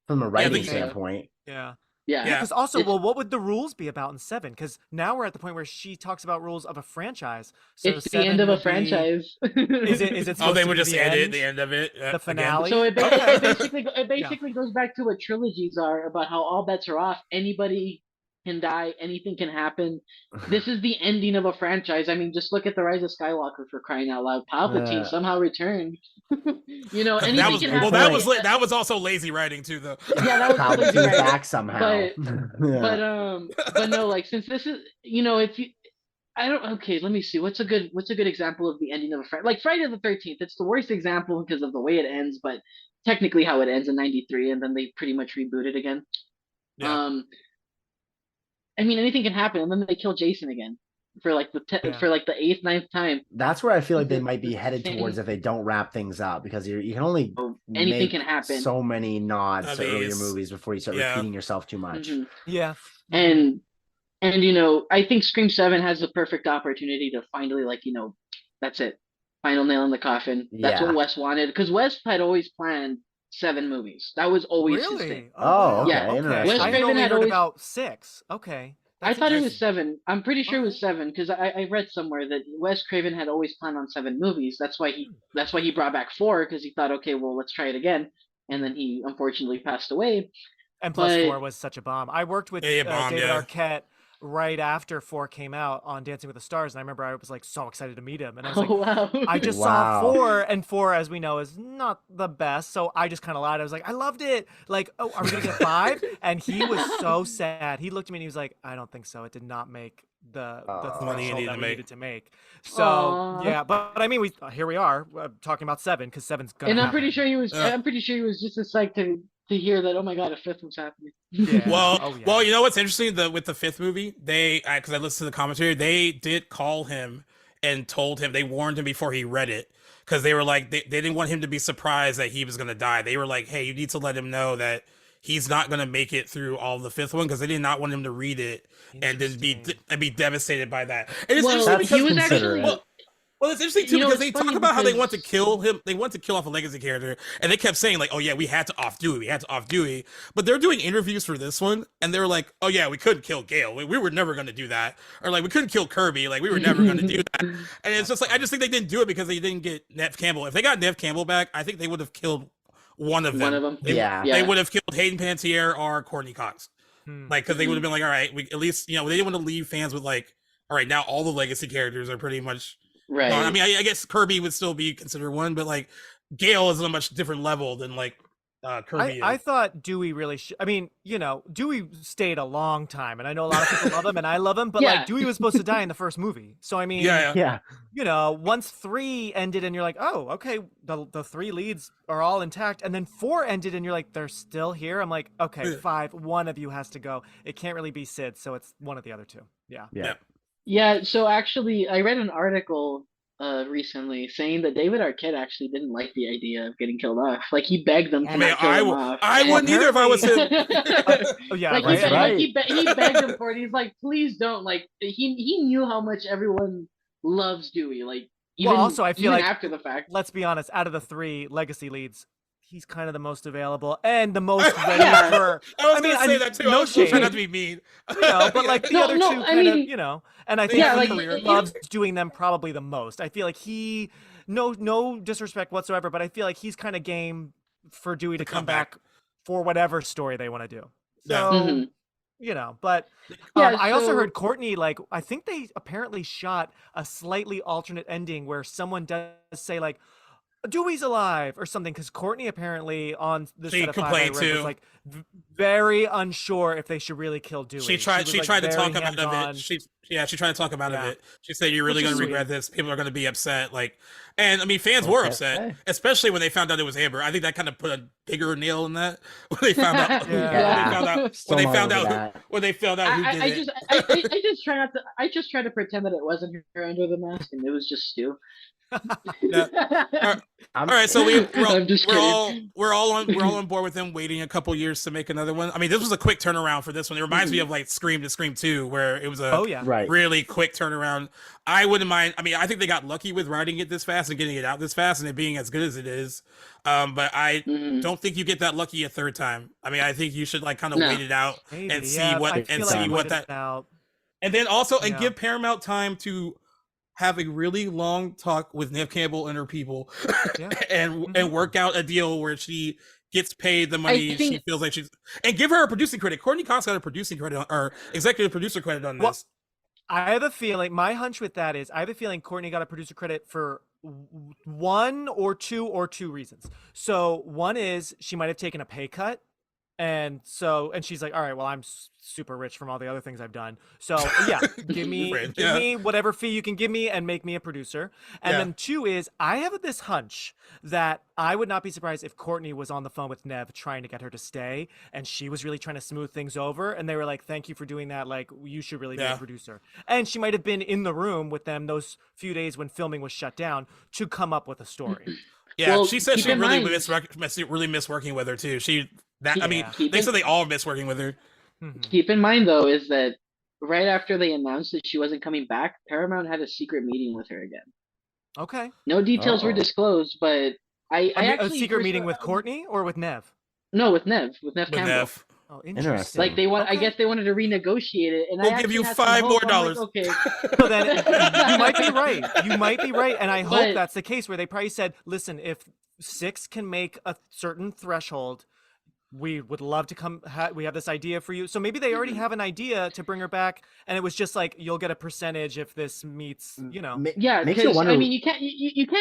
from a writing standpoint. Yeah. Because also, what would the rules be about in 7? Because now we're at the point where she talks about rules of a franchise. So it's the end of a franchise. Is it? They would just end it. The end of it. The finale. So it basically goes back to what trilogies are about. How all bets are off. Anybody can die. Anything can happen. This is the ending of a franchise. I mean, just look at the Rise of Skywalker, for crying out loud. Palpatine somehow returned. Anything can happen. Well, that was also lazy writing too, though. Yeah, that was Palpatine back somehow. But no, like since this is if you. Let me see. What's a good example of the ending of a franchise? Like Friday the 13th. It's the worst example because of the way it ends, but technically how it ends in '93, and then they pretty much reboot it again. Yeah. I mean, anything can happen, and then they kill Jason again for like the 8th, 9th time. That's where I feel like they might be headed towards if they don't wrap things up, because you can only anything can happen. So many nods to earlier movies before you start repeating yourself too much. Mm-hmm. Yeah, and I think Scream 7 has the perfect opportunity to finally that's it, final nail in the coffin. That's what Wes wanted, because Wes had always planned 7 movies. That was always his thing. Oh, okay. Yeah. Interesting. I only heard about 6. Okay. I thought it was 7. I'm pretty sure it was 7 because I read somewhere that Wes Craven had always planned on 7 movies. That's why he brought back 4, because he thought, okay, well, let's try it again. And then he unfortunately passed away. And plus 4 was such a bomb. I worked with David Arquette right after 4 came out on Dancing with the Stars, and I remember I was like so excited to meet him, and I was like, I just saw 4, and 4, as we know, is not the best, so I just kind of lied. I was like, I loved it. Like, oh, are we gonna get 5? And he was so sad. He looked at me and he was like, I don't think so. It did not make the threshold that we needed to make. So yeah, but I mean, here we are talking about 7, because 7's gonna. And happen. I'm pretty sure he was just as psyched to hear that, oh my god, a 5th was happening. Yeah. Well, you know what's interesting? With the 5th movie, because I listened to the commentary, they did call him and told him, they warned him before he read it, because they were like, they didn't want him to be surprised that he was going to die. They were like, hey, you need to let him know that he's not going to make it through all of the 5th one, because they did not want him to read it and then be devastated by that. And it's interesting because he was actually. Well, it's interesting too, because they talk about how they want to kill him. They want to kill off a legacy character, and they kept saying like, "Oh yeah, we had to off Dewey." But they're doing interviews for this one, and they're like, "Oh yeah, we couldn't kill Gale. We were never going to do that." Or like, "We couldn't kill Kirby. Like, we were never going to do that." And it's just like, I just think they didn't do it because they didn't get Neve Campbell. If they got Neve Campbell back, I think they would have killed one of them. They would have killed Hayden Panettiere or Courtney Cox. Like, because they would have been like, all right, we at least, they didn't want to leave fans with like, all right, now all the legacy characters are pretty much right. gone. I mean, I guess Kirby would still be considered one, but like Gale is on a much different level than like Kirby. I thought Dewey really Dewey stayed a long time, and I know a lot of people love him, and I love him, but like Dewey was supposed to die in the first movie. So I mean, once 3 ended and you're like, oh, okay, the 3 leads are all intact, and then 4 ended and you're like, they're still here. I'm like, okay, 5, one of you has to go. It can't really be Sid, so it's one of the other 2. Yeah. So actually, I read an article recently saying that David Arquette actually didn't like the idea of getting killed off. Like, he begged them to not kill him off. I wouldn't either if I was him. He begged him for it. He's like, please don't. Like, he knew how much everyone loves Dewey. Like, even, also I feel like after the fact. Let's be honest. Out of the 3 legacy leads, he's kind of the most available and the most ready for. I was going to say that too. No shade. Try not to be mean. But like the other 2 kind of, and I think his career loves doing them probably the most. I feel like no disrespect whatsoever, but I feel like he's kind of game for Dewey to come back for whatever story they want to do. So, but I also heard Courtney, like, I think they apparently shot a slightly alternate ending where someone does say like, Dewey's alive or something, because Courtney apparently on the set of 5 was like very unsure if they should really kill Dewey. She tried to talk him out of it. She tried to talk him out of it. She said, "You're really going to regret this. People are going to be upset." Like, and I mean, fans were upset, especially when they found out it was Amber. I think that kind of put a bigger nail in that when they found out. When they found out who did it. I just try to pretend that it wasn't her under the mask, and it was just Stu. All right, so we're all on board with them waiting a couple years to make another one. I mean, this was a quick turnaround for this one. It reminds me of like Scream to Scream 2, where it was a really quick turnaround. I wouldn't mind. I mean, I think they got lucky with writing it this fast and getting it out this fast and it being as good as it is. But I don't think you get that lucky a third time. I mean, I think you should like kind of wait it out and see what that. And then also give Paramount time to have a really long talk with Neve Campbell and her people and work out a deal where she gets paid the money she feels like she's, and give her a producing credit. Courtney Cox got a producing credit or executive producer credit on this. I have a feeling, my hunch with that is, I have a feeling Courtney got a producer credit for 1 or 2 reasons. So one is she might have taken a pay cut. And she's like, all right, well, I'm super rich from all the other things I've done. So give me whatever fee you can give me and make me a producer. And then 2 is, I have this hunch that I would not be surprised if Courtney was on the phone with Neve trying to get her to stay. And she was really trying to smooth things over. And they were like, thank you for doing that. Like, you should really be a producer. And she might have been in the room with them those few days when filming was shut down to come up with a story. She said she really missed working with her too. They said they all miss working with her. Keep in mind, though, is that right after they announced that she wasn't coming back, Paramount had a secret meeting with her again. Okay. No details were disclosed, but I actually... A secret meeting with Courtney or with Neve? No, with Neve Campbell. Oh, interesting. Like I guess they wanted to renegotiate it, and we'll give you $5 more. Like, okay. So then you might be right. You might be right, and I hope that's the case where they probably said, "Listen, if 6 can make a certain threshold, we would love to come. We have this idea for you." So maybe they already have an idea to bring her back, and it was just like, you'll get a percentage if this meets, Yeah, because I mean, you can't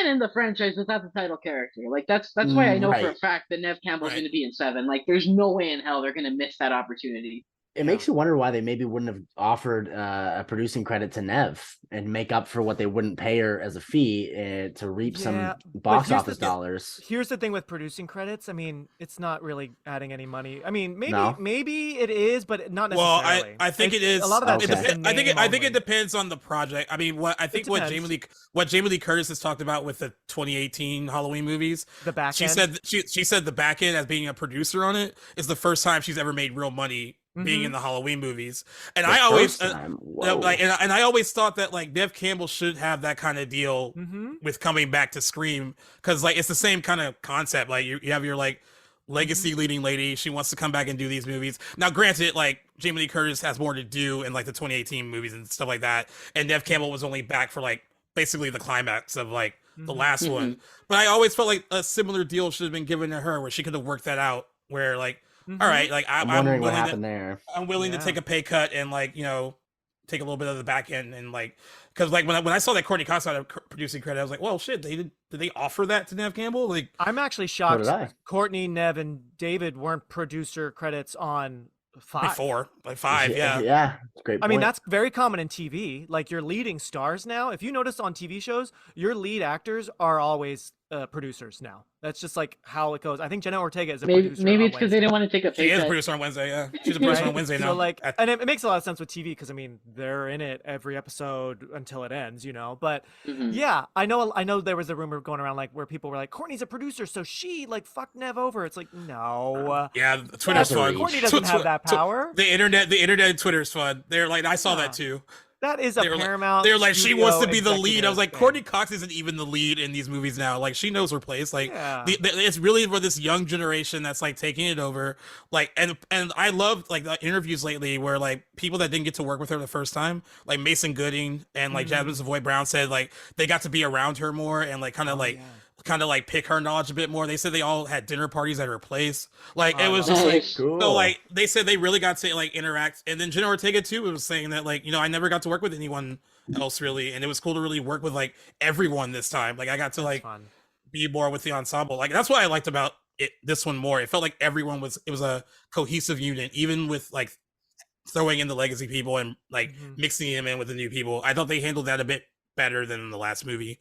end the franchise without the title character. Like that's why I know for a fact that Neve Campbell's going to be in 7. Like, there's no way in hell they're going to miss that opportunity. It makes you wonder why they maybe wouldn't have offered a producing credit to Neve and make up for what they wouldn't pay her as a fee to reap some box office dollars. Here's the thing with producing credits. I mean, it's not really adding any money. I mean, maybe it is, but not necessarily. Well, I think it is. A lot of that. I think it depends on the project. I mean, what Jamie Lee Curtis has talked about with the 2018 Halloween movies. The back end. She said the back end as being a producer on it is the first time she's ever made real money. Being in the Halloween movies, and I always I always thought that like Neve Campbell should have that kind of deal with coming back to Scream, because like it's the same kind of concept. Like you have your like legacy leading lady, she wants to come back and do these movies. Now, granted, like Jamie Lee Curtis has more to do in like the 2018 movies and stuff like that, and Neve Campbell was only back for like basically the climax of like the last one. But I always felt like a similar deal should have been given to her, where she could have worked that out, where like all right, like I'm wondering what happened there. there. I'm willing to take a pay cut and like, take a little bit of the back end and like, because like when I saw that Courtney Cox had a producing credit, I was like, well, shit, did they offer that to Nev Campbell? Like, I'm actually shocked. Courtney, Nev, and David weren't producer credits on 5. 5, yeah. Yeah, great point. I mean, that's very common in TV. Like, your leading stars now, if you notice on TV shows, your lead actors are always producers now. That's just like how it goes. I think Jenna Ortega is a producer. Maybe it's because they didn't want to take a pay cut. She is a producer on Wednesday, yeah. She's a producer on Wednesday now. So like, and it makes a lot of sense with TV because I mean they're in it every episode until it ends, But yeah, I know there was a rumor going around like where people were like, Courtney's a producer, so she like fucked Nev over. It's like no. Yeah, Twitter's fun. Courtney doesn't have that power. The internet and Twitter's fun. They're like, I saw that too. That is a Paramount. They're like, she wants to be the lead. I was like, Courtney Cox isn't even the lead in these movies now. Like, she knows her place. Like, it's really for this young generation that's like taking it over. Like, and I loved like the interviews lately where like people that didn't get to work with her the first time, like Mason Gooding and like Jasmine Savoy Brown said like they got to be around her more and like kind of like pick her knowledge a bit more. They said they all had dinner parties at her place. Like it was just like cool. So like they said they really got to like interact. And then Jenna Ortega too was saying that like, I never got to work with anyone else really. And it was cool to really work with like everyone this time. Like I got to like be more with the ensemble. Like that's what I liked about this one more. It felt like everyone was a cohesive unit, even with like throwing in the legacy people and like mixing them in with the new people. I thought they handled that a bit better than in the last movie.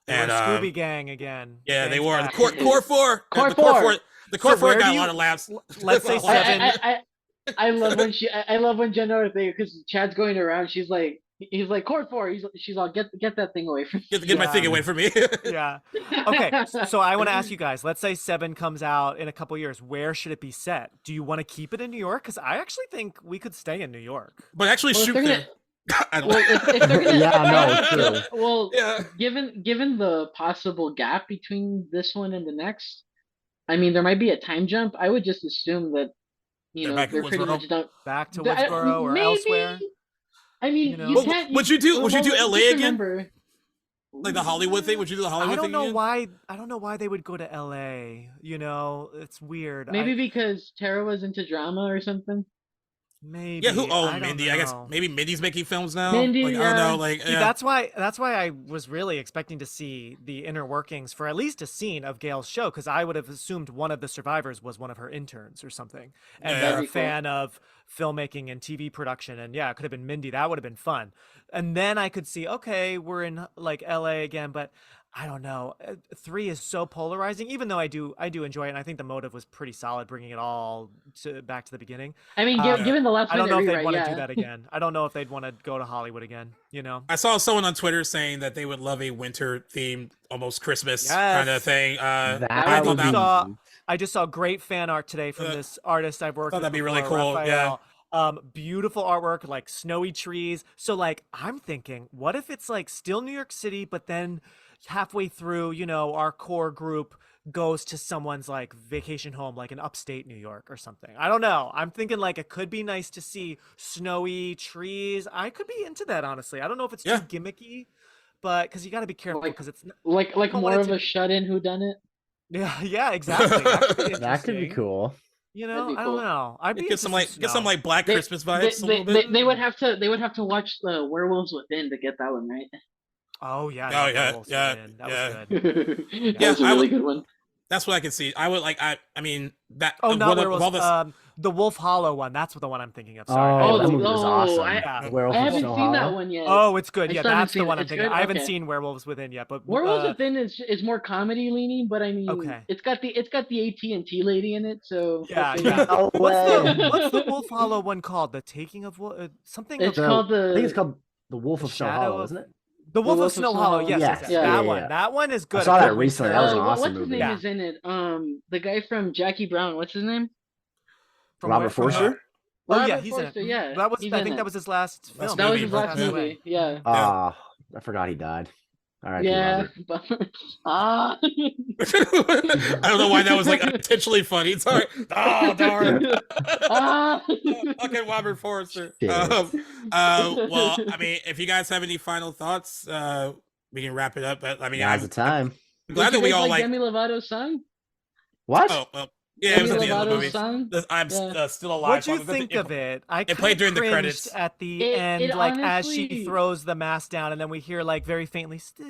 And Scooby Gang again. Yeah, they were. Core 4. The Core 4 got a lot of laughs. Let's say 7. I love when Jenna Ortega, because Chad's going around, he's like Core 4. She's all get that thing away from me. Get my thing away from me. Yeah. Okay. So I want to ask you guys. Let's say 7 comes out in a couple years. Where should it be set? Do you want to keep it in New York? Because I actually think we could stay in New York. But actually shoot there. Given the possible gap between this one and the next, I mean, there might be a time jump. I would just assume that they're pretty much done back to Woodsboro or elsewhere. I mean, would you do LA again? Like the Hollywood thing? Would you do the Hollywood thing again? I don't know why they would go to LA. It's weird. Maybe because Tara was into drama or something. Maybe. Yeah, Mindy. I guess maybe Mindy's making films now. Mindy, I don't know. Like, see, that's why I was really expecting to see the inner workings for at least a scene of Gail's show, because I would have assumed one of the survivors was one of her interns or something, and they're a fan of filmmaking and TV production, and it could have been Mindy. That would have been fun. And then I could see, okay, we're in like LA again, but I don't know. 3 is so polarizing, even though I do enjoy it, and I think the motive was pretty solid, bringing it all back to the beginning. I mean, given the last, I don't know if they'd want to do that again. I don't know if they'd want to go to Hollywood again. I saw someone on Twitter saying that they would love a winter themed, almost Christmas kind of thing. I just saw great fan art today from this artist I've worked with. That'd be really cool. Raphael. Beautiful artwork, like snowy trees. So like, I'm thinking, what if it's like still New York City, but then halfway through, our core group goes to someone's like vacation home, like in upstate New York or something. I don't know. I'm thinking like it could be nice to see snowy trees. I could be into that, honestly. I don't know if it's too gimmicky, but because you got to be careful, because it's like more of a shut-in whodunit. Yeah, exactly. That could be cool. I don't know. I'd get some like Black Christmas vibes. A little bit. They would have to watch the Werewolves Within to get that one right. Oh yeah. That was good. That was a really good one. That's what I can see. I would like. I mean that. Oh, not Werewolves. The Wolf Hollow one. That's the one I'm thinking of. Sorry. That movie was awesome. I haven't seen that one yet. Oh, it's good. Yeah, that's the one I'm thinking. I haven't seen Werewolves Within yet, but Werewolves Within is more comedy leaning. But I mean, it's got the AT&T lady in it. So yeah. What's the Wolf Hollow one called? The Taking of something. It's called I think it's called The Wolf of Snow Hollow, isn't it? The Wolf of Snow Hollow, yes. That one. That one is good. I saw that recently. That was an awesome movie. What's his name is in it? The guy from Jackie Brown. What's his name? Robert Forster. He's in it. Yeah, I think that was his last film. That was his last movie. Yeah. I forgot he died. All right. Yeah. I don't know why that was like intentionally funny. Sorry. Oh darn. Okay, Robert Forster. Well, I mean, if you guys have any final thoughts, we can wrap it up. But I mean, now's the time. I'm glad that we all like Demi Lovato's song. What? Oh, well, Yeah, it was at the end of the Lovato movie. song? I'm Yeah. Still Alive. What'd you song. think of it? I It played during the cringed credits. at the end, It like as she honestly- throws the mask down, and then we hear like very faintly "Still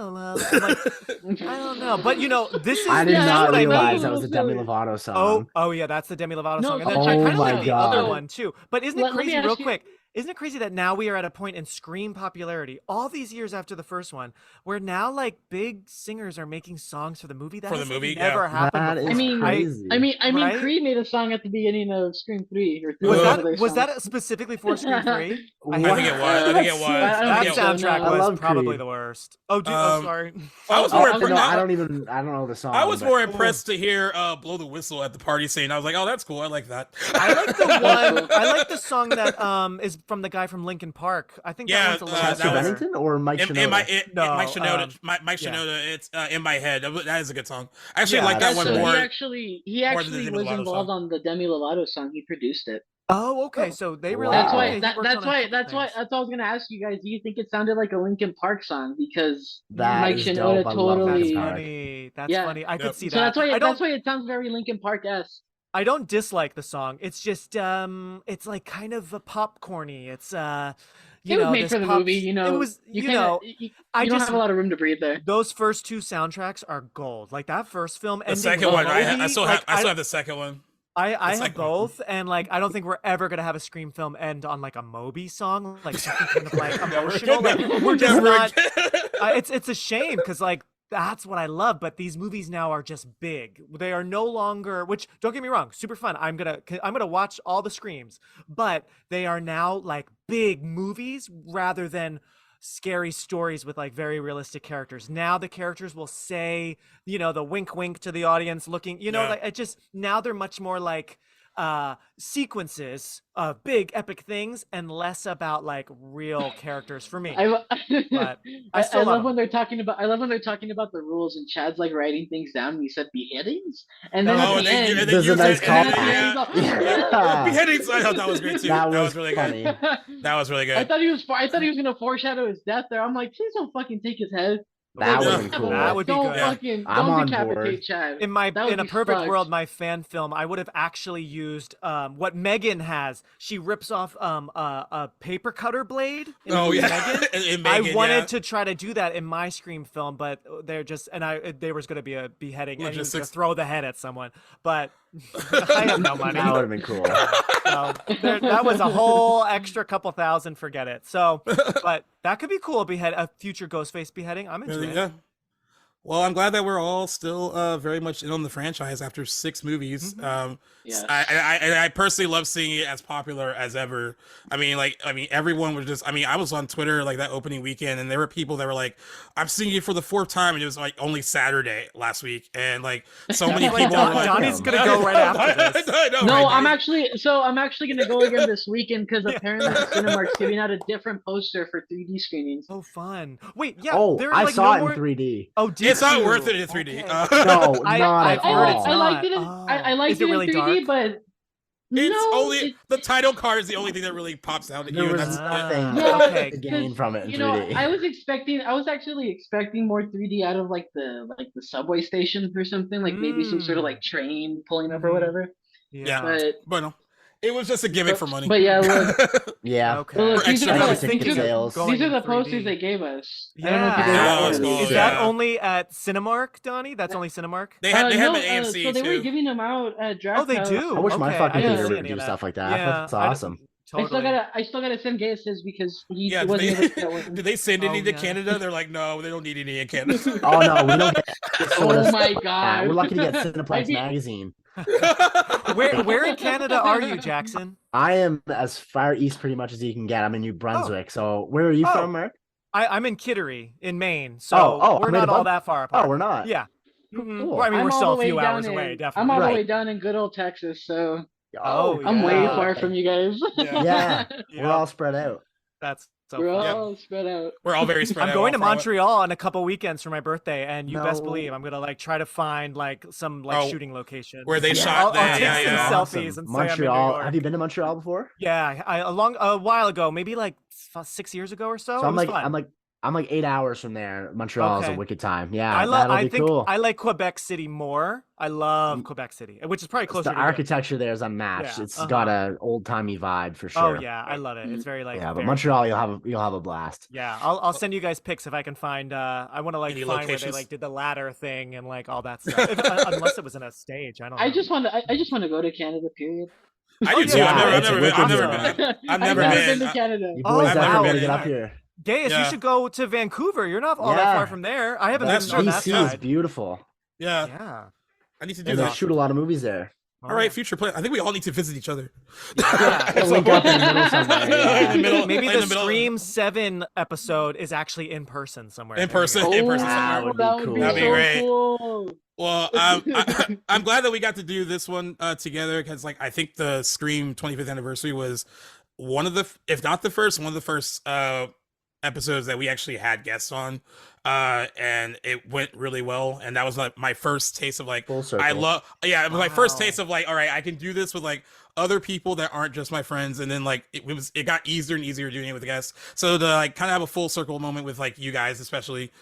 Alive." I'm like, I don't know, but this is. I did Yeah, not that's what I realize meant. that was a Demi Lovato Oh, song. yeah, that's the Demi Lovato No, song, and then so I Oh kind of my like the other God. one too. But isn't it Let me crazy, ask real you- quick? Isn't it crazy that now we are at a point in Scream popularity, all these years after the first one, where now like big singers are making songs for the movie? That For the has, like, movie, never yeah. happened That before. is crazy. I mean, Right? Creed made a song at the beginning of Scream 3 or 3. Was that specifically for Scream 3? I think it was. I think it That was. I don't soundtrack know. I was love probably Creed. the worst. Oh, dude, I sorry. was more No, impressed. I don't know the song. I was but- more impressed to hear "Blow the Whistle" at the party scene. I was like, "Oh, that's cool. I like that." I like the one. I like the song that is from the guy from Linkin Park. I think Yeah, that one's a little Chester that was- better. Bennington or Mike Shinoda? Mike Shinoda. Mike yeah. Shinoda. It's "In My Head." That is a good song. I actually Yeah, like that that's one right. more. He more than the actually Demi was Lovato involved song. on the Demi Lovato song. He produced it. Oh, okay. So they really. Wow. That's why. okay, he worked on a couple That's why things. I was gonna ask you guys. Do you think it sounded like a Linkin Park song? Because That Mike is Shinoda dope. I love totally. Linkin That's Park. funny. That's Yeah. funny. I could see So that. that's why it sounds very Linkin Park-esque. I don't dislike the song. It's just it's like kind of a popcorny. It's It was made for the movie, you know. It was you know. You I don't just have a lot of room to breathe there. those first two soundtracks are gold. Like that first film. The ending second with one, I Moby, still like, have the second one. I have second both, and like I don't think we're ever gonna have a Scream film end on like a Moby song, like something kind of like emotional. Like we're just Never not. again. It's a shame because like that's what I love, but these movies now are just big. They are no longer, which don't get me wrong, super fun. I'm gonna watch all the Screams, but they are now like big movies rather than scary stories with like very realistic characters. Now the characters will say, the wink wink to the audience looking, Yeah. like it just, now they're much more like sequences of big epic things and less about like real characters for me. But I still I love love them. when they're talking about. I love when they're talking about the rules, and Chad's like writing things down. And he said beheadings, and then Oh, at the end, and There's a use nice it, and then- callback. yeah. Yeah. Beheadings. I thought that was great too. That That was was really funny. good. That was really good. I thought he was gonna foreshadow his death there. I'm like, please don't fucking take his head. That would would be be cool. cool. That would be Don't good. fucking I'm don't on decapitate board. Chad. In a be perfect fucked. world, my fan film, I would have actually used what Megan has. She rips off a paper cutter blade. In Oh yeah, Megan. in I Megan, wanted yeah. to try to do that in my Scream film, but there was going to be a beheading and he was going to Logistics. throw the head at someone. But I have no money. That would have been cool. So that was a whole extra couple thousand. Forget it. So, but that could be cool. A future Ghostface beheading. I'm into it. Yeah. Well, I'm glad that we're all still very much in on the franchise after 6 movies. Yes. I personally love seeing it as popular as ever. I mean, everyone was just. I was on Twitter like that opening weekend, and there were people that were like, "I'm seeing it for the 4th time," and it was like only Saturday last week, and like so many Like, people were like, Donnie's gonna go right after this. I know, No, right? I'm actually gonna go again this weekend because apparently Cinemark's giving out a different poster for 3D screenings. Oh, fun. Wait, yeah. Oh, there are, I like, saw no it in more... 3D. Oh, did It's not you? worth it in 3D. Okay. No, not I've at heard all. it's I liked not. it. I Oh. liked Is it it really in 3D, dark? but It's no, only the title card is the only thing that really pops out at There you. And was that's nothing Yeah, okay. to gain from it in you know, 3D. I was actually expecting more 3D out of like the subway station or something, like maybe some sort of like train pulling up or Mhm. whatever. Yeah. But no, it was just a gimmick for money. but yeah, look, Yeah. Okay. well, look, For these extra are money. the Ticket these are, sales. Going these are in the 3D. posters they gave us. I don't know if Yeah. you guys Yeah, saw that's any of cool, these. Is yeah. that only at Cinemark, Donnie? That's only Cinemark? They had no, them at AMC so they were too. giving them out at Draft Oh, they House. do. I wish my Okay, fucking I didn't theater see would any do of that. stuff like that. Yeah, That's awesome. Totally. I still gotta send Gaius because he Yeah, wasn't able to get did one. they send any Oh, to yeah. Canada? They're like, no, they don't need any in Canada. Oh no, we don't get this sort of Oh my stuff. god. We're lucky to get Cineplex I'd be- magazine. Where in Canada are you, Jackson? I am as far east pretty much as you can get. I'm in New Brunswick. So where are you Oh. from, Mark? I'm in Kittery, in Maine. So we're I'm not all above- that far apart. Oh, we're not. Yeah. Cool. Mhm. Cool. Well, I mean, I'm we're all still the a few way down hours in- away, I'm definitely. all the Right. way down in good old Texas, so Oh, I'm way yeah. far from you guys. Yeah. Yeah. We're all spread out. That's so We're fun. all spread out. We're all very spread I'm out. going to all for all- Montreal in a couple weekends for my birthday, and you best No. believe I'm gonna like try to find like some like Oh, shooting location where they Yeah. shot I'll that. take Yeah, some yeah. selfies and say I'm in New Montreal. York. Have you been to Montreal before? Yeah, a while ago, maybe like 6 years ago or so. So It I'm was like fun. I'm like I'm like 8 hours from there. Montreal is a wicked time. Yeah, I think cool. I like Quebec City more. I love Quebec City, which is probably closer. The architecture there is unmatched. Yeah. It's got a old timey vibe for sure. Oh yeah, I love it. It's very like but Montreal, you'll have a blast. Yeah, I'll send you guys pics if I can find. I want to like find locations where they like did the ladder thing and like all that stuff. Unless it was in a stage, I don't know. I just want to go to Canada. Period. I do too. I've never been to Canada. You boys definitely get up here. Gaius, you should go to Vancouver. You're not all that far from there. I haven't been on that side. BC is beautiful. Yeah. I need to do that. They shoot a lot of movies there. All right, future plan. I think we all need to visit each other. Link up in the middle somewhere. Maybe the Scream 7 episode is actually in person somewhere. In person That somewhere. would be cool. That'd be great. Cool. Well, I'm glad that we got to do this one together because, like, I think the Scream 25th anniversary was one of the, if not the first, one of the first episodes that we actually had guests on, and it went really well. And that was like my first taste of like, full circle. it was my first taste of like, all right, I can do this with like other people that aren't just my friends. And then like it got easier and easier doing it with guests. So to like kind of have a full circle moment with like you guys, especially,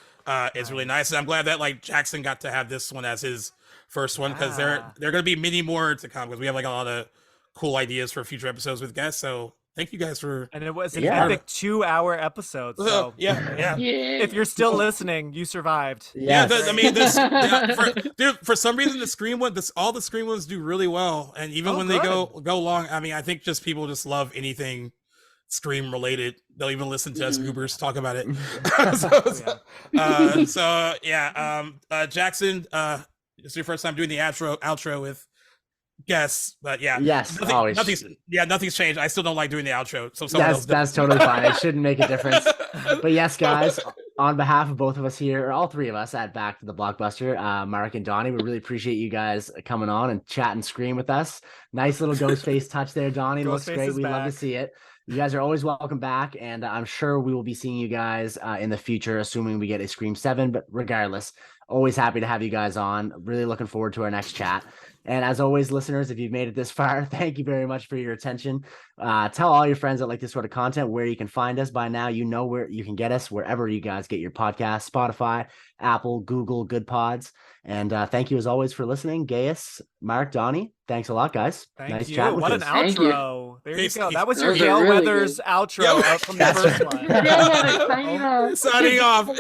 is really nice. And I'm glad that like Jackson got to have this one as his first one because there are going to be many more to come because we have like a lot of cool ideas for future episodes with guests. So thank you guys for. And it was an epic 2-hour episode. So yeah. If you're still listening, you survived. Yes. I mean, for some reason the Scream one, all the Scream ones do really well, and even when they go long, I mean, I think just people just love anything Scream related. They'll even listen to us goobers talk about it. Jackson, it's your first time doing the outro with guests, but nothing's changed. I still don't like doing the outro, so that's totally fine. It shouldn't make a difference. But yes, guys, on behalf of both of us here, or all three of us at Back to the Blockbuster, Mark and Donnie, we really appreciate you guys coming on and chat and Scream with us. Nice little Ghostface touch there, Donnie. Looks great. We love to see it. You guys are always welcome back, and I'm sure we will be seeing you guys in the future, assuming we get a Scream 7. But regardless, always happy to have you guys on. Really looking forward to our next chat. And as always, listeners, if you've made it this far, thank you very much for your attention. Tell all your friends that like this sort of content where you can find us. By now, you know where you can get us, wherever you guys get your podcasts, Spotify, Apple, Google, Good Pods. And thank you as always for listening. Gaius, Mark, Donnie, thanks a lot, guys. Thank you. What an outro. There you go. That was your Gale really Weathers outro from the first one. Signing off.